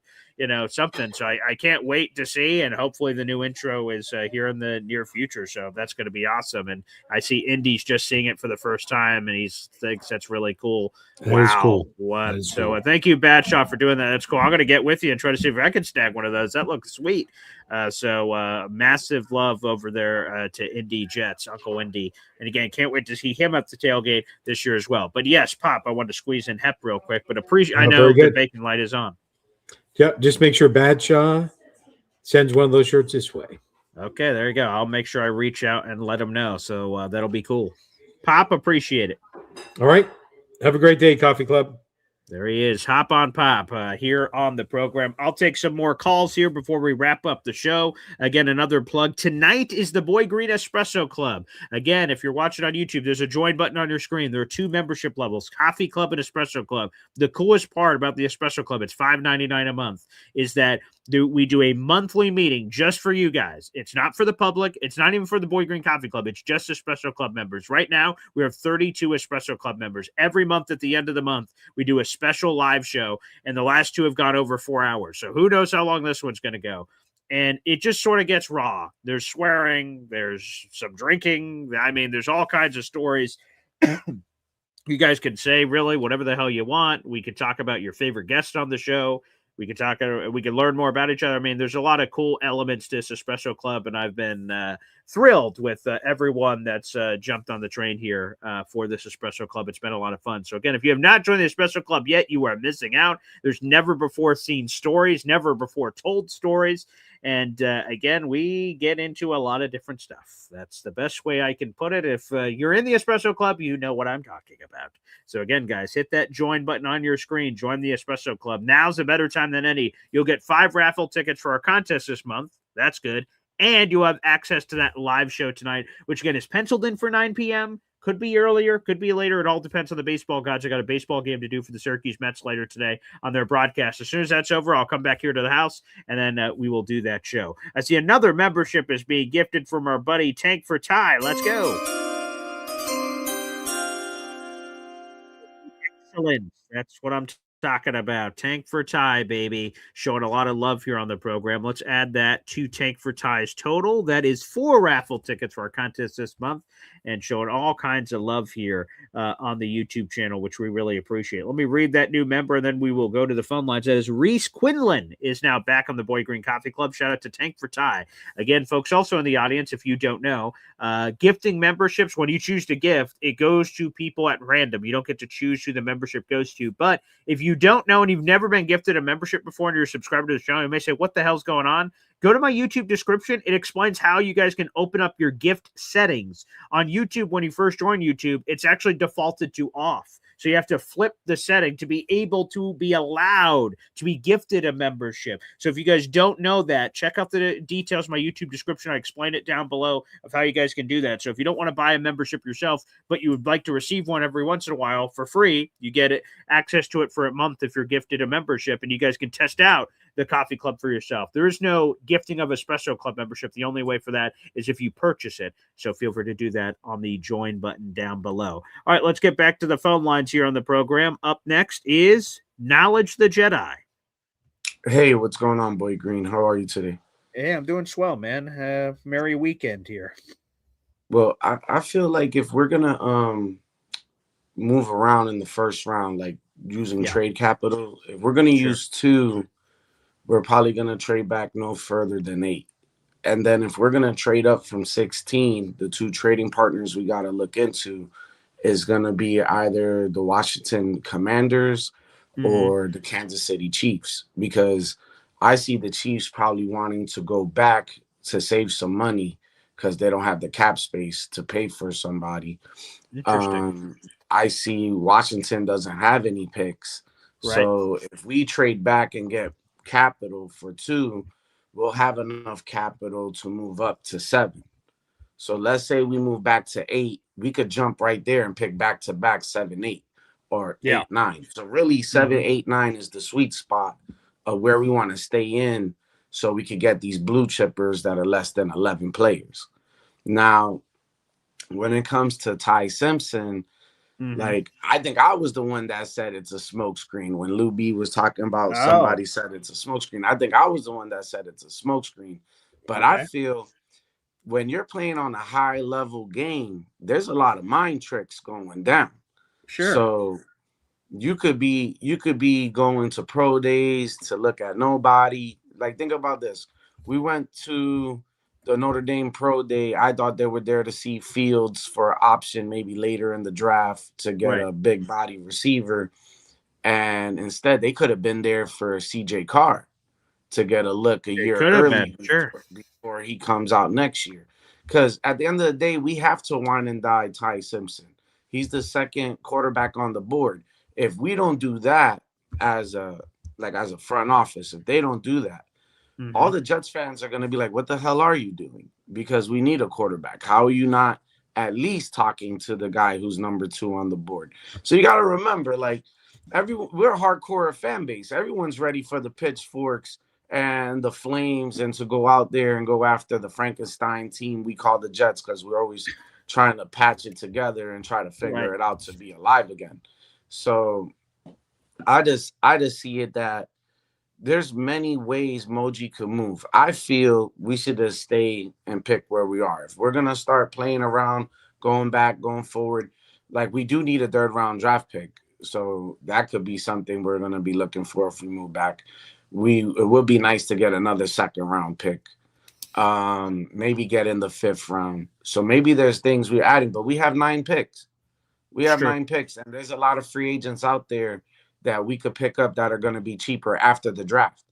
something. So I can't wait to see, and hopefully the new intro is here in the near future. So that's going to be awesome. And I see Indy's just seeing it for the first time, and he thinks that's really cool. That is cool. What? So thank you, Bad Shot, for doing that. That's cool. I'm going to get with you and try to see if I can snag one of those. That looks sweet. Massive love over there to Indy Jets, Uncle Indy. And again, can't wait to see him at the tailgate this year as well. But yes, Pop, I wanted to squeeze in Hep real quick, but I know the bacon light is on. Yep, just make sure Badshaw sends one of those shirts this way. Okay, there you go. I'll make sure I reach out and let him know. So that'll be cool. Pop, appreciate it. All right. Have a great day, Coffee Club. There he is. Hop on Pop here on the program. I'll take some more calls here before we wrap up the show. Again, another plug. Tonight is the Boy Green Espresso Club. Again, if you're watching on YouTube, there's a join button on your screen. There are 2 membership levels, Coffee Club and Espresso Club. The coolest part about the Espresso Club, it's $5.99 a month, is that we do a monthly meeting just for you guys. It's not for the public. It's not even for the Boy Green Coffee Club. It's just Espresso Club members. Right now, we have 32 Espresso Club members. Every month at the end of the month, we do a special live show, and the last 2 have gone over 4 hours. So who knows how long this one's going to go. And it just sort of gets raw. There's swearing. There's some drinking. I mean, there's all kinds of stories. You guys can say really whatever the hell you want. We could talk about your favorite guest on the show. We could learn more about each other. I mean, there's a lot of cool elements to this Espresso Club, and I've been thrilled with everyone that's jumped on the train here for this Espresso Club. It's been a lot of fun. So again, if you have not joined the Espresso Club yet, you are missing out. There's never before seen stories, never before told stories. And again, we get into a lot of different stuff. That's the best way I can put it. If you're in the Espresso Club, you know what I'm talking about. So again, guys, hit that join button on your screen. Join the Espresso Club. Now's a better time than any. You'll get 5 raffle tickets for our contest this month. That's good. And you'll have access to that live show tonight, which again is penciled in for 9 p.m. Could be earlier, could be later. It all depends on the baseball gods. I got a baseball game to do for the Syracuse Mets later today on their broadcast. As soon as that's over, I'll come back here to the house, and then we will do that show. I see another membership is being gifted from our buddy Tank for Ty. Let's go. Excellent. That's what I'm talking about. Tank for Ty, baby. Showing a lot of love here on the program. Let's add that to Tank for Ty's total. That is 4 raffle tickets for our contest this month, and showing all kinds of love here on the YouTube channel, which we really appreciate. Let me read that new member, and then we will go to the phone lines. That is Reese Quinlan is now back on the Boy Green Coffee Club. Shout out to Tank for Ty. Again, folks, also in the audience, if you don't know, gifting memberships, when you choose to gift, it goes to people at random. You don't get to choose who the membership goes to. But if you don't know and you've never been gifted a membership before and you're a subscriber to the channel, you may say, what the hell's going on? Go to my YouTube description. It explains how you guys can open up your gift settings. On YouTube, when you first join YouTube, it's actually defaulted to off. So you have to flip the setting to be able to be allowed to be gifted a membership. So if you guys don't know that, check out the details in my YouTube description. I explain it down below of how you guys can do that. So if you don't want to buy a membership yourself, but you would like to receive one every once in a while for free, you get it access to it for a month if you're gifted a membership, and you guys can test out the coffee club for yourself. There is no gifting of Espresso Club membership. The only way for that is if you purchase it. So feel free to do that on the join button down below. All right, let's get back to the phone lines here on the program. Up next is Knowledge the Jedi. Hey, what's going on, Boy Green? How are you today? Hey, I'm doing swell, man. Merry weekend here. Well, I feel like if we're gonna move around in the first round, like using trade capital, if we're gonna use 2, we're probably gonna trade back no further than 8. And then if we're gonna trade up from 16, the 2 trading partners we gotta look into is gonna be either the Washington Commanders or the Kansas City Chiefs, because I see the Chiefs probably wanting to go back to save some money because they don't have the cap space to pay for somebody. I see Washington doesn't have any picks. Right. So if we trade back and get capital for 2, we'll have enough capital to move up to 7. So let's say we move back to 8, we could jump right there and pick back to back 7, 8 or 8, 9. So really 7, 8, 9 is the sweet spot of where we want to stay in, so we could get these blue chippers that are less than 11 players. Now, when it comes to Ty Simpson, like, I think I was the one that said it's a smokescreen. When Lou B was talking about somebody said it's a smokescreen, I think I was the one that said it's a smokescreen. But I feel when you're playing on a high level game, there's a lot of mind tricks going down. Sure. So you could be going to pro days to look at nobody. Like, think about this. We went to the Notre Dame pro day. I thought they were there to see Fields for option maybe later in the draft to get a big body receiver. And instead they could have been there for CJ Carr to get a look a year early before he comes out next year. Because at the end of the day, we have to wine and dine Ty Simpson. He's the second quarterback on the board. If we don't do that as a front office, if they don't do that, all the Jets fans are going to be like, what the hell are you doing? Because we need a quarterback. How are you not at least talking to the guy who's number 2 on the board? So you got to remember, like, we're a hardcore fan base. Everyone's ready for the pitchforks and the flames and to go out there and go after the Frankenstein team we call the Jets, because we're always trying to patch it together and try to figure it out to be alive again. So I just see it that there's many ways Moji could move. I feel we should just stay and pick where we are. If we're going to start playing around, going back, going forward, like, we do need a 3rd round draft pick. So that could be something we're going to be looking for if we move back. It would be nice to get another 2nd round pick. Maybe get in the 5th round. So maybe there's things we're adding, but we have 9 picks. We have 9 picks, and there's a lot of free agents out there that we could pick up that are going to be cheaper after the draft.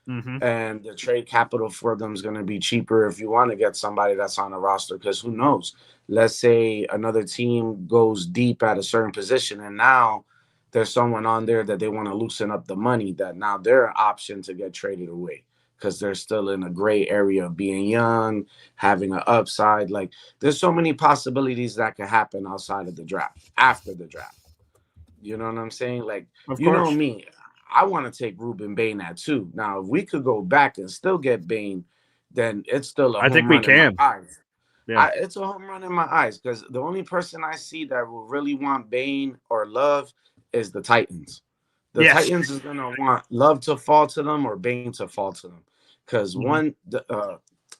And the trade capital for them is going to be cheaper if you want to get somebody that's on the roster, because who knows? Let's say another team goes deep at a certain position, and now there's someone on there that they want to loosen up the money, that now they're an option to get traded away because they're still in a gray area of being young, having an upside. Like, there's so many possibilities that could happen outside of the draft, after the draft. You know what I'm saying? Like, you know me, I want to take Ruben Bain at 2. Now, if we could go back and still get Bain, then it's still a home run in my eyes. Yeah. It's a home run in my eyes, because the only person I see that will really want Bain or Love is the Titans. The Titans is going to want Love to fall to them or Bain to fall to them, because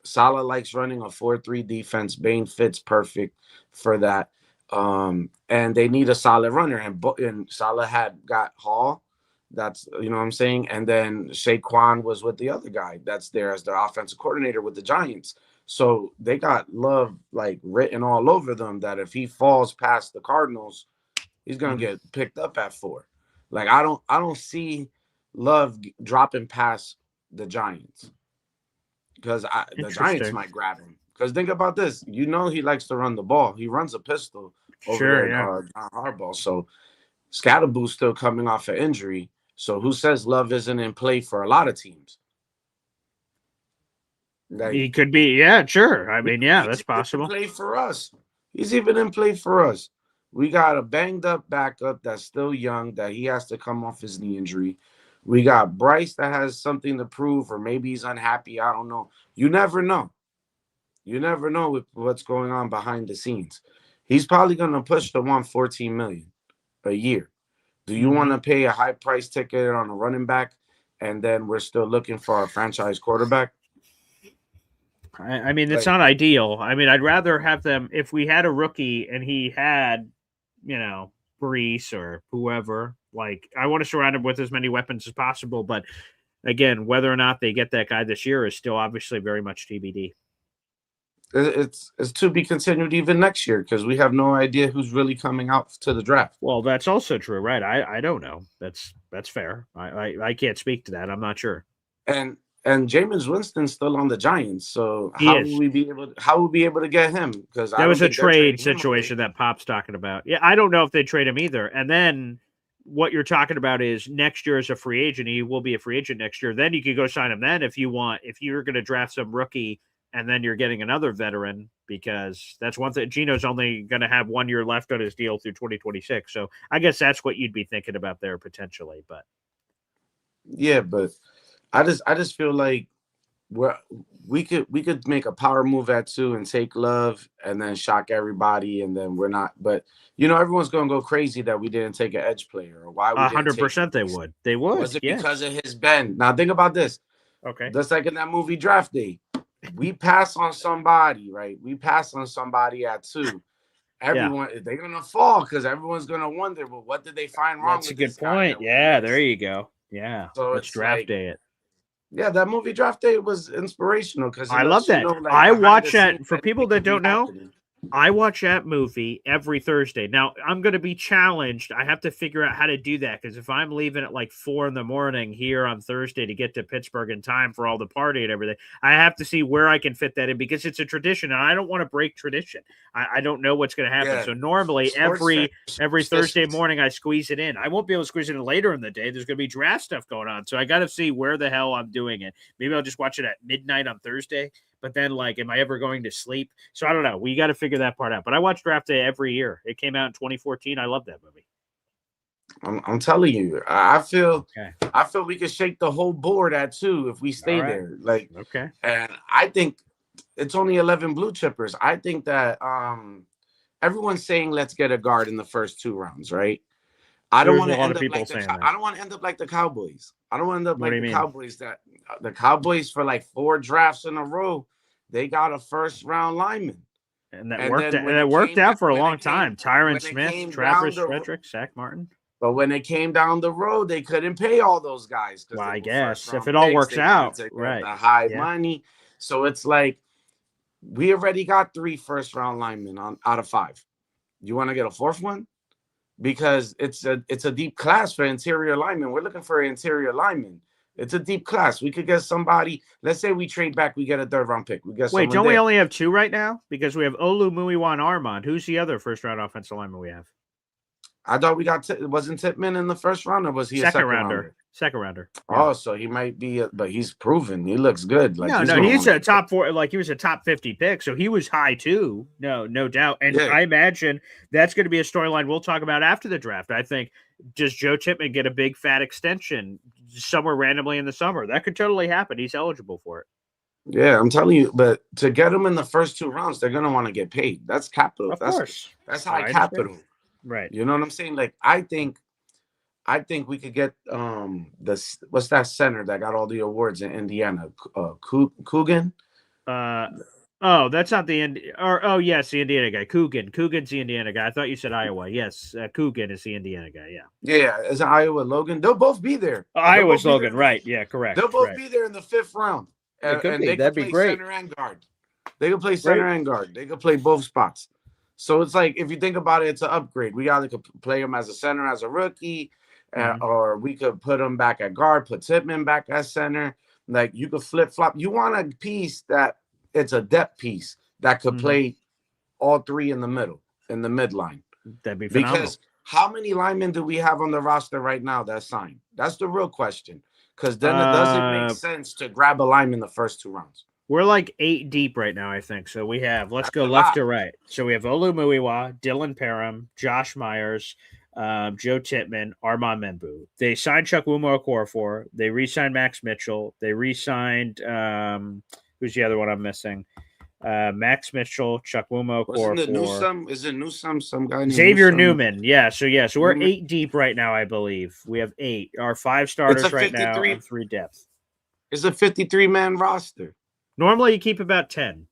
Saleh likes running a 4-3 defense. Bain fits perfect for that. And they need a solid runner, and Saleh had got Hall. That's, you know what I'm saying? And then Saquon was with the other guy that's there as their offensive coordinator with the Giants. So they got Love, like, written all over them that if he falls past the Cardinals, he's going to get picked up at 4. Like, I don't see Love dropping past the Giants, because the Giants might grab him. Because think about this. You know he likes to run the ball. He runs a pistol over there at John Harbaugh. So Scatterboo's still coming off an injury. So who says Love isn't in play for a lot of teams? Like, he could be, sure. I mean, that's possible. Play for us. He's even in play for us. We got a banged up backup that's still young, that he has to come off his knee injury. We got Bryce that has something to prove, or maybe he's unhappy. I don't know. You never know. You never know what's going on behind the scenes. He's probably going to push the $114 million a year. Do you want to pay a high price ticket on a running back, and then we're still looking for a franchise quarterback? I mean, it's not ideal. I mean, I'd rather have them, if we had a rookie and he had, Brees or whoever, like, I want to surround him with as many weapons as possible. But again, whether or not they get that guy this year is still obviously very much TBD. It's to be continued even next year, because we have no idea who's really coming out to the draft. Well, that's also true, right? I don't know. That's fair. I can't speak to that. I'm not sure. And Jameis Winston's still on the Giants, so how will we be able to get him? Because that was a trade situation that Pop's talking about. Yeah, I don't know if they trade him either. And then what you're talking about is next year as a free agent. He will be a free agent next year. Then you could go sign him then if you want. If you're going to draft some rookie, and then you're getting another veteran, because that's one thing. Geno's only going to have 1 year left on his deal through 2026. So I guess that's what you'd be thinking about there potentially. But yeah, but I just feel like we could make a power move at 2 and take Love and then shock everybody, and then we're not. But everyone's going to go crazy that we didn't take an edge player, or why we 100% they would. They would. Was it because of his bend? Now think about this. Okay. Just like in that movie Draft Day. We pass on somebody, right? We pass on somebody at 2. Everyone, they're going to fall because everyone's going to wonder, well, what did they find wrong with this guy? That's a good point. Yeah, there you go. Yeah. So let's draft day it. Yeah, that movie Draft Day was inspirational because I love that. I watch that. For people that don't know, I watch that movie every Thursday. Now, I'm going to be challenged. I have to figure out how to do that because if I'm leaving at like 4 a.m. here on Thursday to get to Pittsburgh in time for all the party and everything, I have to see where I can fit that in because it's a tradition and I don't want to break tradition. I don't know what's going to happen. Yeah. So normally every Thursday morning I squeeze it in. I won't be able to squeeze it in later in the day. There's going to be draft stuff going on. So I got to see where the hell I'm doing it. Maybe I'll just watch it at midnight on Thursday. But then, like, am I ever going to sleep? So I don't know. We got to figure that part out. But I watch Draft Day every year. It came out in 2014. I love that movie. I'm telling you, I feel we could shake the whole board at 2 if we stay there. Like, okay. And I think it's only 11 blue chippers. I think that everyone's saying let's get a guard in the first 2 rounds, right? I don't want to end up like I don't want to end up like the Cowboys. I don't want to end up like the Cowboys. That the Cowboys for like 4 drafts in a row, they got a first round lineman, and that worked out for a long time. Tyron Smith, Travis Frederick, Zach Martin. But when it came down the road, they couldn't pay all those guys. Well, I guess if it all works out, right? The high money. So it's like we already got 3 first round linemen out of 5. You want to get a 4th one? Because it's a deep class for interior linemen. We're looking for an interior lineman. It's a deep class. We could get somebody. Let's say we trade back, we get a 3rd round pick. We get Wait, don't we only have 2 right now? Because we have Olu, Muiwa, and Armand. Who's the other first round offensive lineman we have? I thought we got wasn't Tippmann in the first round, or was he a second rounder? Second rounder. Oh, so he might be, but he's proven. He looks good. Like he's a top 4. Like he was a top 50 pick, so he was high too. No doubt. And I imagine that's going to be a storyline we'll talk about after the draft. I think does Joe Tippmann get a big fat extension somewhere randomly in the summer? That could totally happen. He's eligible for it. Yeah, I'm telling you. But to get him in the first 2 rounds, they're going to want to get paid. That's capital. Of course. That's high capital. Right. You know what I'm saying? Like I think we could get what's that center that got all the awards in Indiana? Coogan? That's not the yes, the Indiana guy. Coogan's the Indiana guy. I thought you said Iowa. Yes, Coogan is the Indiana guy. Yeah, is it Iowa Logan? They'll both be there. Iowa's Logan, right? Yeah, correct. They'll both be there in the 5th round. That'd be great. Center and guard. They could play center and guard. They could play both spots. So it's like, if you think about it, it's an upgrade. We either could play him as a center as a rookie, or we could put him back at guard, put Tippmann back at center. Like, you could flip-flop. You want a piece that it's a depth piece that could play all 3 in the middle, in the midline. That'd be phenomenal. Because how many linemen do we have on the roster right now that's signed? That's the real question. Because then it doesn't make sense to grab a lineman the first 2 rounds. We're like 8 deep right now, I think. So we have, let's go left to right. So we have Olu Muiwa, Dylan Parham, Josh Myers, Joe Tippmann, Armand Membu. They signed Chukwuma Okorafor. They re-signed Max Mitchell. They re-signed, who's the other one I'm missing? Max Mitchell, Chukwuma Okorafor. Is it Newsome? Some guy named Xavier Newman. Yeah. So we're 8 deep right now, I believe. We have 8. Our 5 starters right now and 3 depth. It's a 53-man roster. Normally, you keep about 10,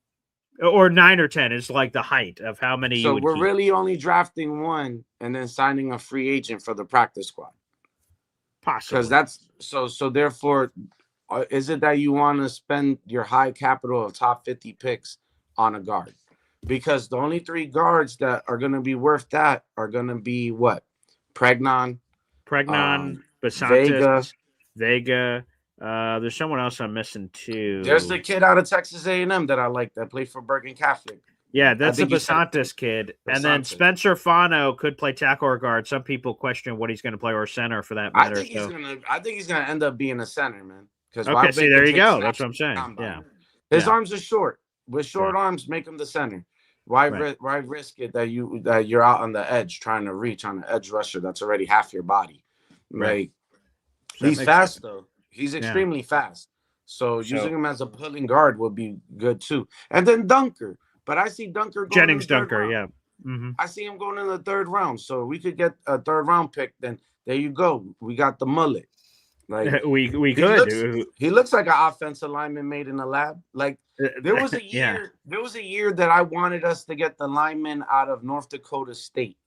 or 9 or 10 is like the height of how many. So you would we're keep. really only drafting 1 and then signing a free agent for the practice squad. Possibly, because that's so. Therefore, is it that you want to spend your high capital of top 50 picks on a guard? Because the only 3 guards that are going to be worth that are going to be what? Pregnon, Basantis, Vega. There's someone else I'm missing too. There's the kid out of Texas A&M that I like that played for Bergen Catholic. Yeah, that's the Basantis kid. And then Spencer Fano could play tackle or guard. Some people question what he's going to play, or center for that matter. I think he's gonna end up being a center, man. Okay, see, there you go. That's what I'm saying. Yeah, his arms are short. With short arms, make him the center. Why risk it that you're out on the edge trying to reach on the edge rusher that's already half your body? Right. He's fast though. He's extremely fast. So using him as a pulling guard would be good too. And then Dunker. But I see Dunker going Jennings Dunker, yeah. Mm-hmm. I see him going in the 3rd round. So we could get a 3rd round pick. Then there you go. We got the mullet. Like we could. He looks like an offensive lineman made in a lab. Like there was a year. There was a year that I wanted us to get the lineman out of North Dakota State.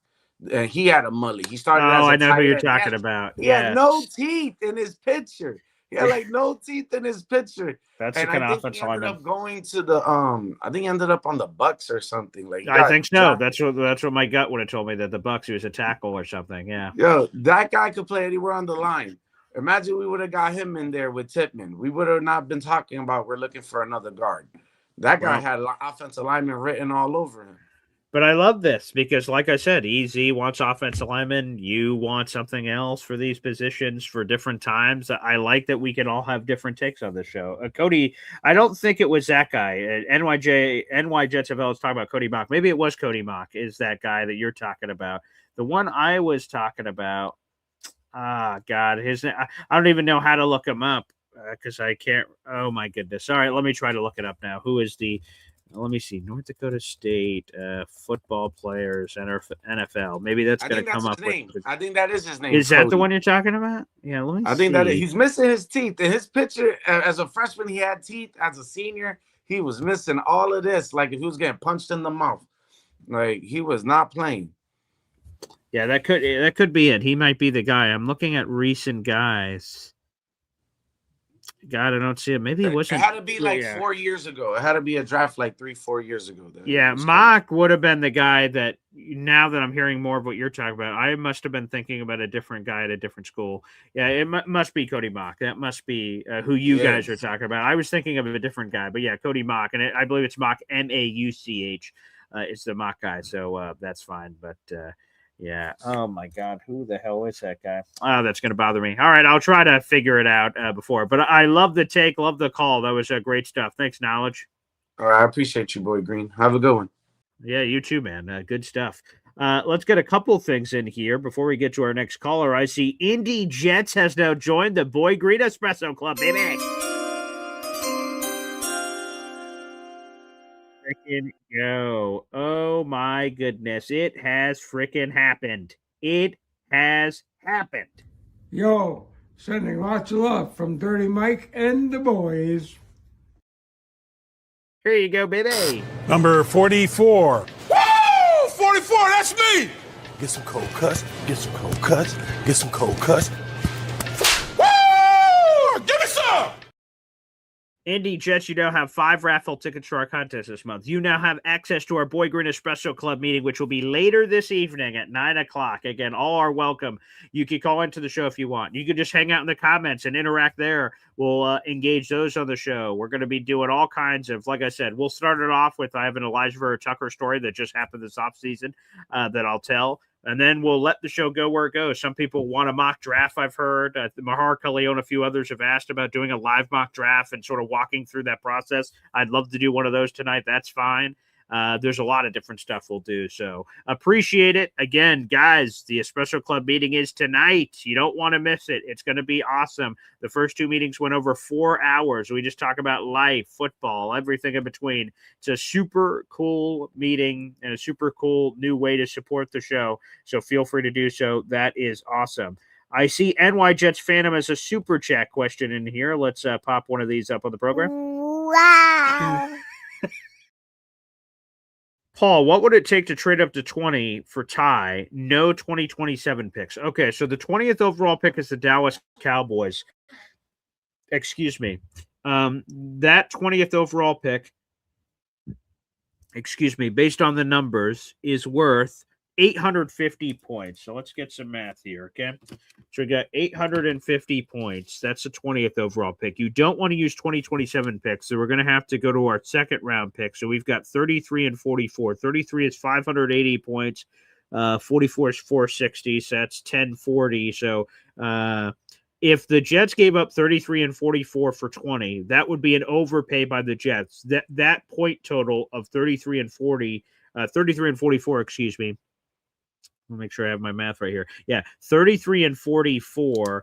He had a mullet. He started. Oh, I know who you're talking about. He had no teeth in his picture. He had like no teeth in his picture. That's and the kind I of think offensive he ended lineman. up going to the I think he ended up on the Bucks or something. Like I think so. That's what my gut would have told me, that the Bucks, he was a tackle or something. Yeah. Yo, that guy could play anywhere on the line. Imagine we would have got him in there with Tippmann. We would have not been talking about we're looking for another guard. That guy had offensive lineman written all over him. But I love this because, like I said, EZ wants offensive linemen. You want something else for these positions for different times. I like that we can all have different takes on this show. Cody, I don't think it was that guy. NY Jets FL is talking about Cody Mock. Maybe it was Cody Mock is that guy that you're talking about. The one I was talking about, God, his I don't even know how to look him up because I can't. Oh, my goodness. All right, let me try to look it up now. Who is the... Let me see. North Dakota State football players, NFL. Maybe that's going to come up with. I think that is his name. Is that the one you're talking about? Yeah, let me see. I think that he's missing his teeth. In his picture, as a freshman, he had teeth. As a senior, he was missing all of this. Like if he was getting punched in the mouth, like he was not playing. Yeah, that could be it. He might be the guy. I'm looking at recent guys. God, I don't see it. Maybe it wasn't. It had to be like 4 years ago. It had to be a draft like 3-4 years ago. Yeah, Mock would have been the guy that, now that I'm hearing more of what you're talking about, I must have been thinking about a different guy at a different school. Yeah, it must be Cody Mock. That must be who you guys are talking about. I was thinking of a different guy, but yeah, Cody Mock. And I believe it's Mock, Mauch. It's the Mock guy, so that's fine. But yeah. Oh my God. Who the hell is that guy? Oh, that's going to bother me. All right. I'll try to figure it out before. But I love the take. Love the call. That was great stuff. Thanks, Knowledge. All right. I appreciate you, Boy Green. Have a good one. Yeah, you too, man. Good stuff. Let's get a couple things in here before we get to our next caller. I see Indy Jets has now joined the Boy Green Espresso Club, baby. Freaking go. Oh my goodness. It has freaking happened. It has happened. Yo, sending lots of love from Dirty Mike and the boys. Here you go, baby. Number 44. Woo! 44, that's me! Get some cold cuts, get some cold cuts, get some cold cuts. Woo! Give me some! Indy Jets, you now have 5 raffle tickets to our contest this month. You now have access to our Boy Green Espresso Club meeting, which will be later this evening at 9 o'clock. Again, all are welcome. You can call into the show if you want. You can just hang out in the comments and interact there. We'll engage those on the show. We're going to be doing all kinds of, like I said, we'll start it off with, I have an Elijah Vera Tucker story that just happened this offseason that I'll tell. And then we'll let the show go where it goes. Some people want a mock draft, I've heard. Mahar Kaleon, a few others have asked about doing a live mock draft and sort of walking through that process. I'd love to do one of those tonight. That's fine. There's a lot of different stuff we'll do. So appreciate it. Again, guys, the Espresso Club meeting is tonight. You don't want to miss it. It's going to be awesome. The first 2 meetings went over 4 hours. We just talk about life, football, everything in between. It's a super cool meeting and a super cool new way to support the show. So feel free to do so. That is awesome. I see NY Jets Phantom as a super chat question in here. Let's pop one of these up on the program. Wow. Paul, what would it take to trade up to 20 for Ty? No 2027 picks. Okay, so the 20th overall pick is the Dallas Cowboys. Excuse me. That 20th overall pick, based on the numbers, is worth 850 points. So let's get some math here, okay? So we got 850 points. That's the 20th overall pick. You don't want to use 2027 picks, so we're going to have to go to our second round pick. So we've got 33 and 44. 33 is 580 points. 44 is 460, so that's 1040. So if the Jets gave up 33 and 44 for 20, that would be an overpay by the Jets. That point total of 33 and 44, excuse me. I'll make sure I have my math right here. Yeah, 33 and 44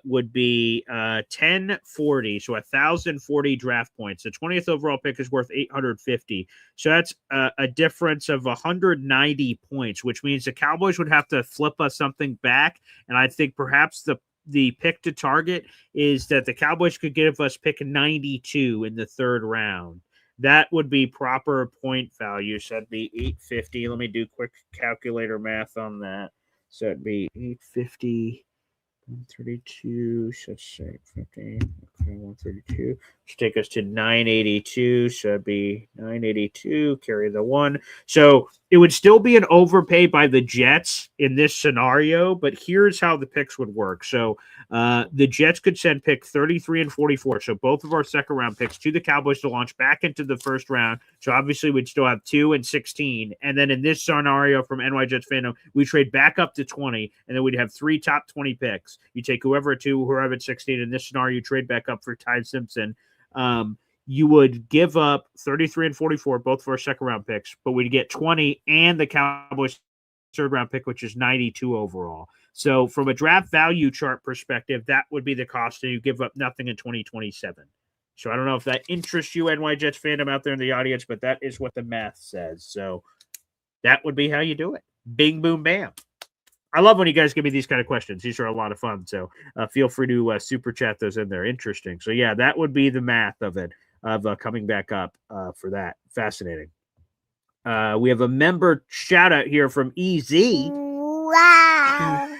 would be 1040, so 1,040 draft points. The 20th overall pick is worth 850. So that's a difference of 190 points, which means the Cowboys would have to flip us something back. And I think perhaps the pick to target is that the Cowboys could give us pick 92 in the third round. That would be proper point value. So that'd be 850. Let me do quick calculator math on that. So it'd be 850 132, so let's say 15. Okay, 132. Let's take us to 982. So it'd be 982, carry the 1. So it would still be an overpay by the Jets in this scenario, but here's how the picks would work. So the Jets could send pick 33 and 44. So both of our second round picks to the Cowboys to launch back into the first round. So obviously we'd still have 2 and 16. And then in this scenario from NY Jets fandom, we trade back up to 20, and then we'd have 3 top 20 picks. You take whoever at 2, whoever at 16. In this scenario, you trade back up for Ty Simpson. You would give up 33 and 44, both for our second round picks, but we'd get 20 and the Cowboys third round pick, which is 92 overall. So from a draft value chart perspective, that would be the cost, and you give up nothing in 2027. So I don't know if that interests you, NY Jets fandom out there in the audience, but that is what the math says. So that would be how you do it. Bing, boom, bam. I love when you guys give me these kind of questions. These are a lot of fun. So feel free to super chat those in there. Interesting. So yeah, that would be the math of it, of coming back up for that. Fascinating. We have a member shout out here from EZ. Wow.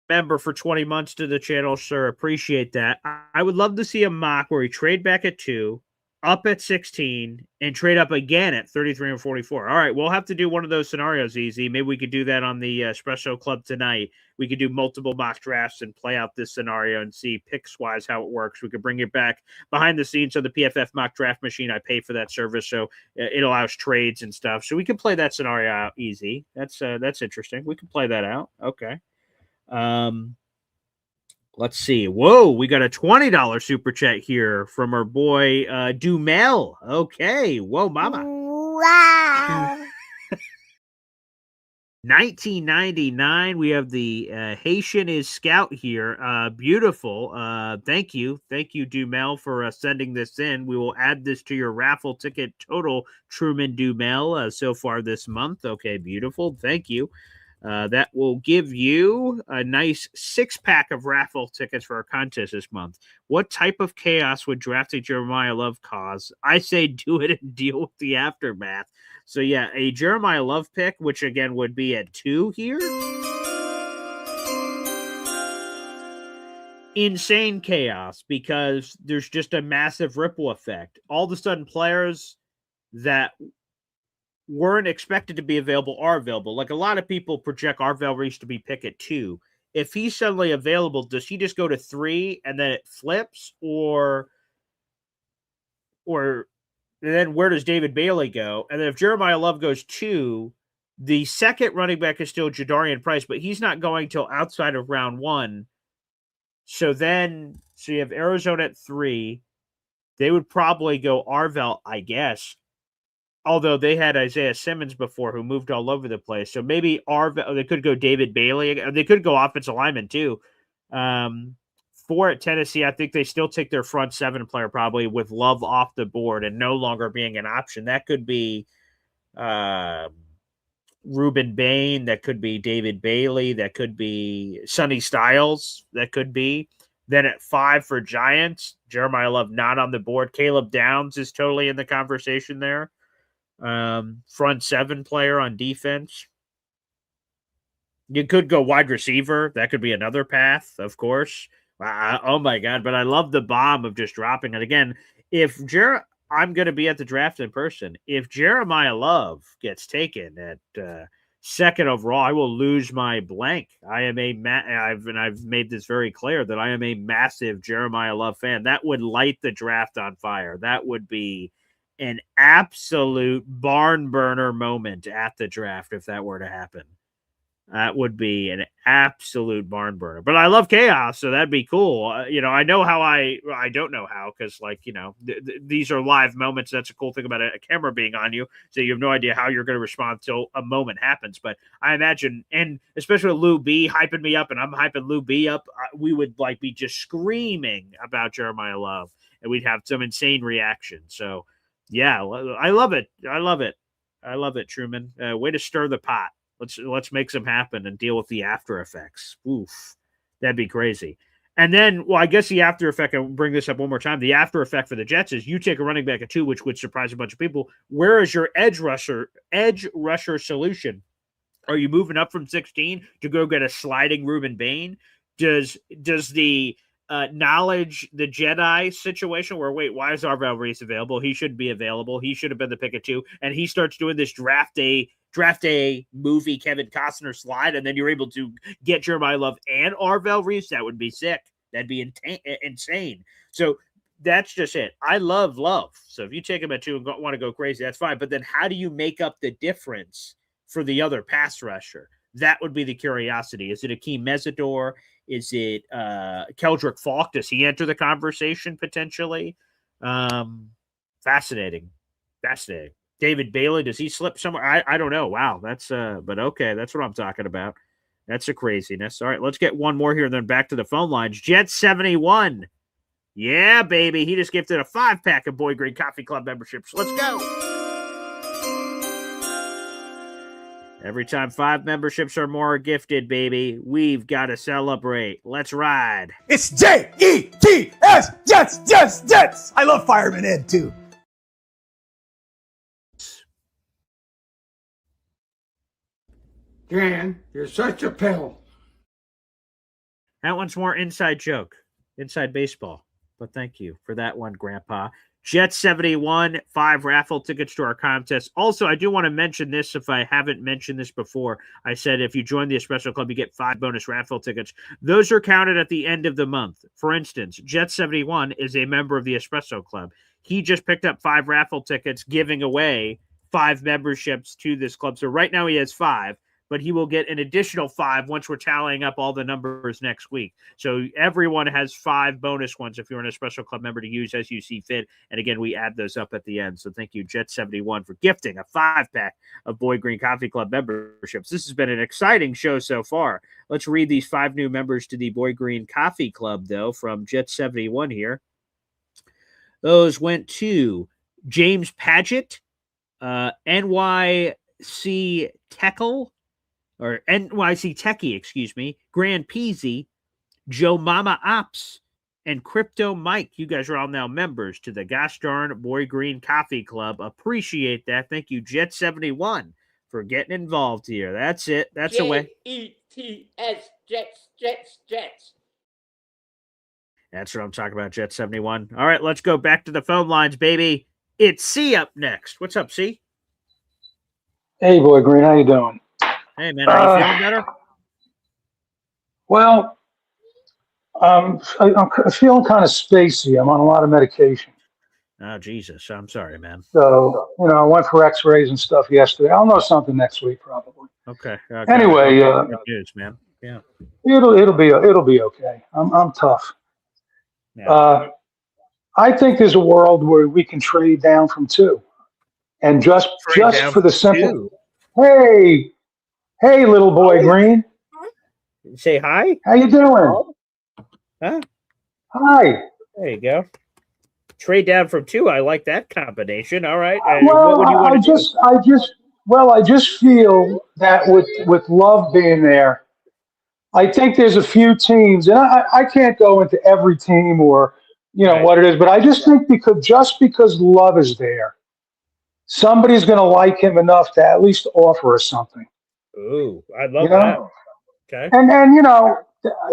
Member for 20 months to the channel, sir. Appreciate that. I would love to see a mock where we trade back at 2, up at 16, and trade up again at 33 and 44. All right, we'll have to do one of those scenarios, Easy. Maybe we could do that on the Espresso Club tonight. We could do multiple mock drafts and play out this scenario and see picks-wise how it works. We could bring it back behind the scenes of the PFF mock draft machine. I pay for that service, so it allows trades and stuff. So we could play that scenario out easy. That's interesting. We can play that out. Okay. Let's see. Whoa, we got a $20 super chat here from our boy Dumel. Okay. Whoa, mama. Wow. 1999. We have the Haitian is Scout here. Beautiful. Thank you. Thank you, Dumel, for sending this in. We will add this to your raffle ticket total, Truman Dumel, so far this month. Okay, beautiful. Thank you. That will give you a nice 6-pack of raffle tickets for our contest this month. What type of chaos would drafting Jeremiah Love cause? I say do it and deal with the aftermath. So, yeah, a Jeremiah Love pick, which again would be at 2 here. Insane chaos because there's just a massive ripple effect. All of a sudden, players that weren't expected to be available are available. Like a lot of people project Arvel Reese to be pick at 2. If he's suddenly available, does he just go to 3 and then it flips, or then where does David Bailey go? And then if Jeremiah Love goes 2, the second running back is still Jadarian Price, but he's not going till outside of round 1. So you have Arizona at 3. They would probably go Arvel, I guess. Although they had Isaiah Simmons before, who moved all over the place. So maybe they could go David Bailey. They could go offensive lineman too. 4 at Tennessee, I think they still take their front 7 player probably with Love off the board and no longer being an option. That could be Reuben Bain. That could be David Bailey. That could be Sonny Styles. That could be. Then at 5 for Giants, Jeremiah Love not on the board. Caleb Downs is totally in the conversation there. Front 7 player on defense. You could go wide receiver. That could be another path, of course. Oh my God. But I love the bomb of just dropping it again. I'm going to be at the draft in person. If Jeremiah Love gets taken at 2nd overall, I will lose my blank. I've made this very clear that I am a massive Jeremiah Love fan. That would light the draft on fire. That would be an absolute barn burner moment at the draft if that were to happen. That would be an absolute barn burner. But I love chaos, so that'd be cool. I know how I don't know how, because these are live moments. That's a cool thing about a camera being on you, so you have no idea how you're going to respond till a moment happens. But I imagine, and especially with Lou B hyping me up, and I'm hyping Lou B up, we would be just screaming about Jeremiah Love, and we'd have some insane reaction. So yeah, I love it. I love it, Truman. Way to stir the pot. Let's make some happen and deal with the after effects. Oof, that'd be crazy. And then, I guess the after effect, I'll bring this up one more time. The after effect for the Jets is you take a running back at 2, which would surprise a bunch of people. Where is your edge rusher solution? Are you moving up from 16 to go get a sliding Reuben Bain? Does the knowledge the Jedi situation where, wait, why is Arvel Reese available? He should be available. He should have been the pick of 2. And he starts doing this draft day movie Kevin Costner slide, and then you're able to get Jeremiah Love and Arvel Reese. That would be sick. That'd be insane. So that's just it. I love Love. So if you take him at 2 and want to go crazy, that's fine. But then how do you make up the difference for the other pass rusher? That would be the curiosity. Is it Akeem Mesidor? Is it Keldrick Falk? Does he enter the conversation potentially? Fascinating. David Bailey, does he slip somewhere? I don't know. Wow, that's but okay, that's what I'm talking about. That's a craziness. All right, let's get one more here, and then back to the phone lines. Jet 71. Yeah, baby. He just gifted a 5-pack of Boy Green Coffee Club memberships. Let's go. Every time 5 memberships or more are gifted, baby, we've got to celebrate. Let's ride. It's Jets, Jets. I love Fireman Ed too. Dan, you're such a pill. That one's more inside joke, inside baseball. But thank you for that one, Grandpa. Jet 71, 5 raffle tickets to our contest. Also, I do want to mention this if I haven't mentioned this before. I said if you join the Espresso Club, you get 5 bonus raffle tickets. Those are counted at the end of the month. For instance, Jet 71 is a member of the Espresso Club. He just picked up 5 raffle tickets, giving away 5 memberships to this club. So right now he has 5. But he will get an additional 5 once we're tallying up all the numbers next week. So everyone has 5 bonus ones if you're an Espresso Club member to use as you see fit. And again, we add those up at the end. So thank you, Jet71, for gifting a 5-pack of Boy Green Coffee Club memberships. This has been an exciting show so far. Let's read these 5 new members to the Boy Green Coffee Club, though, from Jet71 here. Those went to James Paget, NYC Teckle, or NYC Techie, excuse me, Grand Peasy, Joe Mama Ops, and Crypto Mike. You guys are all now members to the Gosh Darn Boy Green Coffee Club. Appreciate that. Thank you, Jet71, for getting involved here. That's it. That's the way. Jets, Jets. That's what I'm talking about, Jet71. All right, let's go back to the phone lines, baby. It's C up next. What's up, C? Hey, Boy Green, how you doing? Hey, man, are you feeling better? Well, I'm feeling kind of spacey. I'm on a lot of medication. Oh, Jesus. I'm sorry, man. So, I went for x-rays and stuff yesterday. I'll know something next week, probably. Okay. Anyway, good news, man. Yeah. It'll be okay. I'm tough. Yeah. I think there's a world where we can trade down from 2. And just for the simple, Hey, little boy Green. Say hi. How you doing? Huh? Hi. There you go. Trade down from 2. I like that combination. All right. Well, what would you want to do? I just feel that with Love being there, I think there's a few teams, and I can't go into every team or what it is, but I just think because Love is there, somebody's going to like him enough to at least offer us something. Ooh, I love that. Okay. And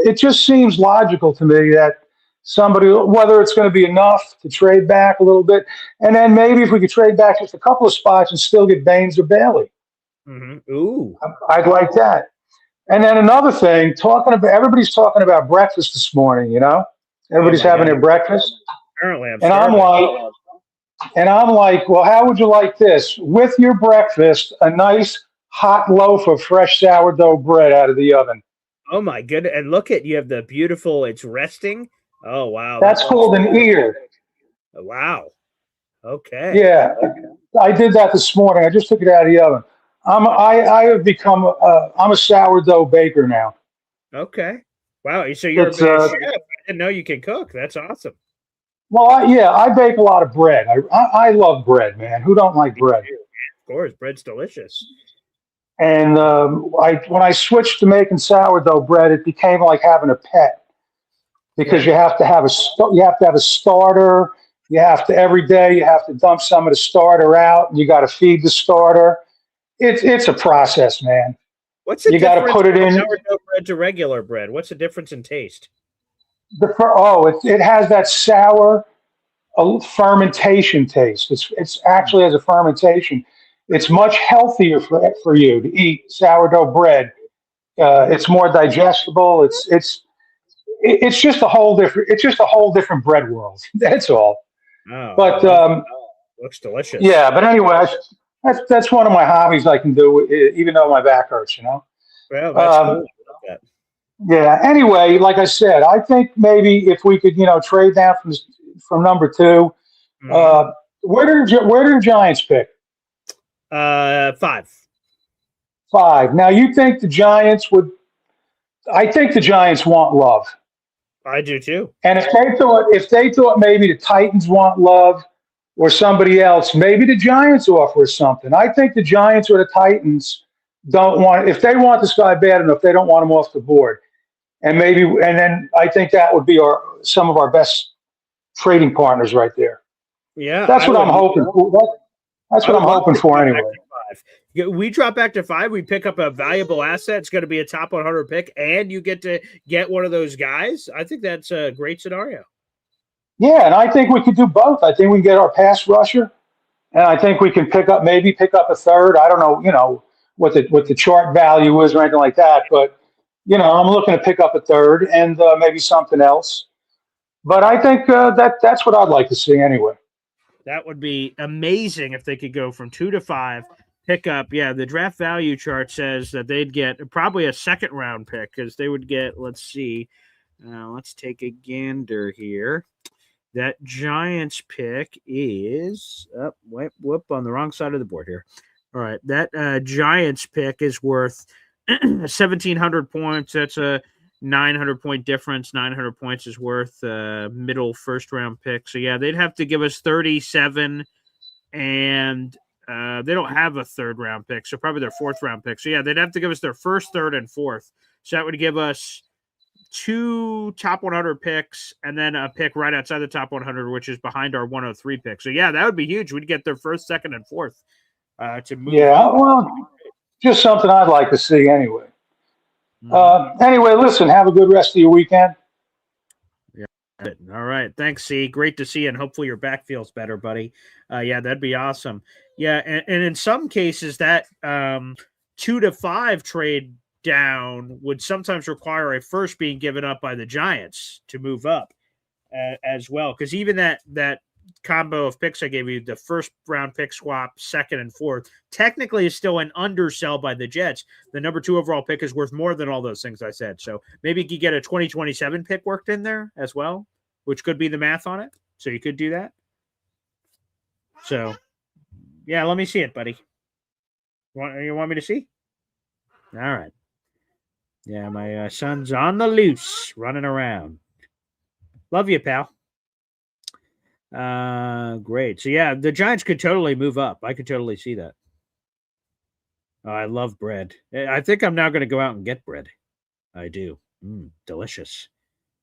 it just seems logical to me that somebody, whether it's going to be enough to trade back a little bit, and then maybe if we could trade back just a couple of spots and still get Baines or Bailey. Mm-hmm. Ooh. I'd like that. And then another thing, everybody's talking about breakfast this morning, Everybody's having their breakfast. Apparently, I'm like, well, how would you like this? With your breakfast, a nice hot loaf of fresh sourdough bread out of the oven. Oh my goodness. And look you have the beautiful, it's resting. Oh, wow. That's called an ear. Wow. Okay. Yeah. I did that this morning. I just took it out of the oven. I have become, I'm a sourdough baker now. Okay. Wow. So you're a chef. I didn't know you can cook. That's awesome. Well, I bake a lot of bread. I love bread, man. Who don't like bread? Of course. Bread's delicious. And when I switched to making sourdough bread, it became like having a pet because you have to have a starter. You have to every day you have to dump some of the starter out, and you got to feed the starter. It's a process, man. What's the You got to difference put it from in. sourdough bread to regular bread? What's the difference in taste? It has that sour fermentation taste. It's actually has a fermentation. It's much healthier for you to eat sourdough bread. It's more digestible. It's just a whole different. It's just a whole different bread world. That's all. Oh, But looks delicious. yeah. But anyway, that's one of my hobbies I can do, even though my back hurts. Well, that's cool. I love that. Yeah. Anyway, like I said, I think maybe if we could, trade down from number 2. Where did the Giants pick? 5. 5. Now you think the Giants would? I think the Giants want Love. I do too. And if they thought maybe the Titans want Love or somebody else, maybe the Giants offer us something. I think the Giants or the Titans don't want. If they want this guy bad enough, they don't want him off the board. And then I think that would be some of our best trading partners right there. Yeah, that's what I'm hoping for. That's what I'm hoping for anyway. We drop back to 5. We pick up a valuable asset. It's going to be a top 100 pick, and you get to get one of those guys. I think that's a great scenario. Yeah, and I think we could do both. I think we can get our pass rusher, and I think we can pick up a third. I don't know, what the chart value is or anything like that, but I'm looking to pick up a third and maybe something else. But I think that's what I'd like to see anyway. That would be amazing if they could go from 2 to 5. Pick up, the draft value chart says that they'd get probably a second round pick because they would get, let's see, let's take a gander here. That Giants pick is on the wrong side of the board here. All right, that Giants pick is worth 1,700 points. That's a 900 point difference. 900 points is worth middle first round pick. So they'd have to give us 37 and. They don't have a third round pick, so probably their fourth round pick. So they'd have to give us their first, third, and fourth. So that would give us 2 top 100 picks and then a pick right outside the top 100, which is behind our 103 pick. So that would be huge. We'd get their first, second, and fourth to move. Yeah, well, just something I'd like to see anyway. Anyway, listen, have a good rest of your weekend. All right. Thanks, C. Great to see you, and hopefully your back feels better, buddy. That'd be awesome. Yeah, and in some cases, that 2 to 5 trade down would sometimes require a first being given up by the Giants to move up as well. Because even that combo of picks I gave you, the first round pick swap, second and fourth, technically is still an undersell by the Jets. The number 2 overall pick is worth more than all those things I said. So maybe you could get a 2027 pick worked in there as well, which could be the math on it. So you could do that. So, let me see it, buddy. You want me to see? All right. Yeah, my son's on the loose, running around. Love you, pal. Great. So, the Giants could totally move up. I could totally see that. Oh, I love bread. I think I'm now going to go out and get bread. I do. Delicious.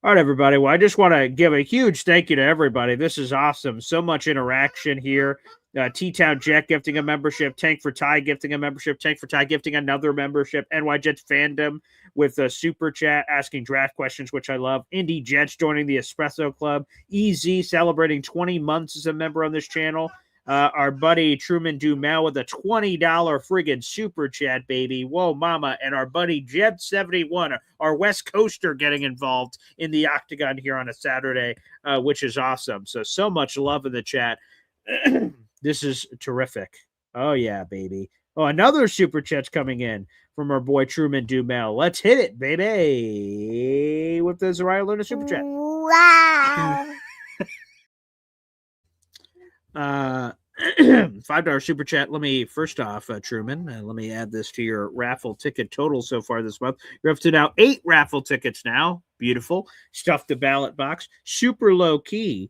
All right, everybody. Well, I just want to give a huge thank you to everybody. This is awesome. So much interaction here. T-Town Jet gifting a membership. Tank for Ty gifting a membership. Tank for Ty gifting another membership. NY Jets fandom with a super chat asking draft questions, which I love. Indy Jets joining the Espresso Club. EZ celebrating 20 months as a member on this channel. Our buddy Truman Dumel with a $20 friggin' super chat, baby. Whoa, mama. And our buddy Jeb71, our West Coaster, getting involved in the Octagon here on a Saturday, which is awesome. So much love in the chat. This is terrific. Oh, yeah, baby. Oh, another super chat's coming in from our boy Truman Dumel. Let's hit it, baby. With the Zariah Luna super chat. Wow. $5 super chat. Let me first off, Truman, let me add this to your raffle ticket total so far this month. You're up to now 8 raffle tickets now. Beautiful. Stuff the ballot box. Super low key.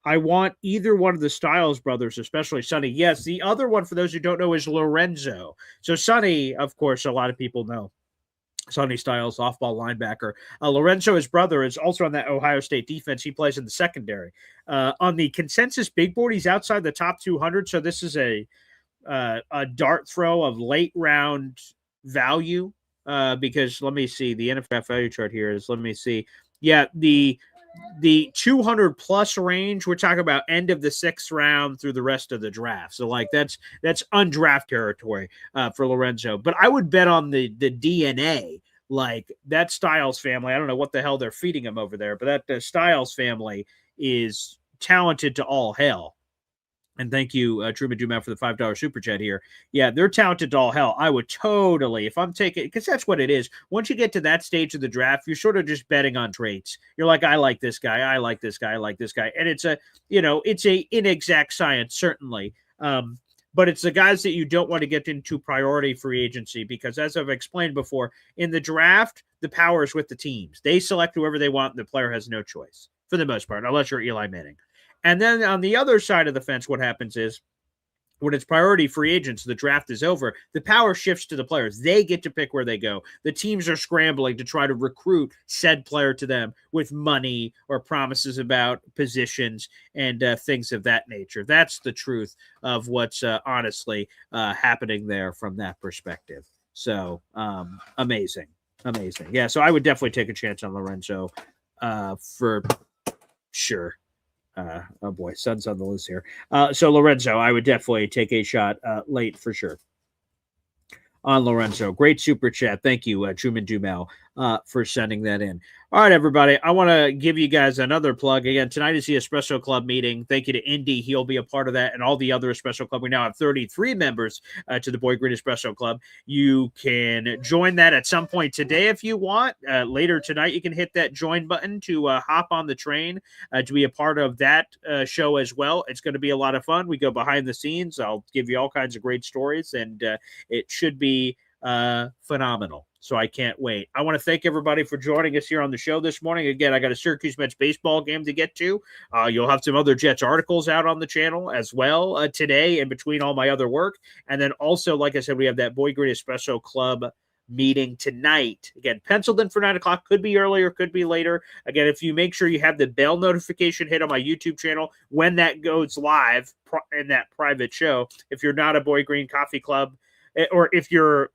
I want either one of the Styles brothers, especially Sonny. Yes, the other one, for those who don't know, is Lorenzo. So Sonny, of course, a lot of people know. Sonny Styles, off-ball linebacker. Lorenzo, his brother, is also on that Ohio State defense. He plays in the secondary. On the consensus big board, he's outside the top 200, so this is a dart throw of late-round value because let me see. The NFL value chart here is, let me see. Yeah, the 200 plus range, we're talking about end of the 6th round through the rest of the draft. So like that's undraft territory for Lorenzo. But I would bet on the DNA, like that Styles family. I don't know what the hell they're feeding him over there, but that Styles family is talented to all hell. And thank you, Truman Dumas, for the $5 super chat here. Yeah, they're talented to all hell. I would totally, if I'm taking, because that's what it is. Once you get to that stage of the draft, you're sort of just betting on traits. You're like, I like this guy, I like this guy, I like this guy, and it's a inexact science, certainly. But it's the guys that you don't want to get into priority free agency because, as I've explained before, in the draft, the power is with the teams. They select whoever they want, and the player has no choice for the most part, unless you're Eli Manning. And then on the other side of the fence, what happens is when it's priority free agents, the draft is over, the power shifts to the players. They get to pick where they go. The teams are scrambling to try to recruit said player to them with money or promises about positions and things of that nature. That's the truth of what's honestly happening there from that perspective. So amazing. Yeah, so I would definitely take a chance on Lorenzo for sure. Oh boy, sun's on the loose here. So Lorenzo, I would definitely take a shot late for sure on Lorenzo. Great super chat. Thank you, Truman Dumel, for sending that in. All right, everybody. I want to give you guys another plug. Again, tonight is the Espresso Club meeting. Thank you to Indy. He'll be a part of that and all the other Espresso Club. We now have 33 members to the Boy Green Espresso Club. You can join that at some point today if you want. Later tonight, you can hit that join button to hop on the train to be a part of that show as well. It's going to be a lot of fun. We go behind the scenes. I'll give you all kinds of great stories, and it should be phenomenal. So I can't wait. I want to thank everybody for joining us here on the show this morning. Again, I got a Syracuse Mets baseball game to get to. You'll have some other Jets articles out on the channel as well today in between all my other work. And then also, like I said, we have that Boy Green Espresso Club meeting tonight. Again, penciled in for 9 o'clock. Could be earlier, could be later. Again, if you make sure you have the bell notification hit on my YouTube channel when that goes live in that private show. If you're not a Boy Green Coffee Club, or if you're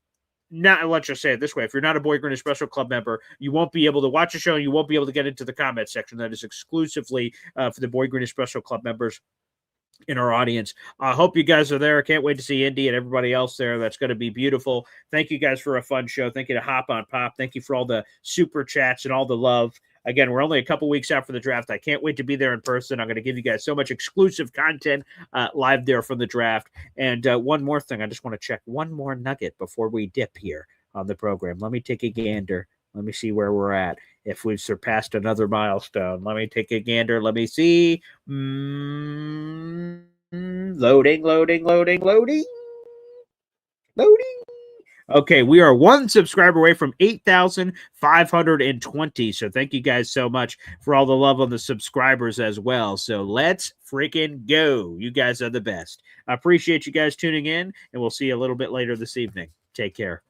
not, let's just say it this way, if you're not a Boy Green Espresso Club member, you won't be able to watch the show and you won't be able to get into the comment section. That is exclusively for the Boy Green Espresso Club members in our audience. I hope you guys are there. I can't wait to see Indy and everybody else there. That's going to be beautiful. Thank you guys for a fun show. Thank you to Hop on Pop. Thank you for all the super chats and all the love. Again, we're only a couple weeks out for the draft. I can't wait to be there in person. I'm going to give you guys so much exclusive content live there from the draft. And one more thing, I just want to check one more nugget before we dip here on the program. Let me take a gander. Let me see where we're at. If we've surpassed another milestone, let me take a gander. Let me see. Loading. Okay, we are one subscriber away from 8,520. So thank you guys so much for all the love on the subscribers as well. So let's freaking go. You guys are the best. I appreciate you guys tuning in, and we'll see you a little bit later this evening. Take care.